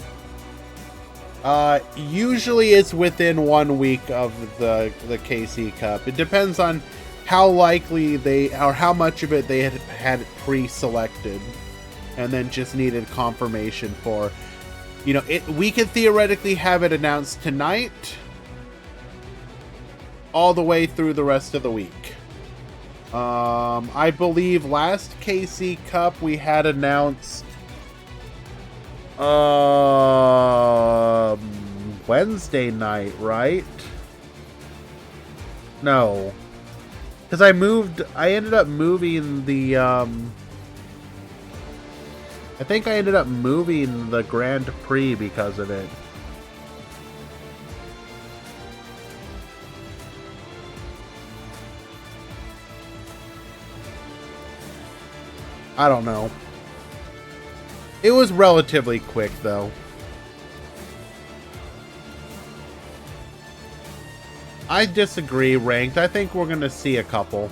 Usually it's within 1 week of the KC Cup. It depends on how likely or how much of it they had pre-selected and then just needed confirmation for. You know, we could theoretically have it announced tonight all the way through the rest of the week. I believe last KC Cup we had announced Wednesday night, right? No. Because I ended up moving the I think I ended up moving the Grand Prix because of it. I don't know. It was relatively quick, though. I disagree, Ranked. I think we're going to see a couple.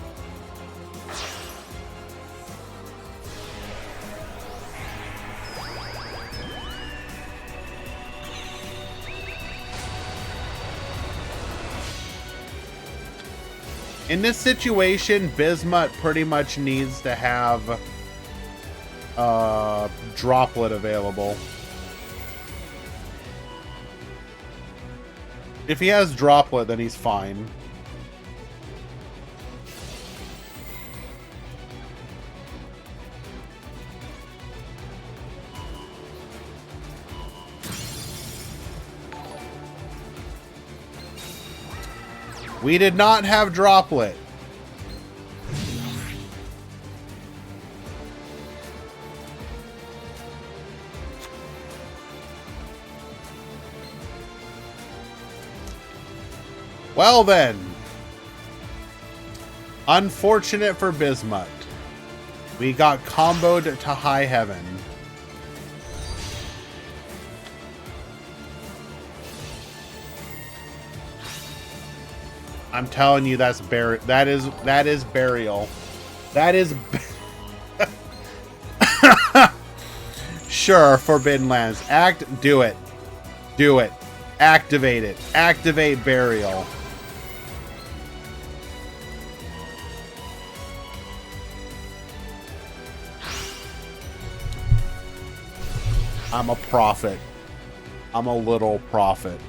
In this situation, Bismuth pretty much needs to have Droplet available. If he has Droplet, then he's fine. We did not have Droplet. Well then. Unfortunate for Bismuth. We got comboed to high heaven. I'm telling you, that is burial. That is sure, Forbidden Lands. Do it. Do it. Activate it. Activate burial. I'm a prophet. I'm a little prophet.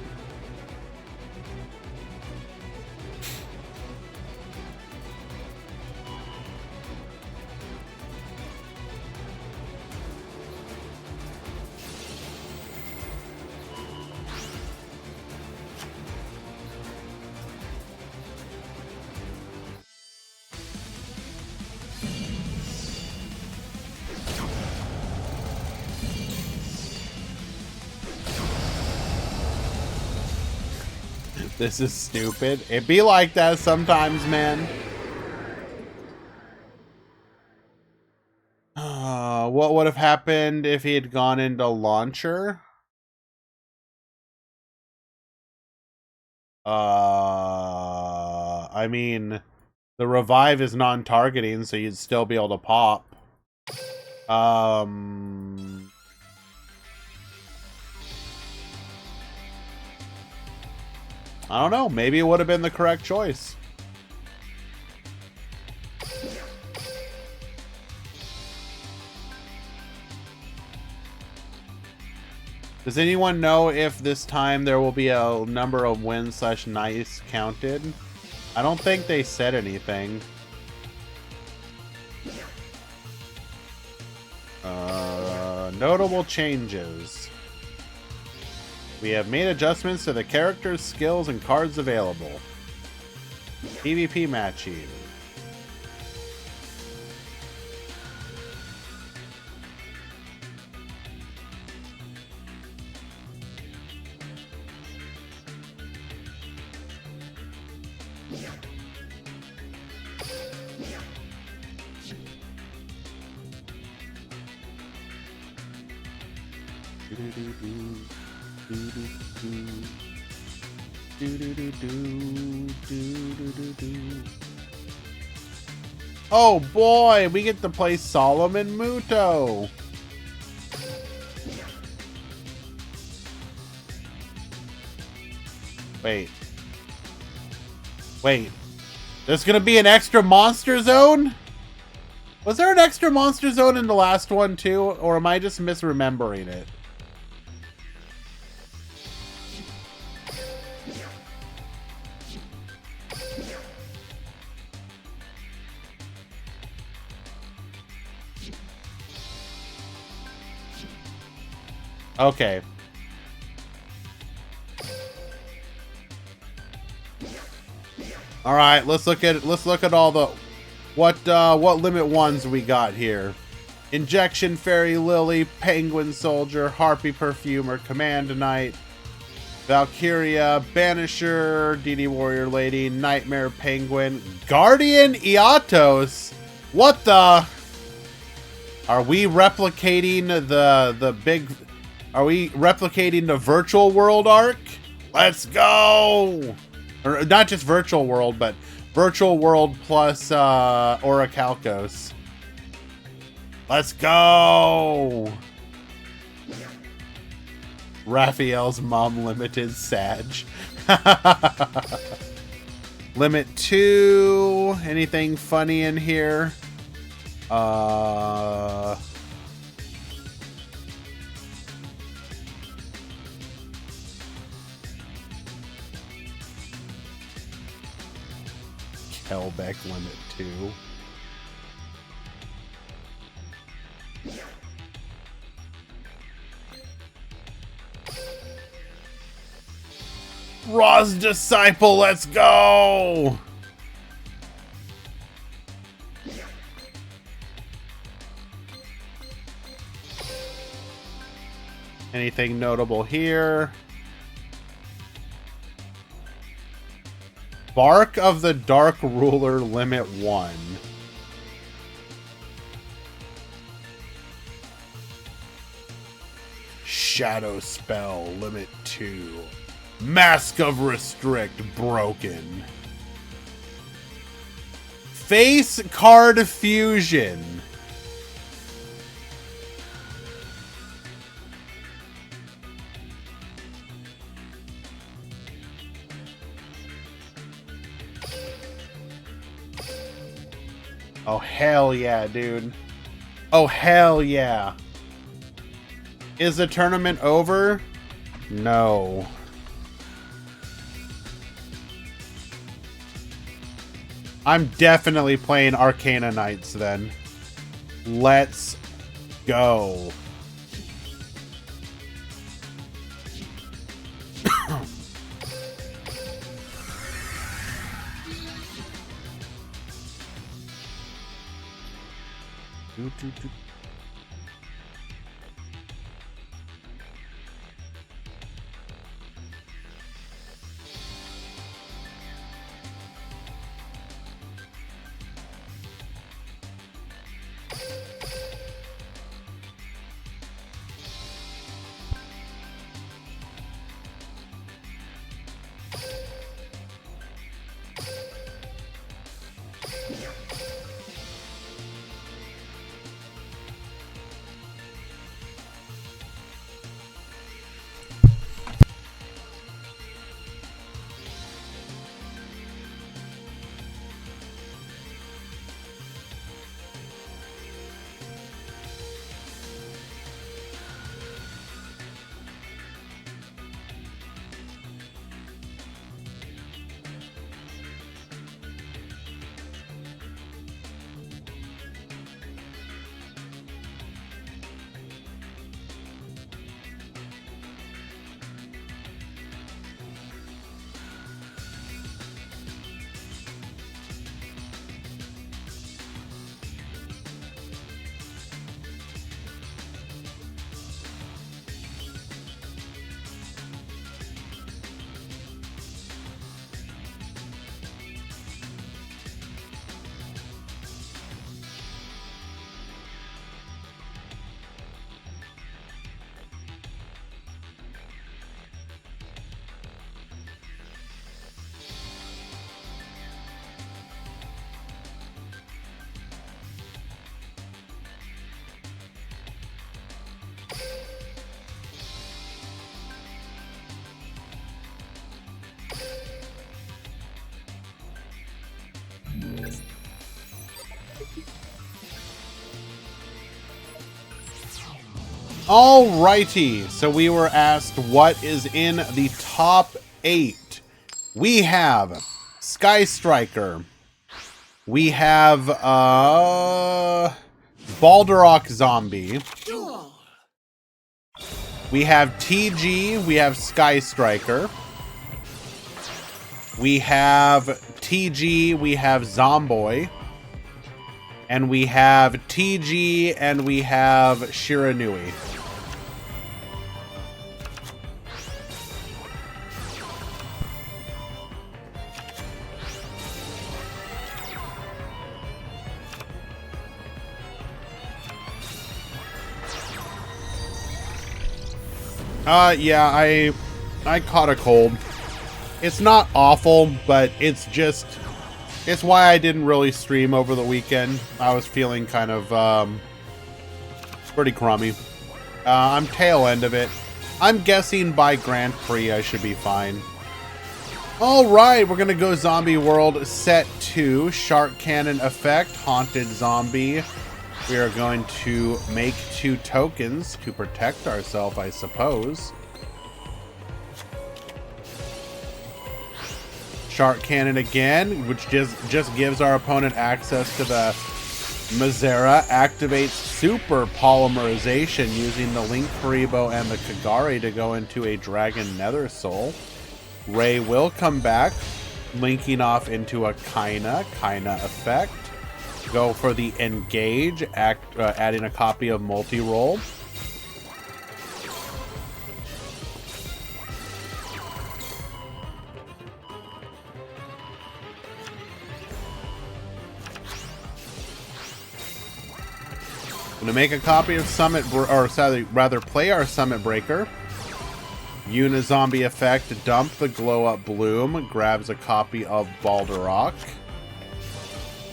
This is stupid. It be like that sometimes, man. What would have happened if he had gone into launcher? I mean, the revive is non-targeting, so you'd still be able to pop. I don't know. Maybe it would have been the correct choice. Does anyone know if this time there will be a number of wins/nice counted? I don't think they said anything. Notable changes. We have made adjustments to the characters, skills, and cards available. PvP matching. Oh boy, we get to play Solomon Muto. Wait. There's gonna be an extra monster zone? Was there an extra monster zone in the last one too? Or am I just misremembering it? Okay. All right, let's look at all the what limit ones we got here. Injection Fairy Lily, Penguin Soldier, Harpy Perfumer, Command Knight, Valkyria, Banisher, DD Warrior Lady, Nightmare Penguin, Guardian Eatos. What the? Are we replicating the big? Are we replicating the virtual world arc? Let's go! Or not just virtual world, but virtual world plus Orichalcos. Let's go! Raphael's Mom Limited Sag. Limit 2. Anything funny in here? Kelbeck limit 2. Ra's Disciple, let's go! Anything notable here? Bark of the Dark Ruler limit 1. Shadow Spell limit 2. Mask of Restrict broken. Face card fusion. Oh, hell yeah, dude. Oh, hell yeah. Is the tournament over? No. I'm definitely playing Arcana Knights then. Let's go. Alrighty, so we were asked what is in the top 8. We have Sky Striker. We have Balderok Zombie. Duel. We have TG, we have Sky Striker. We have TG, we have Zomboy. And we have TG, and we have Shiranui. Yeah, I caught a cold. It's not awful, but it's why I didn't really stream over the weekend. I was feeling kind of, pretty crummy. I'm tail end of it. I'm guessing by Grand Prix I should be fine. All right, we're gonna go Zombie World Set 2, Shark Cannon effect, Haunted Zombie. We are going to make 2 tokens to protect ourselves, I suppose. Shark Cannon again, which just gives our opponent access to the Mazera. Activates Super Polymerization using the Link Karibo and the Kagari to go into a Dragon Nether Soul. Ray will come back, linking off into a Kaina effect. Go for the Engage, adding a copy of Multi-Roll. Going to make a copy of play our Summit Breaker. Unizombie effect, dump the Glow Up Bloom, grabs a copy of Balderrock.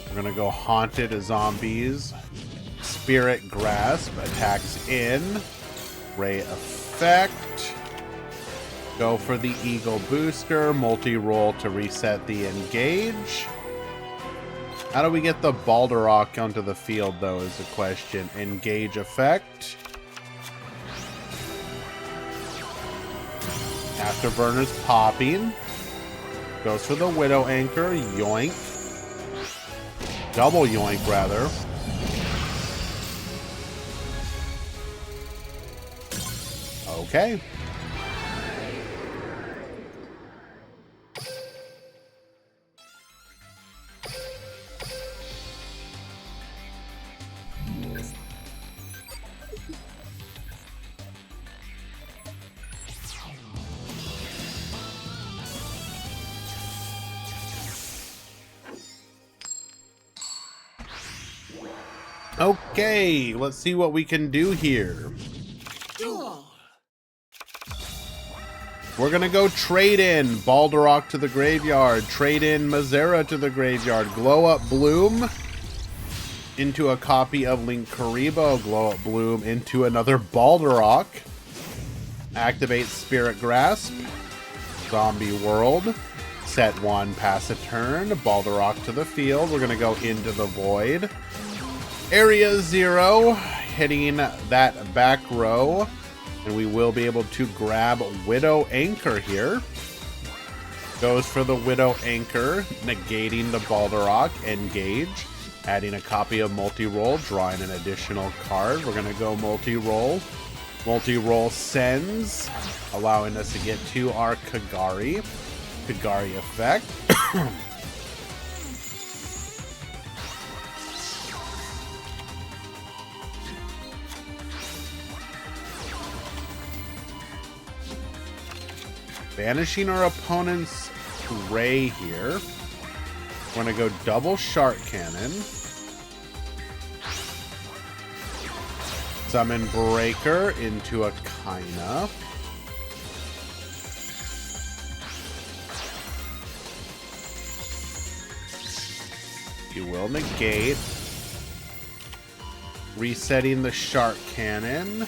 We're going to go Haunted Zombies. Spirit Grasp, attacks in. Ray effect. Go for the Eagle Booster, multi-roll to reset the Engage. How do we get the Balderrock onto the field, though, is the question. Engage effect. Afterburner's popping. Goes for the Widow Anchor. Yoink. Double yoink, rather. Okay. Okay, let's see what we can do here. Duel. We're gonna go trade in Balderrock to the graveyard, trade in Mazera to the graveyard, Glow Up Bloom into a copy of Link Karibo, Glow Up Bloom into another Balderrock, activate Spirit Grasp, Zombie World, set 1, pass a turn, Balderrock to the field. We're gonna go into the void. Area 0, hitting that back row, and we will be able to grab Widow Anchor here. Goes for the Widow Anchor, negating the Balderrock, Engage, adding a copy of Multi-Roll, drawing an additional card. We're going to go Multi-Roll. Multi-Roll sends, allowing us to get to our Kagari effect. Banishing our opponent's Ray here. We're going to go double Shark Cannon. Summon Breaker into a Kaina. You will negate. Resetting the Shark Cannon.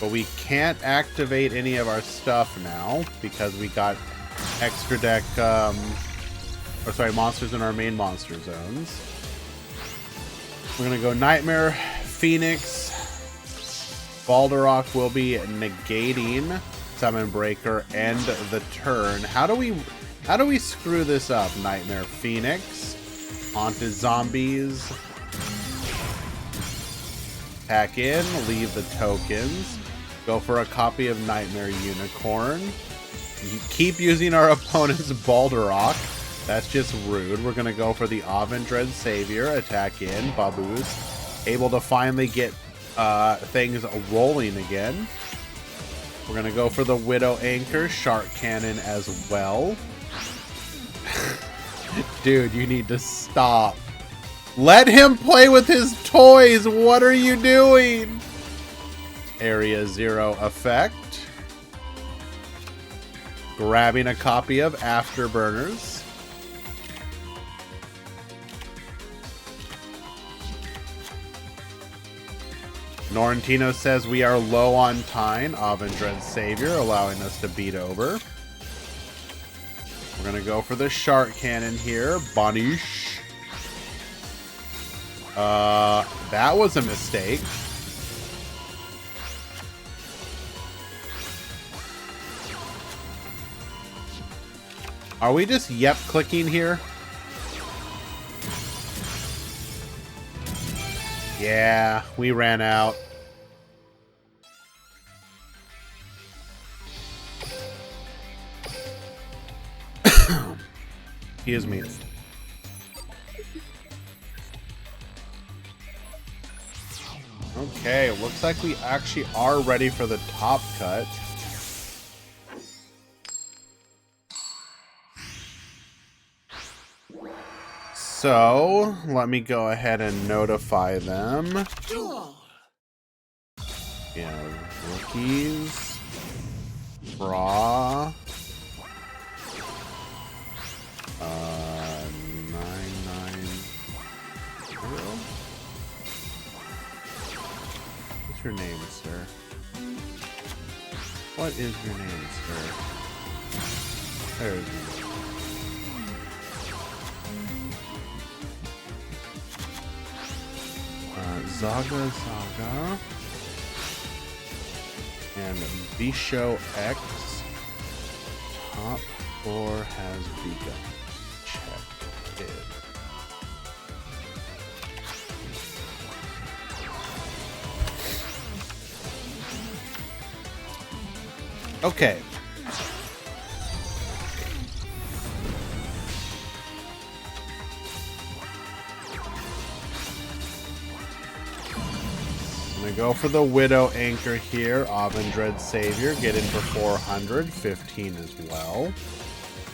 But we can't activate any of our stuff now because we got extra deck, monsters in our main monster zones. We're going to go Nightmare, Phoenix. Balderrock will be negating Summon Breaker, end the turn. How do we screw this up? Nightmare, Phoenix. Haunted Zombies. Attack in, leave the tokens. Go for a copy of Nightmare Unicorn. You keep using our opponent's Balderrock. That's just rude. We're going to go for the Avendread Savior. Attack in, Baboos. Able to finally get things rolling again. We're going to go for the Widow Anchor, Shark Cannon as well. Dude, you need to stop. Let him play with his toys. What are you doing? Area 0 effect. Grabbing a copy of Afterburners. Norrentino says we are low on time. Avendread Savior allowing us to beat over. We're gonna go for the shark cannon here. Banish. That was a mistake. Are we just yep clicking here? Yeah, we ran out. Excuse me. Okay, looks like we actually are ready for the top cut. So, let me go ahead and notify them. Duel. Yeah, rookies. Raw. 990. What's your name, sir? What is your name, sir? There's your name. Zaga. And Bisho X. Top 4 has begun. Check it. Okay. I'm gonna go for the Widow Anchor here. Avendred Savior, get in for 400, 15 as well.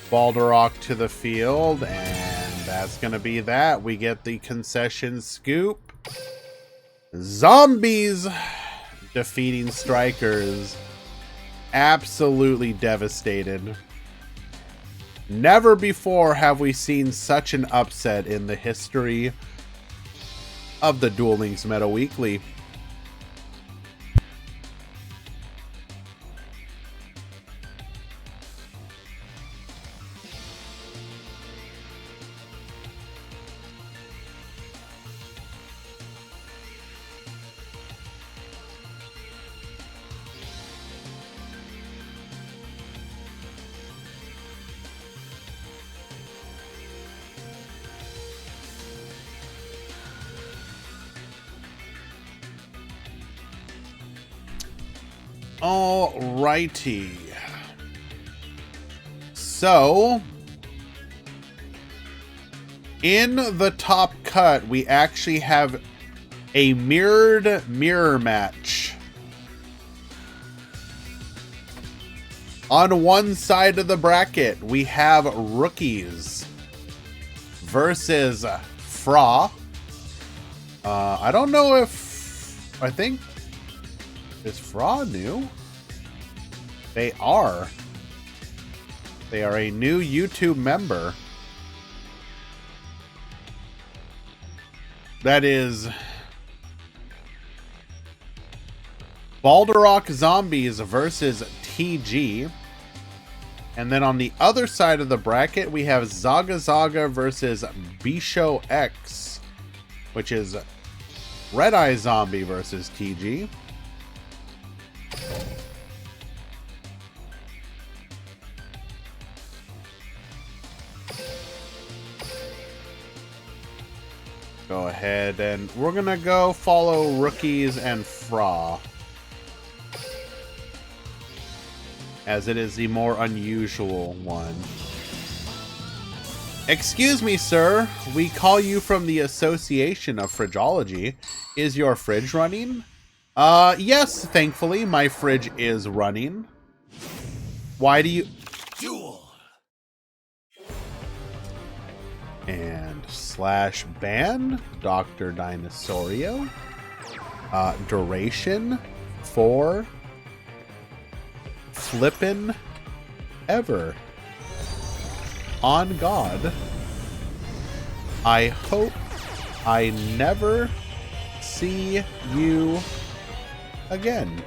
Balderok to the field, and that's gonna be that. We get the concession scoop. Zombies defeating strikers. Absolutely devastated. Never before have we seen such an upset in the history of the Duel Links Meta Weekly. Alrighty. So, in the top cut, we actually have a mirrored mirror match. On one side of the bracket, we have rookies versus Fra. I don't know if... I think... Is Fra new? They are. They are a new YouTube member. That is Balderok Zombies versus TG. And then on the other side of the bracket, we have Zaga versus Bisho X, which is Red Eye Zombie versus TG. Go ahead and we're gonna go follow rookies and Fra, as it is the more unusual one. Excuse me, sir. We call you from the Association of Fridgeology. Is your fridge running? Yes, thankfully, my fridge is running. Why do you... Duel. And /ban, Dr. Dinosaurio. Duration, 4. Flippin' ever. On God. I hope I never see you again.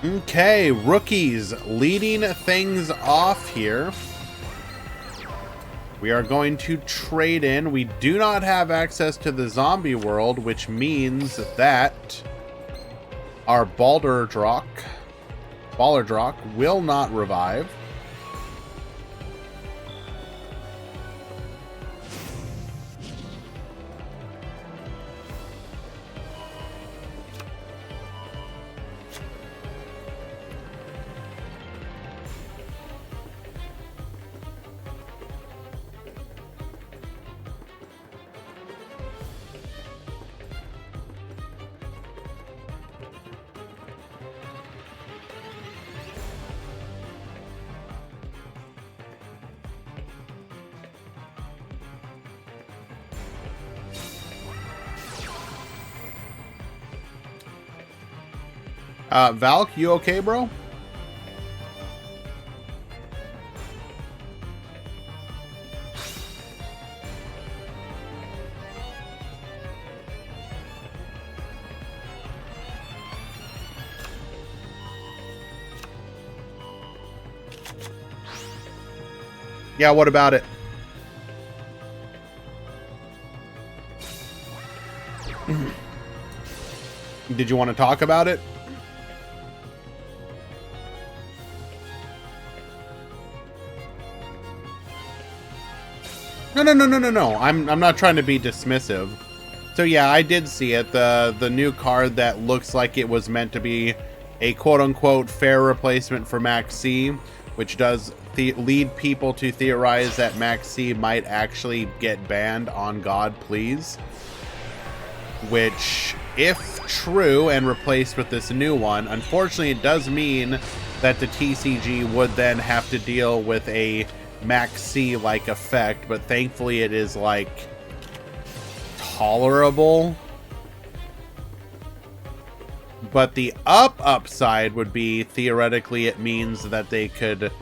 Okay, rookies leading things off here. We are going to trade in. We do not have access to the zombie world, which means that our Balderdrock will not revive. Valk, you okay, bro? Yeah, what about it? Did you want to talk about it? No. I'm not trying to be dismissive. So yeah, I did see it. The new card that looks like it was meant to be a quote-unquote fair replacement for Max C, which does lead people to theorize that Max C might actually get banned on God Please. Which, if true and replaced with this new one, unfortunately it does mean that the TCG would then have to deal with a Max C-like effect, but thankfully it is, like, tolerable. But the upside would be, theoretically, it means that they could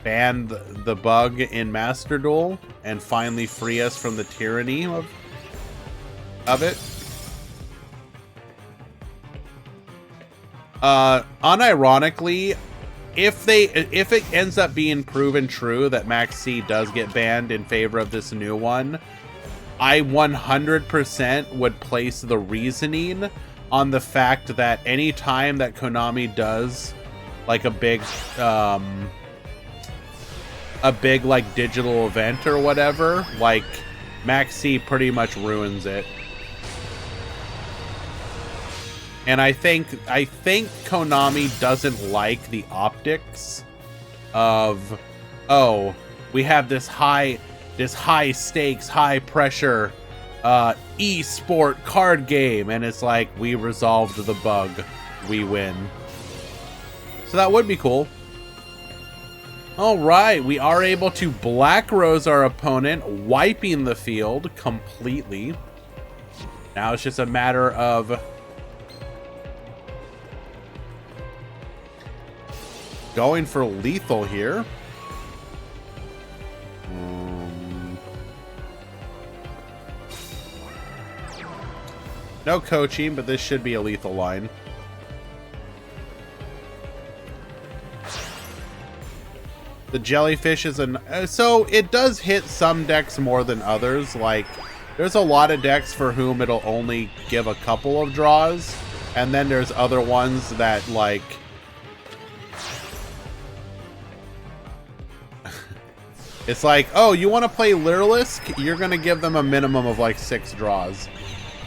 ban the bug in Master Duel and finally free us from the tyranny of it. Unironically, if it ends up being proven true that Max C does get banned in favor of this new one, I 100% would place the reasoning on the fact that any time that Konami does like a big like digital event or whatever, like Max C pretty much ruins it. And I think Konami doesn't like the optics of, oh, we have this high stakes, high pressure e-sport card game, and it's like, we resolved the bug, we win. So that would be cool. All right, we are able to Black Rose our opponent, wiping the field completely. Now it's just a matter of going for lethal here. No coaching, but this should be a lethal line. The jellyfish is so it does hit some decks more than others. Like, there's a lot of decks for whom it'll only give a couple of draws, and then there's other ones that, like, it's like, oh, you want to play Lyrilisk? You're gonna give them a minimum of like 6 draws.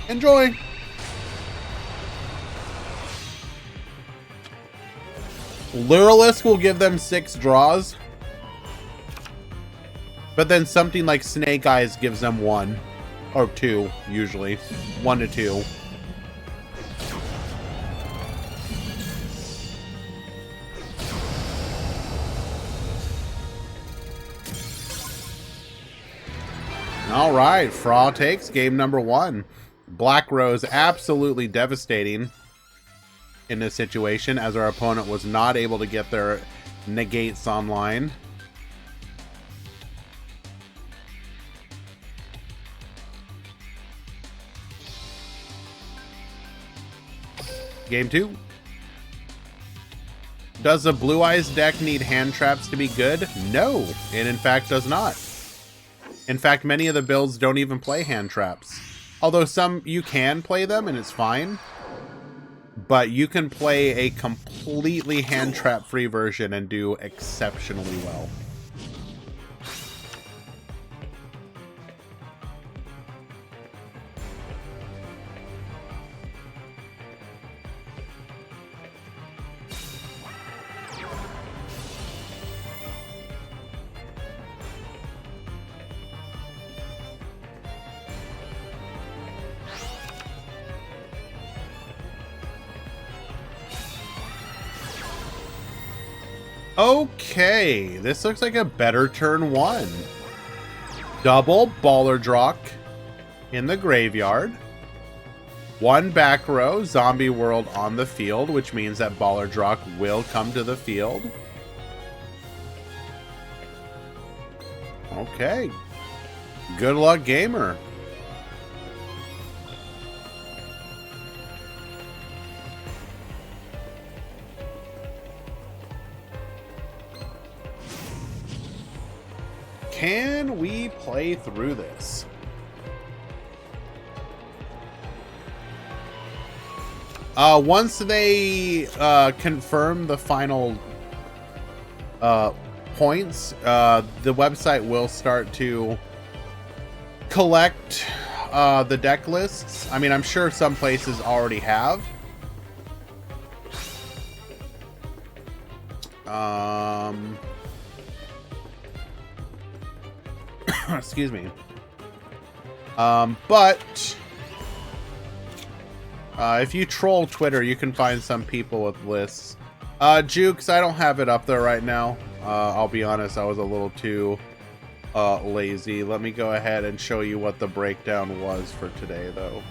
Enjoy. Lyrilisk will give them 6 draws, but then something like Snake Eyes gives them 1 or 2, usually 1 to 2. All right, Fra takes game number 1. Black Rose absolutely devastating in this situation, as our opponent was not able to get their negates online. Game 2. Does a Blue Eyes deck need hand traps to be good? No, it in fact does not. In fact, many of the builds don't even play hand traps. Although some, you can play them and it's fine. But you can play a completely hand trap free version and do exceptionally well. Okay, this looks like a better turn one. Double Baller Drock in the graveyard. One back row, Zombie World on the field, which means that Baller Drock will come to the field. Okay. Good luck, gamer. Can we play through this? Once they confirm the final points, the website will start to collect the deck lists. I mean, I'm sure some places already have. Excuse me. But if you troll Twitter, you can find some people with lists. Jukes, I don't have it up there right now. I'll be honest, I was a little too lazy. Let me go ahead and show you what the breakdown was for today, though.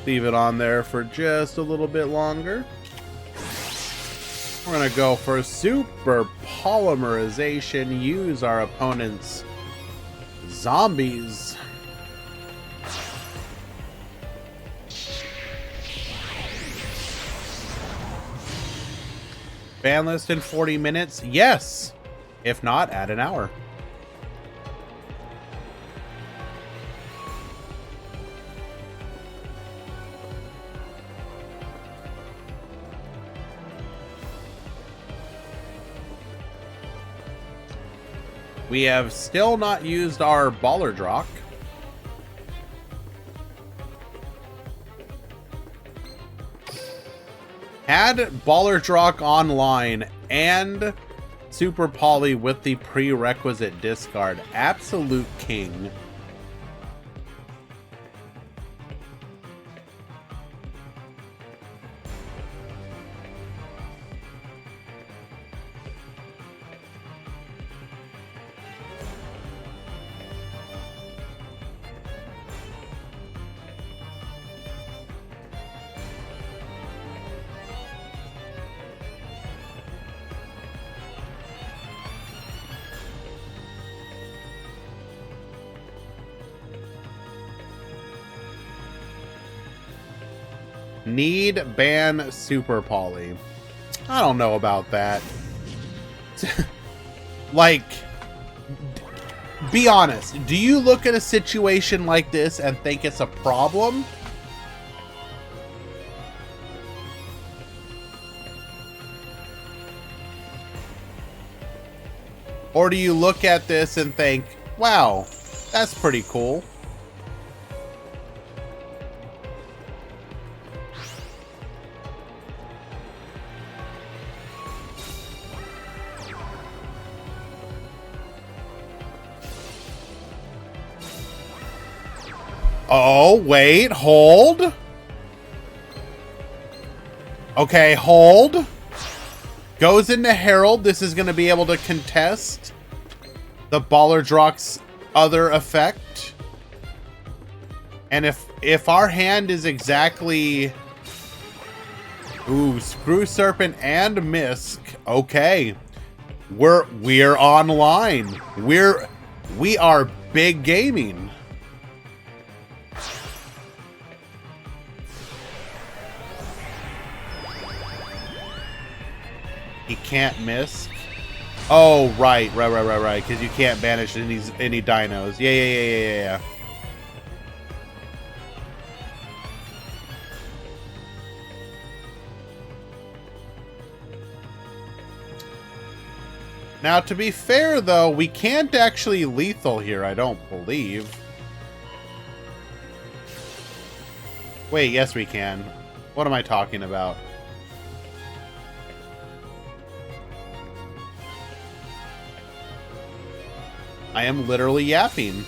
Leave it on there for just a little bit longer. We're gonna go for super polymerization. Use our opponent's zombies. Banlist in 40 minutes? Yes. If not, add an hour. We have still not used our Baller Drock. Add Baller Drock online and Super Poly with the prerequisite discard. Absolute king. Need ban Super Poly. I don't know about that. Like, be honest. Do you look at a situation like this and think it's a problem? Or do you look at this and think, wow, that's pretty cool? Oh, wait, hold. Okay, hold. Goes into Herald. This is going to be able to contest the Ballardrock's other effect. And if our hand is exactly... Ooh, Screw Serpent and Misk. Okay. We're online. We are big gaming. He can't miss. Oh, right. Because you can't banish any dinos. Yeah. Now, to be fair, though, we can't actually lethal here, I don't believe. Wait, yes we can. What am I talking about? I am literally yapping.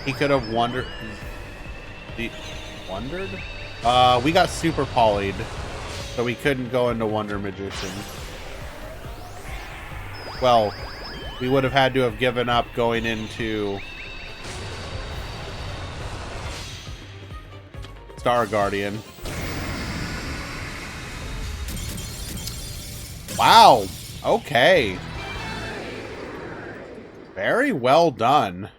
He could have wondered. Wondered? We got super polyed, so we couldn't go into Wonder Magician. Well, we would have had to have given up going into Star Guardian. Wow. Okay. Very well done.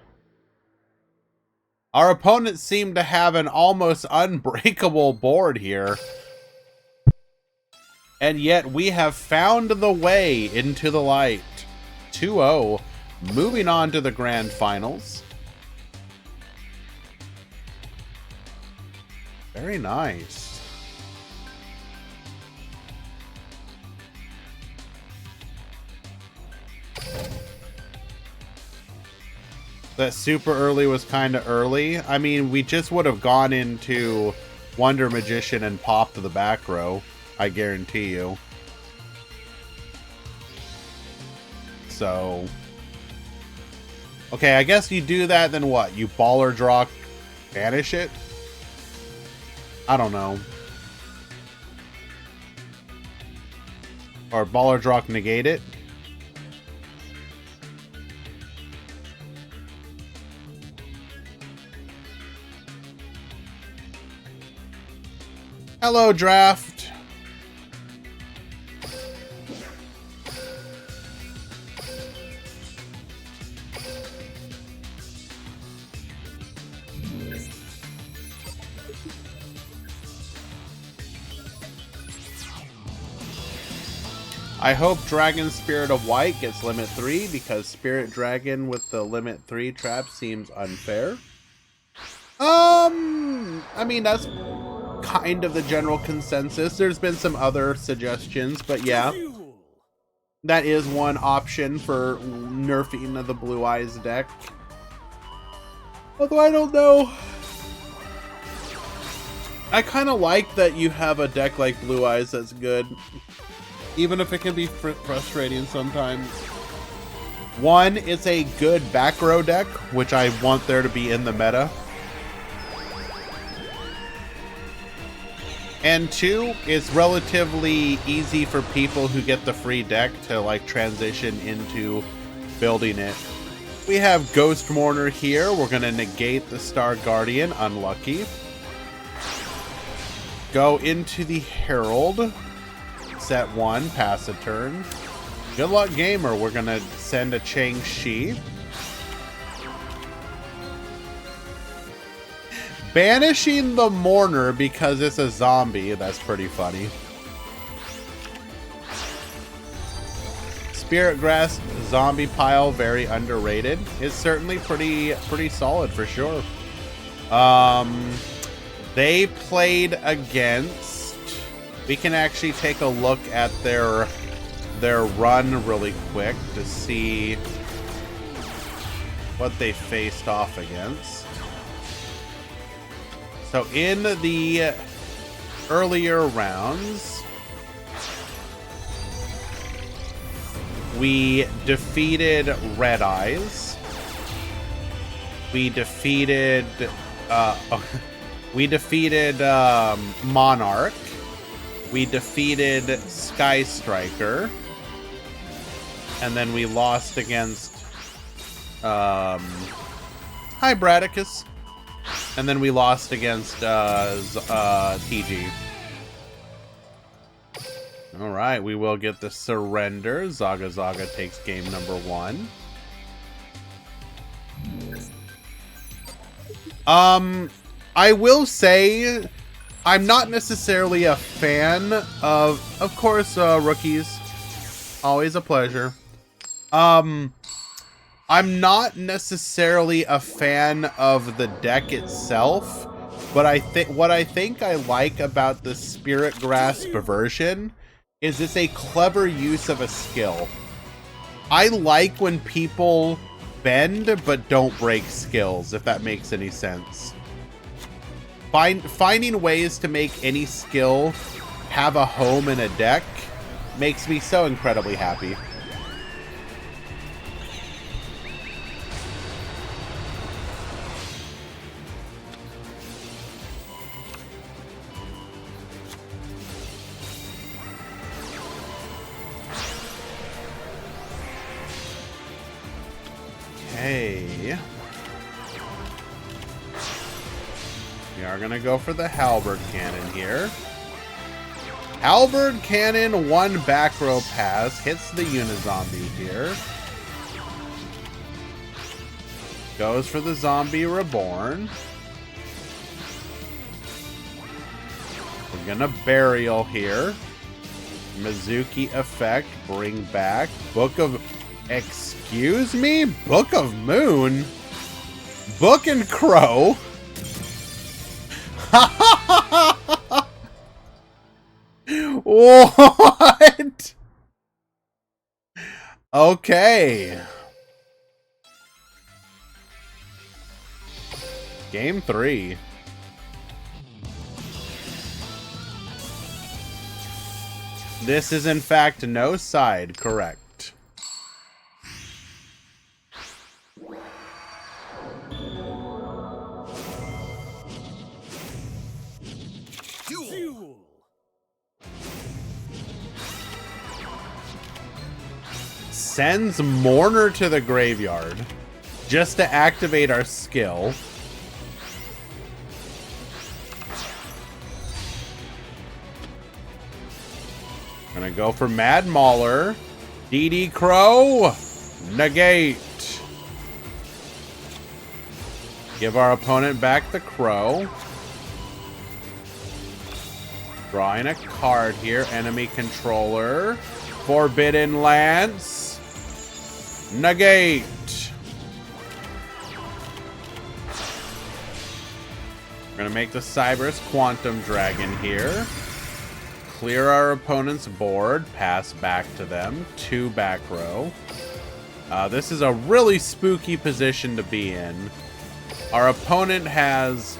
Our opponents seem to have an almost unbreakable board here. And yet we have found the way into the light. 2-0. Moving on to the grand finals. Very nice. That super early was kind of early. I mean, we just would have gone into Wonder Magician and popped the back row. I guarantee you. So... Okay, I guess you do that, then what? You Ballardrock banish it? I don't know. Or Ballardrock negate it? Hello, Draft. I hope Dragon Spirit of White gets limit 3 because Spirit Dragon with the limit 3 trap seems unfair. I mean, that's kind of the general consensus. There's been some other suggestions, but yeah. That is one option for nerfing the Blue Eyes deck. Although I don't know. I kind of like that you have a deck like Blue Eyes that's good. Even if it can be frustrating sometimes. One, it's a good back row deck, which I want there to be in the meta. And two, it's relatively easy for people who get the free deck to like transition into building it. We have Ghost Mourner here. We're going to negate the Star Guardian. Unlucky. Go into the Herald. Set 1, pass a turn. Good luck, gamer. We're going to send a Chang-Chi. Banishing the Mourner because it's a zombie. That's pretty funny. Spirit Grass zombie pile, very underrated. It's certainly pretty solid for sure. They played against... We can actually take a look at their run really quick to see what they faced off against. So in the earlier rounds, we defeated Red Eyes. We defeated Monarch. We defeated Sky Striker. And then we lost against Bradicus. And then we lost against TG. All right, we will get the surrender. Zaga Zaga takes game number 1. I will say I'm not necessarily a fan of course, rookies. Always a pleasure. I'm not necessarily a fan of the deck itself, but what I think I like about the Spirit Grasp version is it's a clever use of a skill. I like when people bend but don't break skills, if that makes any sense. Finding ways to make any skill have a home in a deck makes me so incredibly happy. Okay. We are gonna go for the Halberd Cannon here. Halberd Cannon, 1 back row pass, hits the Unizombie here. Goes for the Zombie Reborn. We're gonna Burial here. Mizuki effect, bring back. Book of... Excuse me? Book of Moon? Book and Crow? What? Okay. Game 3. This is in fact no side, correct. Duel. Sends Mourner to the graveyard just to activate our skill. Gonna go for Mad Mauler. DD Crow. Negate. Give our opponent back the Crow. Drawing a card here. Enemy Controller. Forbidden Lance. Negate. We're gonna make the Cyberus Quantum Dragon here. Clear our opponent's board. Pass back to them. 2 back row. This is a really spooky position to be in. Our opponent has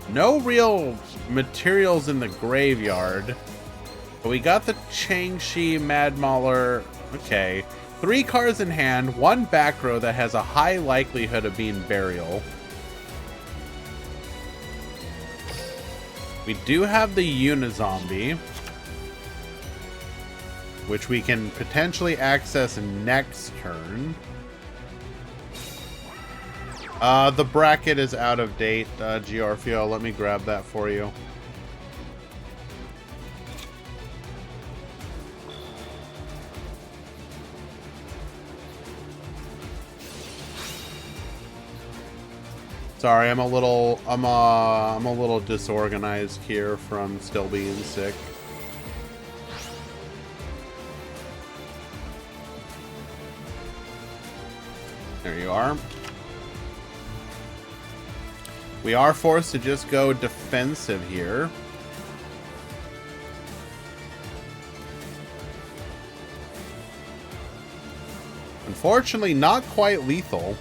no real materials in the graveyard. But we got the Changshi, Mad Mauler. Okay. 3 cards in hand. 1 back row that has a high likelihood of being Burial. We do have the Unizombie, which we can potentially access next turn. The bracket is out of date, Giorfio. Let me grab that for you. Sorry, I'm a little disorganized here from still being sick. There you are. We are forced to just go defensive here. Unfortunately, not quite lethal.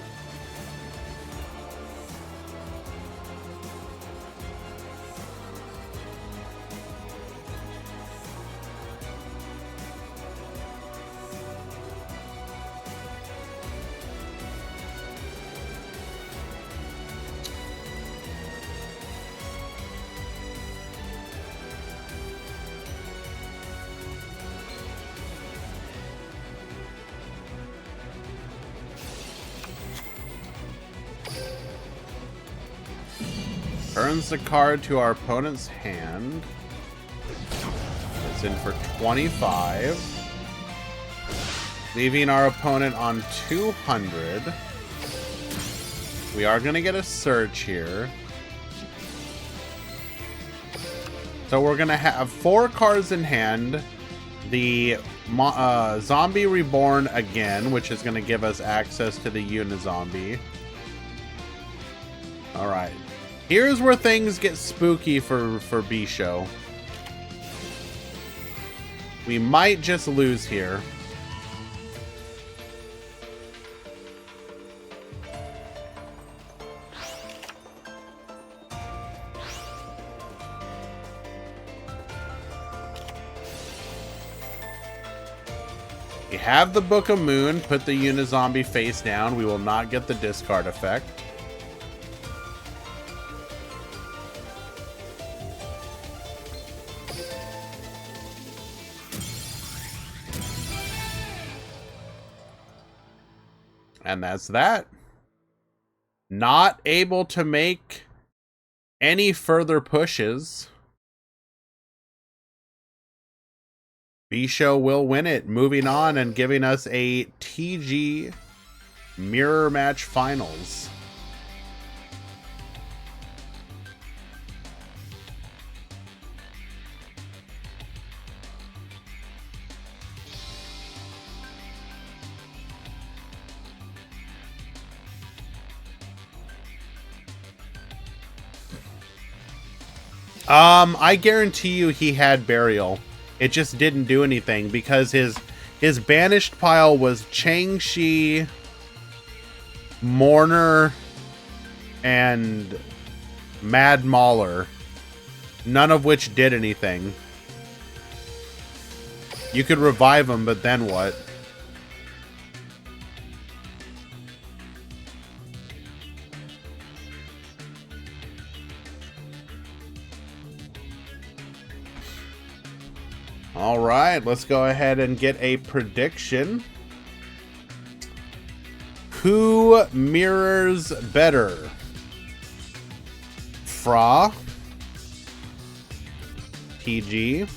Turns the card to our opponent's hand. It's in for 25. Leaving our opponent on 200. We are going to get a search here. So we're going to have 4 cards in hand. The Zombie Reborn again, which is going to give us access to the Unizombie. Alright. Here's where things get spooky for B-Show. We might just lose here. We have the Book of Moon, put the Unizombie face down. We will not get the discard effect. And that's that. Not able to make any further pushes. B-Show will win it, moving on and giving us a TG Mirror Match Finals. I guarantee you he had Burial. It just didn't do anything because his banished pile was Changshi, Mourner, and Mad Mauler. None of which did anything. You could revive him, but then what? All right, let's go ahead and get a prediction. Who mirrors better? Fra, TG,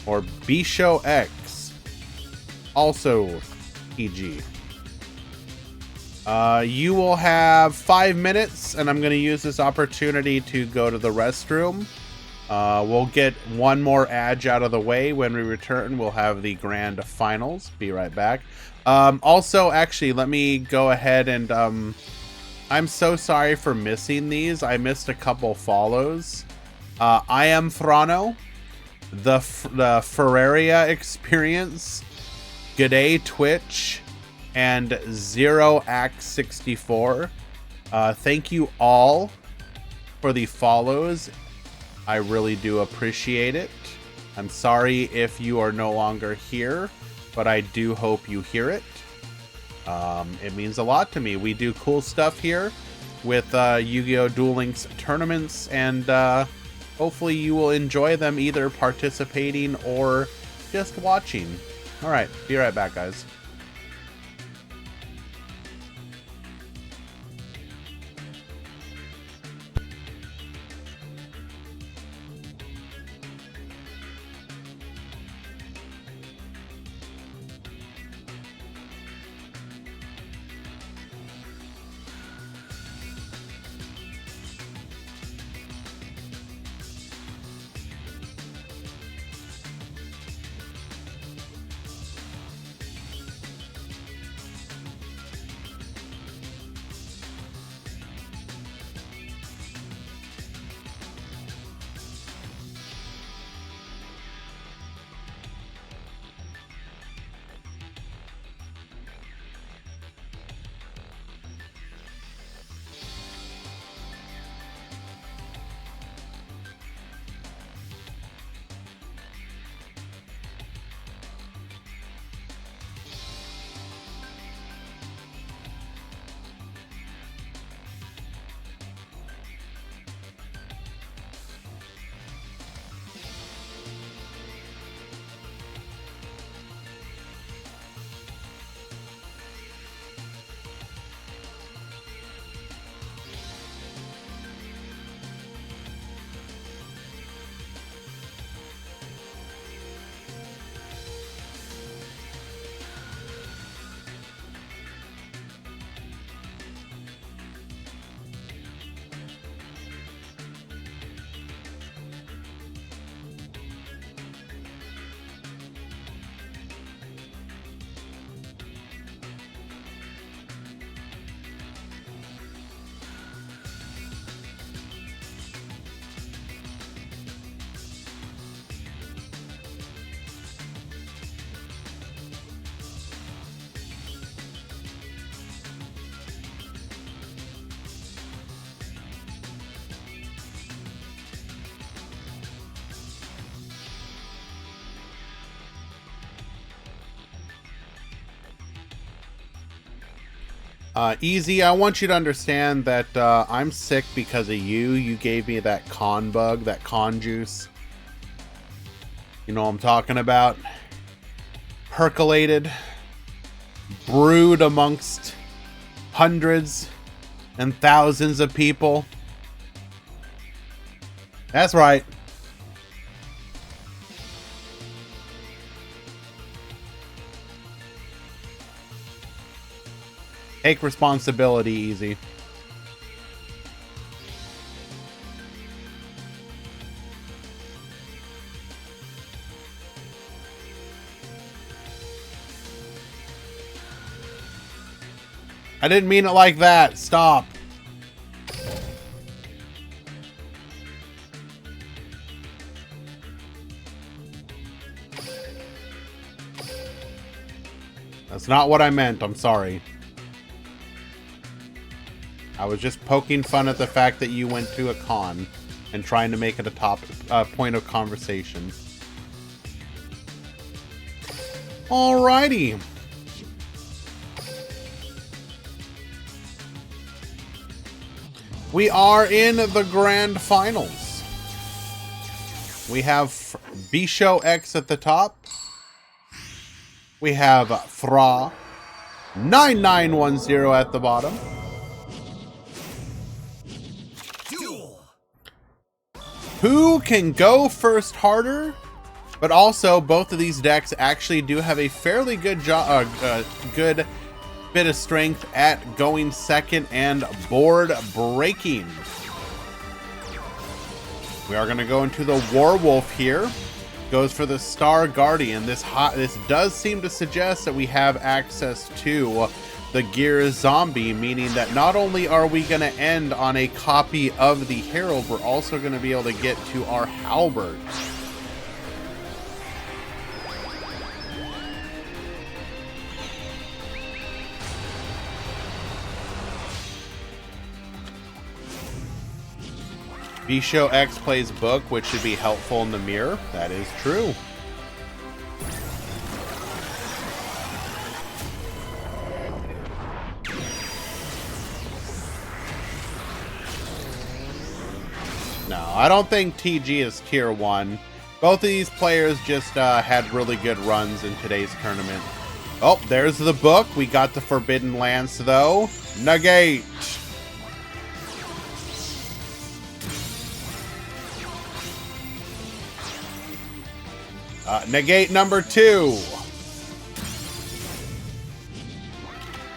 or B-Show X, also TG? You will have 5 minutes, and I'm going to use this opportunity to go to the restroom. We'll get one more ad out of the way. When we return, we'll have the grand finals. Be right back. Also, actually, let me go ahead and... I'm so sorry for missing these. I missed a couple follows. I am Frano, the Ferraria Experience, G'day Twitch, and Zero Act 64. Thank you all for the follows. I really do appreciate it. I'm sorry if you are no longer here, but I do hope you hear it. It means a lot to me. We do cool stuff here with Yu-Gi-Oh! Duel Links tournaments, and hopefully you will enjoy them either participating or just watching. All right, be right back, guys. Easy, I want you to understand that I'm sick because of you. You gave me that con bug, that con juice. You know what I'm talking about? Percolated, brewed amongst hundreds and thousands of people. That's right. Take responsibility, Easy. I didn't mean it like that. Stop. That's not what I meant. I'm sorry. I was just poking fun at the fact that you went to a con and trying to make it a point of conversation. Alrighty. We are in the grand finals. We have Bisho X at the top. We have Fra 9910 at the bottom. Duel. Who can go first harder? But also, both of these decks actually do have a fairly good good bit of strength at going second and board breaking. We are going to go into the Werewolf here. Goes for the Star Guardian. This does seem to suggest that we have access to the Gear Zombie, meaning that not only are we going to end on a copy of the Herald, we're also going to be able to get to our Halberd. Bisho X plays Book, which should be helpful in the mirror. That is true. No, I don't think TG is tier 1. Both of these players just had really good runs in today's tournament. Oh, there's the Book. We got the Forbidden Lance, though. Negate. Negate number 2.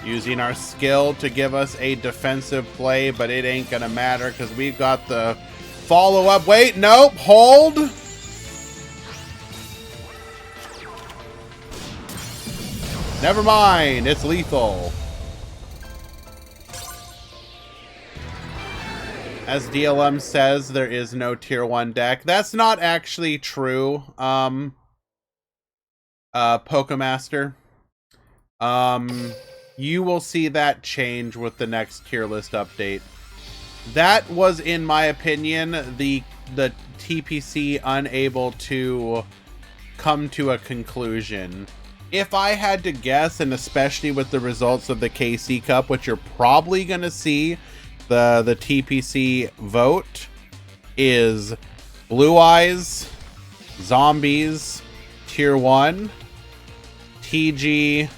Using our skill to give us a defensive play, but it ain't gonna matter because we've got the follow-up. Wait, nope, hold. Never mind, it's lethal. As DLM says, there is no tier 1 deck. That's not actually true. Pokemaster. You will see that change with the next tier list update. That was, in my opinion, the TPC unable to come to a conclusion. If I had to guess, and especially with the results of the KC Cup, which you're probably going to see, the TPC vote is Blue Eyes, Zombies, Tier 1, TG,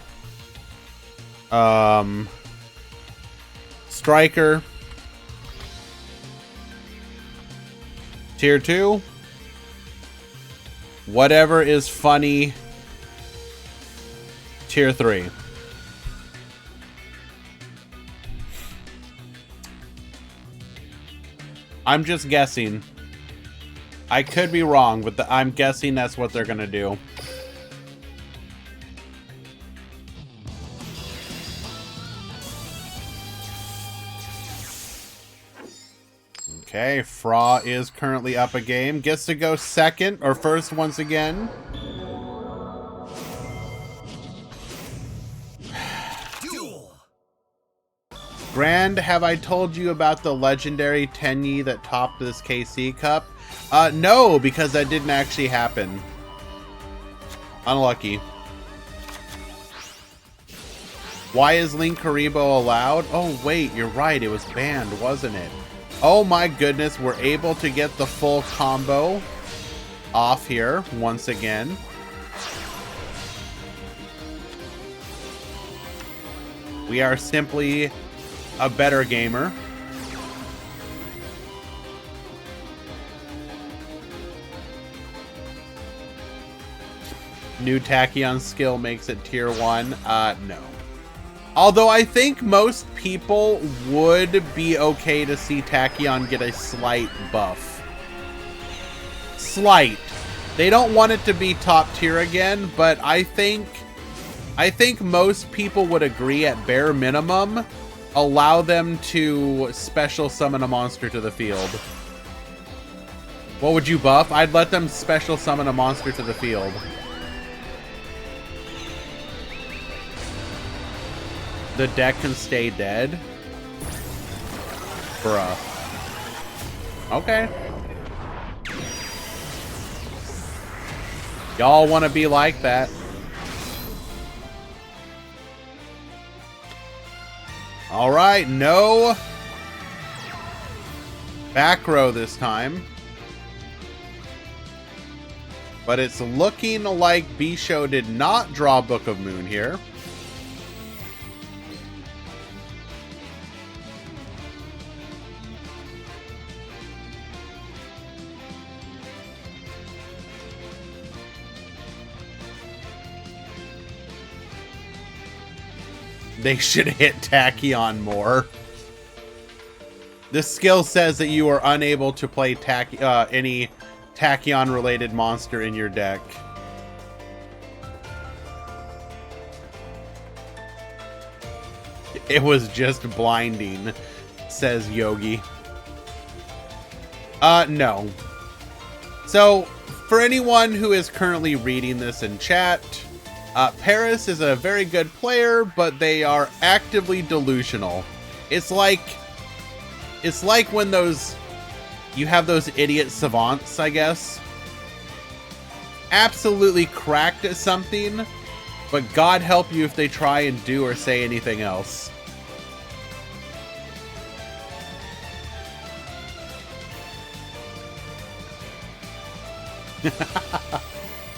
Striker, Tier 2, whatever is funny, Tier 3. I'm just guessing. I could be wrong, but I'm guessing that's what they're gonna do. Okay, Fra is currently up a game. Gets to go second, or first once again. Grand, have I told you about the legendary Tenyi that topped this KC Cup? No, because that didn't actually happen. Why is Link Karibo allowed? Oh, wait, you're right. It was banned, wasn't it? Oh my goodness, we're able to get the full combo off here once again. We are simply a better gamer. New Tachyon skill makes it tier 1. No. Although I think most people would be okay to see Tachyon get a slight buff. Slight. They don't want it to be top tier again, but I think most people would agree at bare minimum, allow them to special summon a monster to the field. What would you buff? I'd let them special summon a monster to the field. The deck can stay dead? Bruh. Okay. Y'all want to be like that. Alright, no back row this time. But it's looking like Bisho did not draw Book of Moon here. They should hit Tachyon more. This skill says that you are unable to play any Tachyon-related monster in your deck. It was just blinding, says Yogi. No. So, for anyone who is currently reading this in chat, Paris is a very good player, but they are actively delusional. It's like when you have those idiot savants, I guess. Absolutely cracked at something, but God help you if they try and do or say anything else.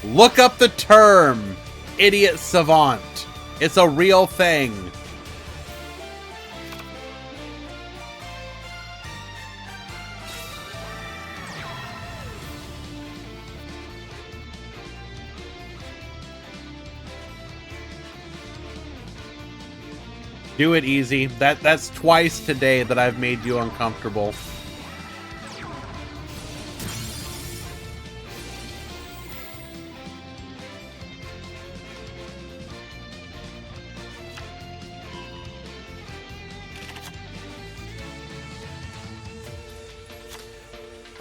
Look up the term. Idiot savant. It's a real thing. Do it easy. That's twice today that I've made you uncomfortable.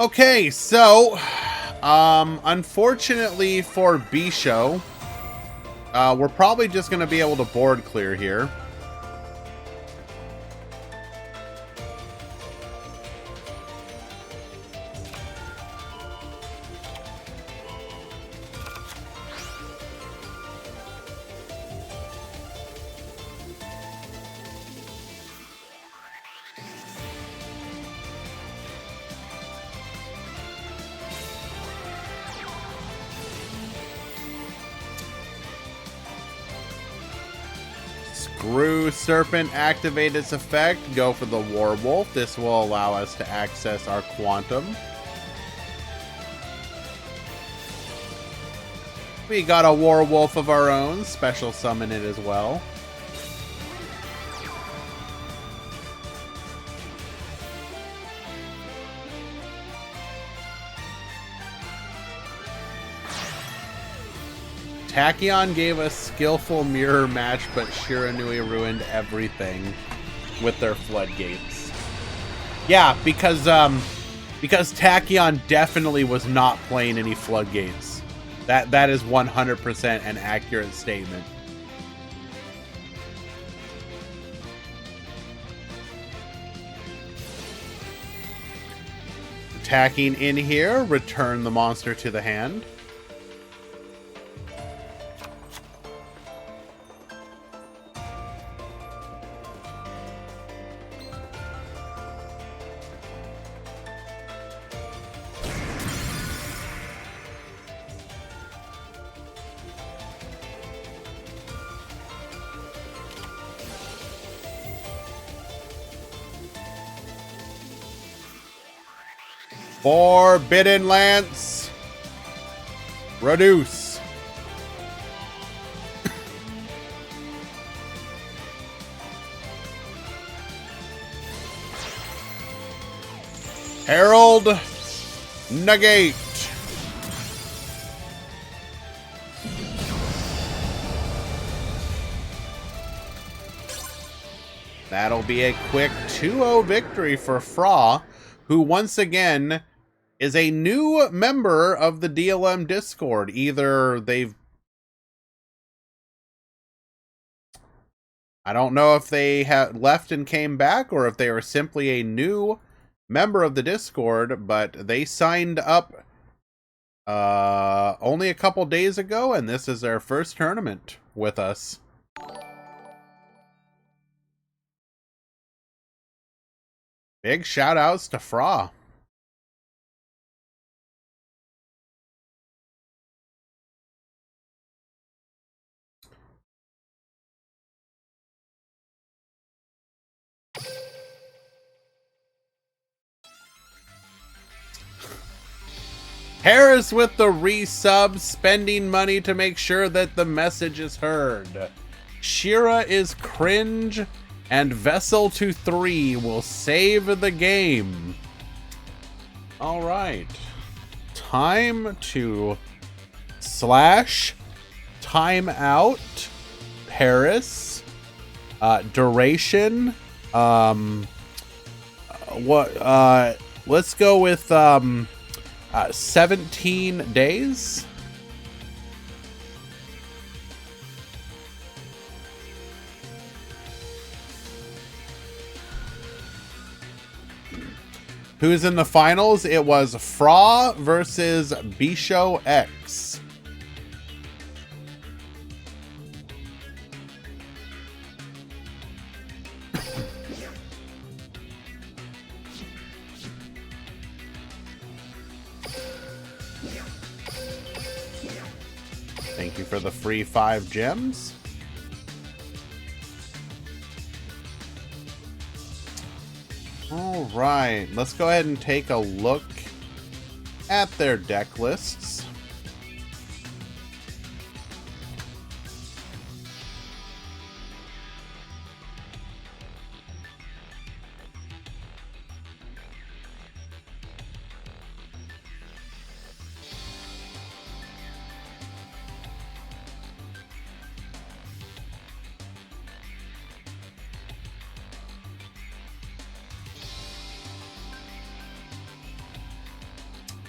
Okay, so, unfortunately for Bisho, we're probably just going to be able to board clear here. Screw Serpent, activate its effect, go for the Warwolf. This will allow us to access our Quantum. We got a Warwolf of our own, special summon it as well. Tachyon gave us skillful mirror match, but Shiranui ruined everything with their floodgates. Yeah, because Tachyon definitely was not playing any floodgates. That is 100% an accurate statement. Attacking in here, return the monster to the hand. Forbidden Lance. Reduce. Herald. Negate. That'll be a quick 2-0 victory for Fra, who once again is a new member of the DLM Discord. Either I don't know if they have left and came back, or if they are simply a new member of the Discord, but they signed up only a couple days ago, and this is their first tournament with us. Big shout outs to Fra. Harris with the resub, spending money to make sure that the message is heard. Shira is cringe, and Vessel to 3 will save the game. All right. Time to slash timeout Paris. Duration. Let's go with 17 days. Who's in the finals? It was Fra versus Bisho X. Thank you for the free 5 gems. All right, let's go ahead and take a look at their deck lists.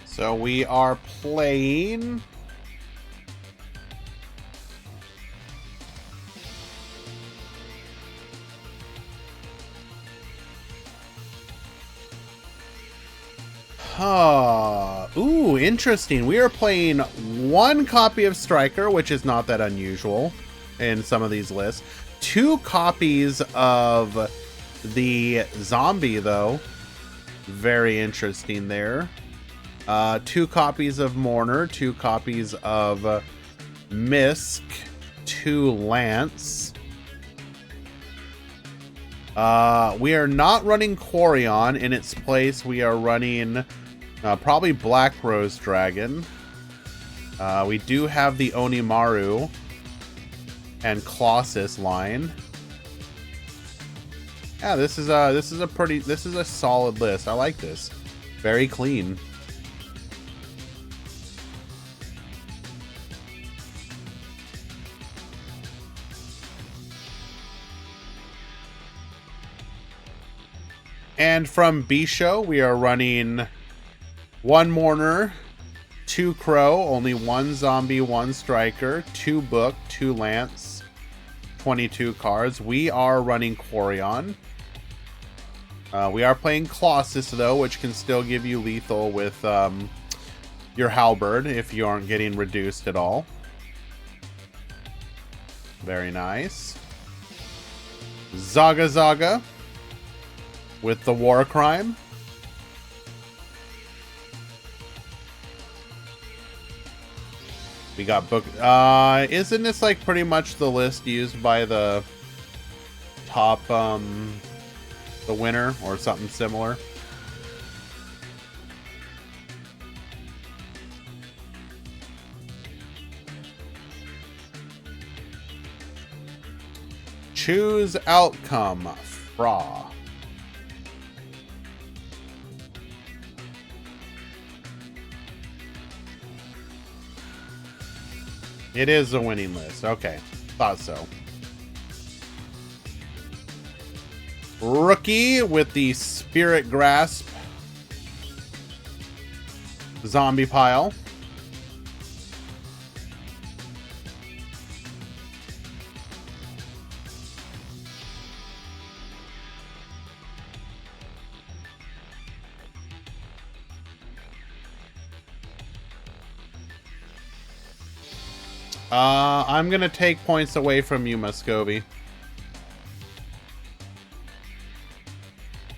So we are playing ooh, interesting. We are playing 1 copy of Striker, which is not that unusual in some of these lists. 2 copies of the Zombie, though. Very interesting there. 2 copies of Mourner, 2 copies of Misk, 2 Lance. We are not running Quarion. In its place, we are running probably Black Rose Dragon. We do have the Onimaru and Colossus line. Yeah, this is a solid list. I like this. Very clean. And from Bisho, we are running 1 Mourner, 2 Crow, only 1 Zombie, 1 Striker, 2 Book, 2 Lance, 22 cards. We are running Quarion. We are playing Colossus, though, which can still give you lethal with your Halberd if you aren't getting reduced at all. Very nice. Zaga Zaga with the War Crime. We got book. Isn't this like pretty much the list used by the top, the winner or something similar? Choose outcome. Fra. It is a winning list. Okay. Thought so. Rookie with the Spirit Grasp. Zombie pile. I'm gonna take points away from you, Muscovy.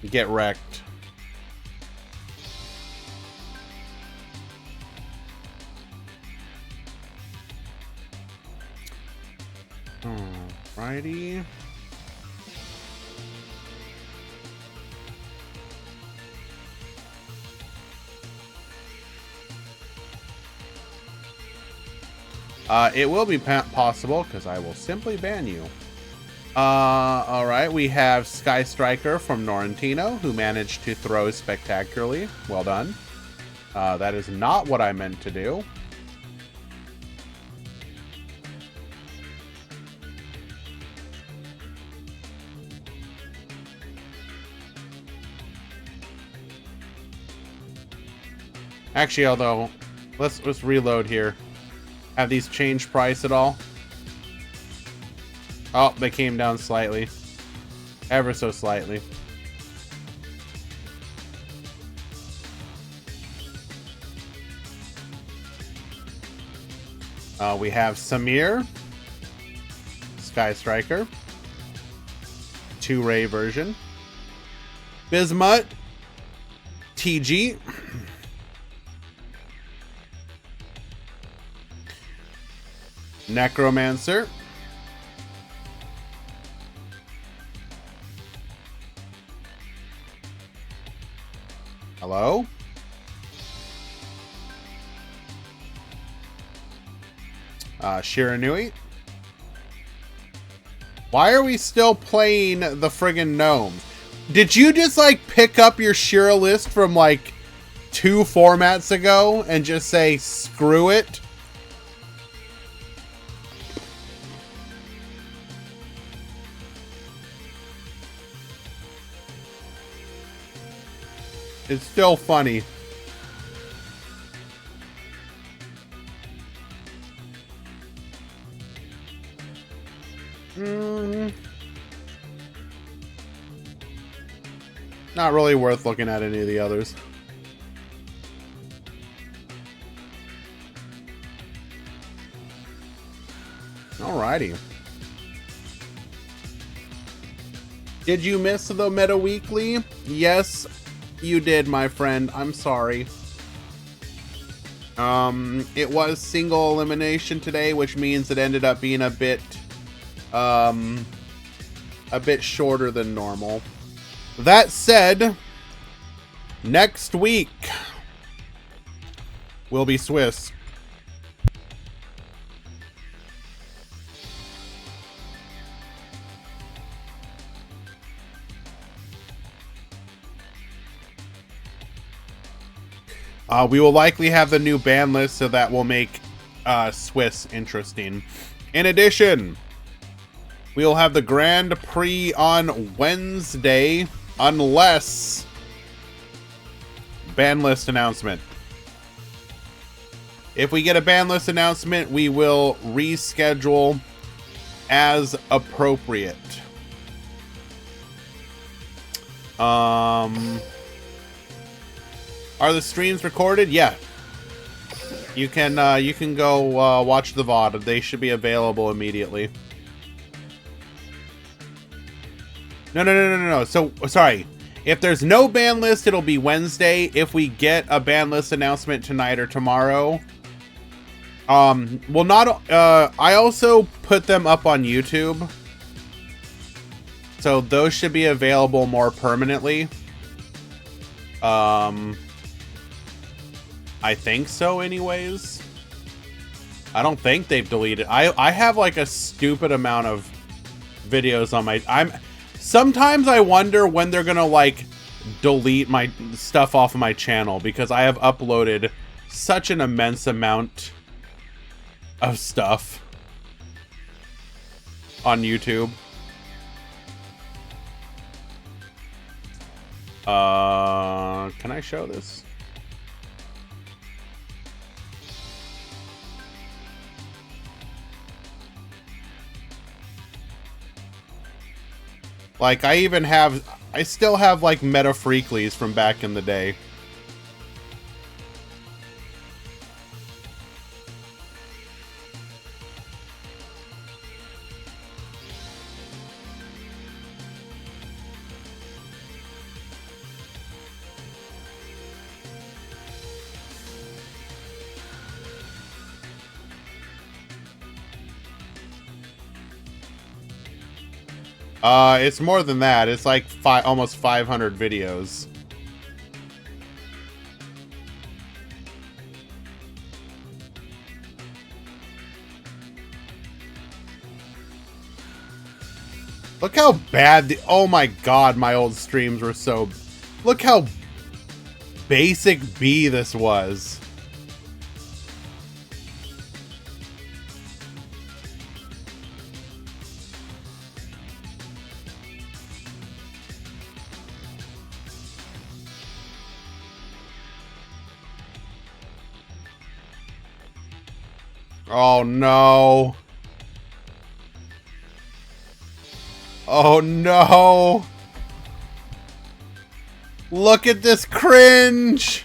You get wrecked. Alrighty. It will be possible because I will simply ban you. Alright, we have Sky Striker from Norrentino, who managed to throw spectacularly. Well done. That is not what I meant to do. Actually, although, let's reload here. Have these changed price at all? Oh, they came down slightly. Ever so slightly. We have Samir. Sky Striker. 2-ray version. Bismuth. TG. Necromancer. Hello? Shiranui. Why are we still playing the friggin' gnomes? Did you just like pick up your Shira list from like 2 formats ago and just say screw it? It's still funny. Not really worth looking at any of the others. Alrighty. Did you miss the Meta Weekly? Yes, you did, my friend. I'm sorry. It was single elimination today, which means it ended up being a bit shorter than normal. That said, next week will be Swiss. We will likely have the new ban list, so that will make Swiss interesting. In addition, we will have the Grand Prix on Wednesday, unless ban list announcement. If we get a ban list announcement, we will reschedule as appropriate. Are the streams recorded? Yeah. You can go watch the VOD. They should be available immediately. No. So, sorry. If there's no ban list, it'll be Wednesday. If we get a ban list announcement tonight or tomorrow, well, not, I also put them up on YouTube. So those should be available more permanently. I think so anyways. I don't think they've deleted. I have like a stupid amount of videos on my... Sometimes I wonder when they're gonna, like, delete my stuff off of my channel, because I have uploaded such an immense amount of stuff on YouTube. Can I show this? Like, I still have, like, Meta Freaklies from back in the day. It's more than that. It's like almost 500 videos. Look how bad oh my god, my old streams were so... Look how basic B this was. Oh no. Oh no. Look at this cringe.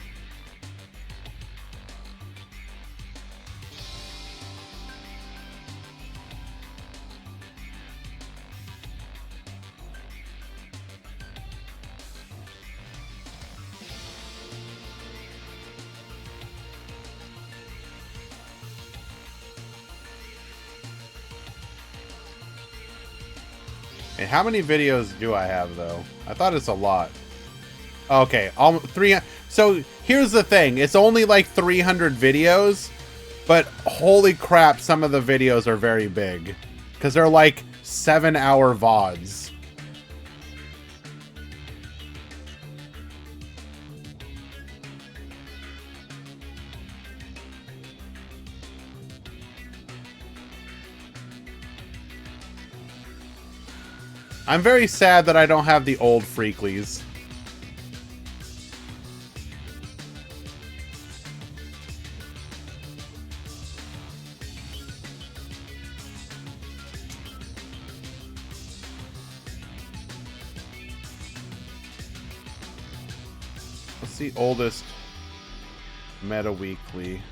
Hey, how many videos do I have, though? I thought it's a lot. Okay, 300. So here's the thing. It's only like 300 videos, but holy crap, some of the videos are very big. Because they're like 7-hour VODs. I'm very sad that I don't have the old Freaklies. What's the oldest Meta Weekly?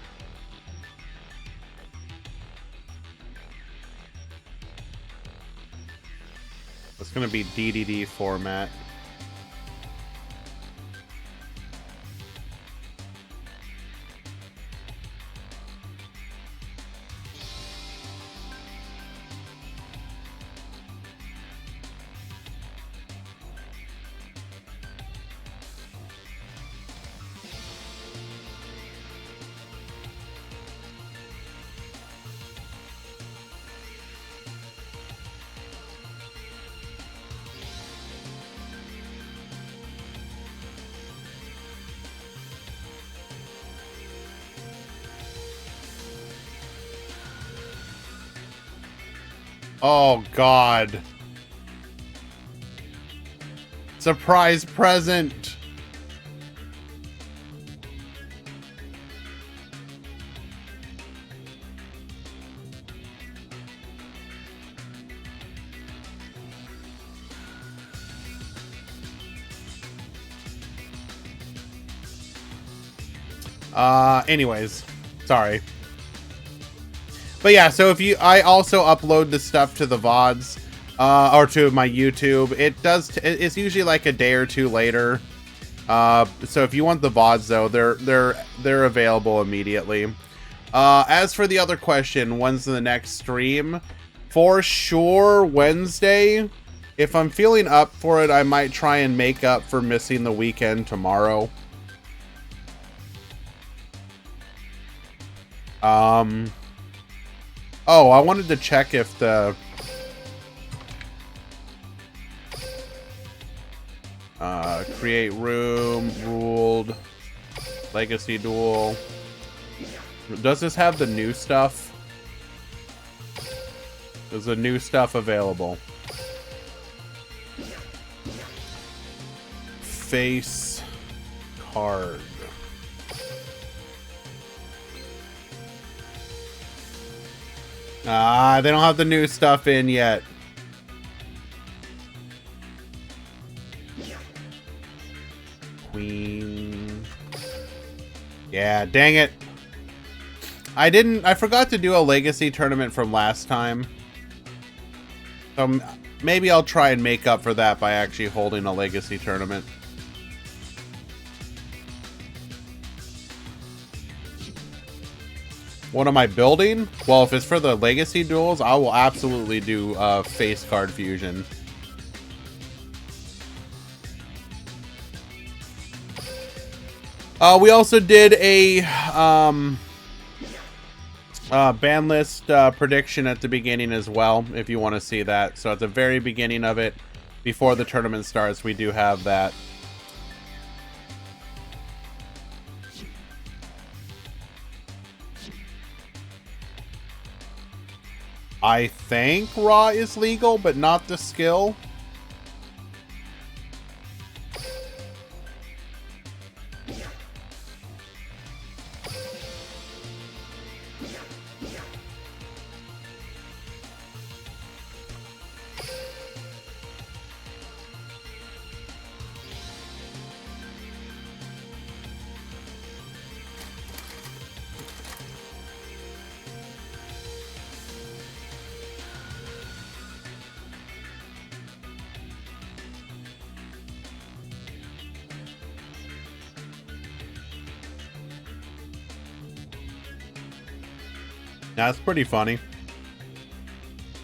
It's going to be DDD format. Oh, God. Surprise present. Anyways, sorry. But yeah, so if I also upload the stuff to the VODs, or to my YouTube. It's usually like a day or two later. So if you want the VODs though, they're available immediately. As for the other question, when's the next stream? For sure, Wednesday. If I'm feeling up for it, I might try and make up for missing the weekend tomorrow. Oh, I wanted to check if the... Create room, ruled, legacy duel. Does this have the new stuff? There's the new stuff available. Face card. Ah, they don't have the new stuff in yet. Queen. Yeah, dang it. I forgot to do a legacy tournament from last time. So maybe I'll try and make up for that by actually holding a legacy tournament. What am I building? Well, if it's for the legacy duels, I will absolutely do face card fusion. We also did a Banlist prediction at the beginning as well, if you want to see that. So at the very beginning of it, before the tournament starts, we do have that. I think Raw is legal, but not the skill. That's pretty funny.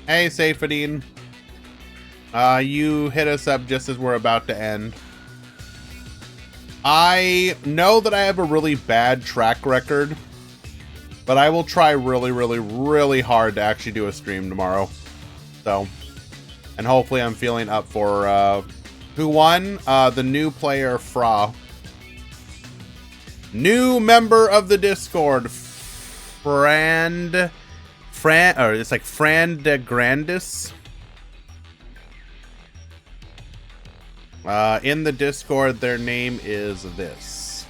Hey, Safadine. You hit us up just as we're about to end. I know that I have a really bad track record, but I will try really, really, really hard to actually do a stream tomorrow. So, and hopefully I'm feeling up for, who won? The new player, Fra. New member of the Discord, Fran, or it's like Fran de Grandis. In the Discord, their name is this.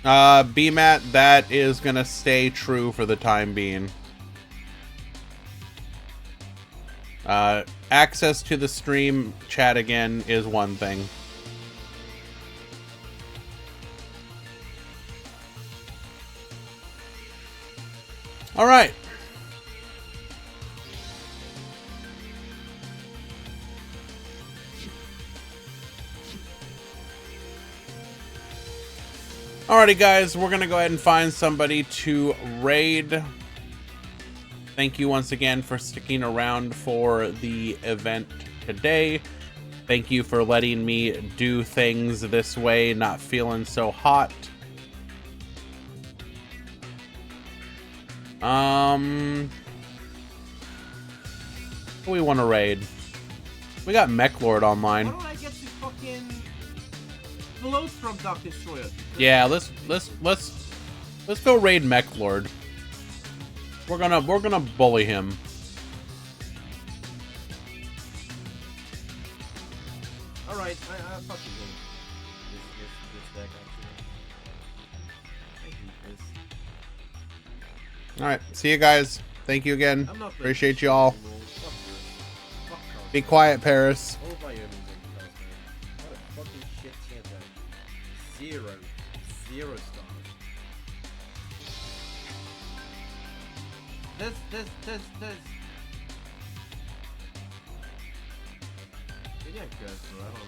BMAT, that is gonna stay true for the time being. Access to the stream chat again is one thing. All right. Alrighty, guys, we're gonna go ahead and find somebody to raid. Thank you once again for sticking around for the event today. Thank you for letting me do things this way, not feeling so hot. Who we want to raid? We got Mech Lord online. Why don't I get to fucking blows from Dark Destroyer? Yeah, let's go raid Mech Lord. We're gonna bully him. All right, I fucking hate this deck actually. I hate this. All right, see you guys. Thank you again. I'm not Appreciate you all. anymore. Fuck this. Fuck Cosmo. Be quiet, Paris. All by Omens and Cosmo. What a fucking shit tier deck. Zero stars. This. Maybe I'm cursed, bro. I don't know.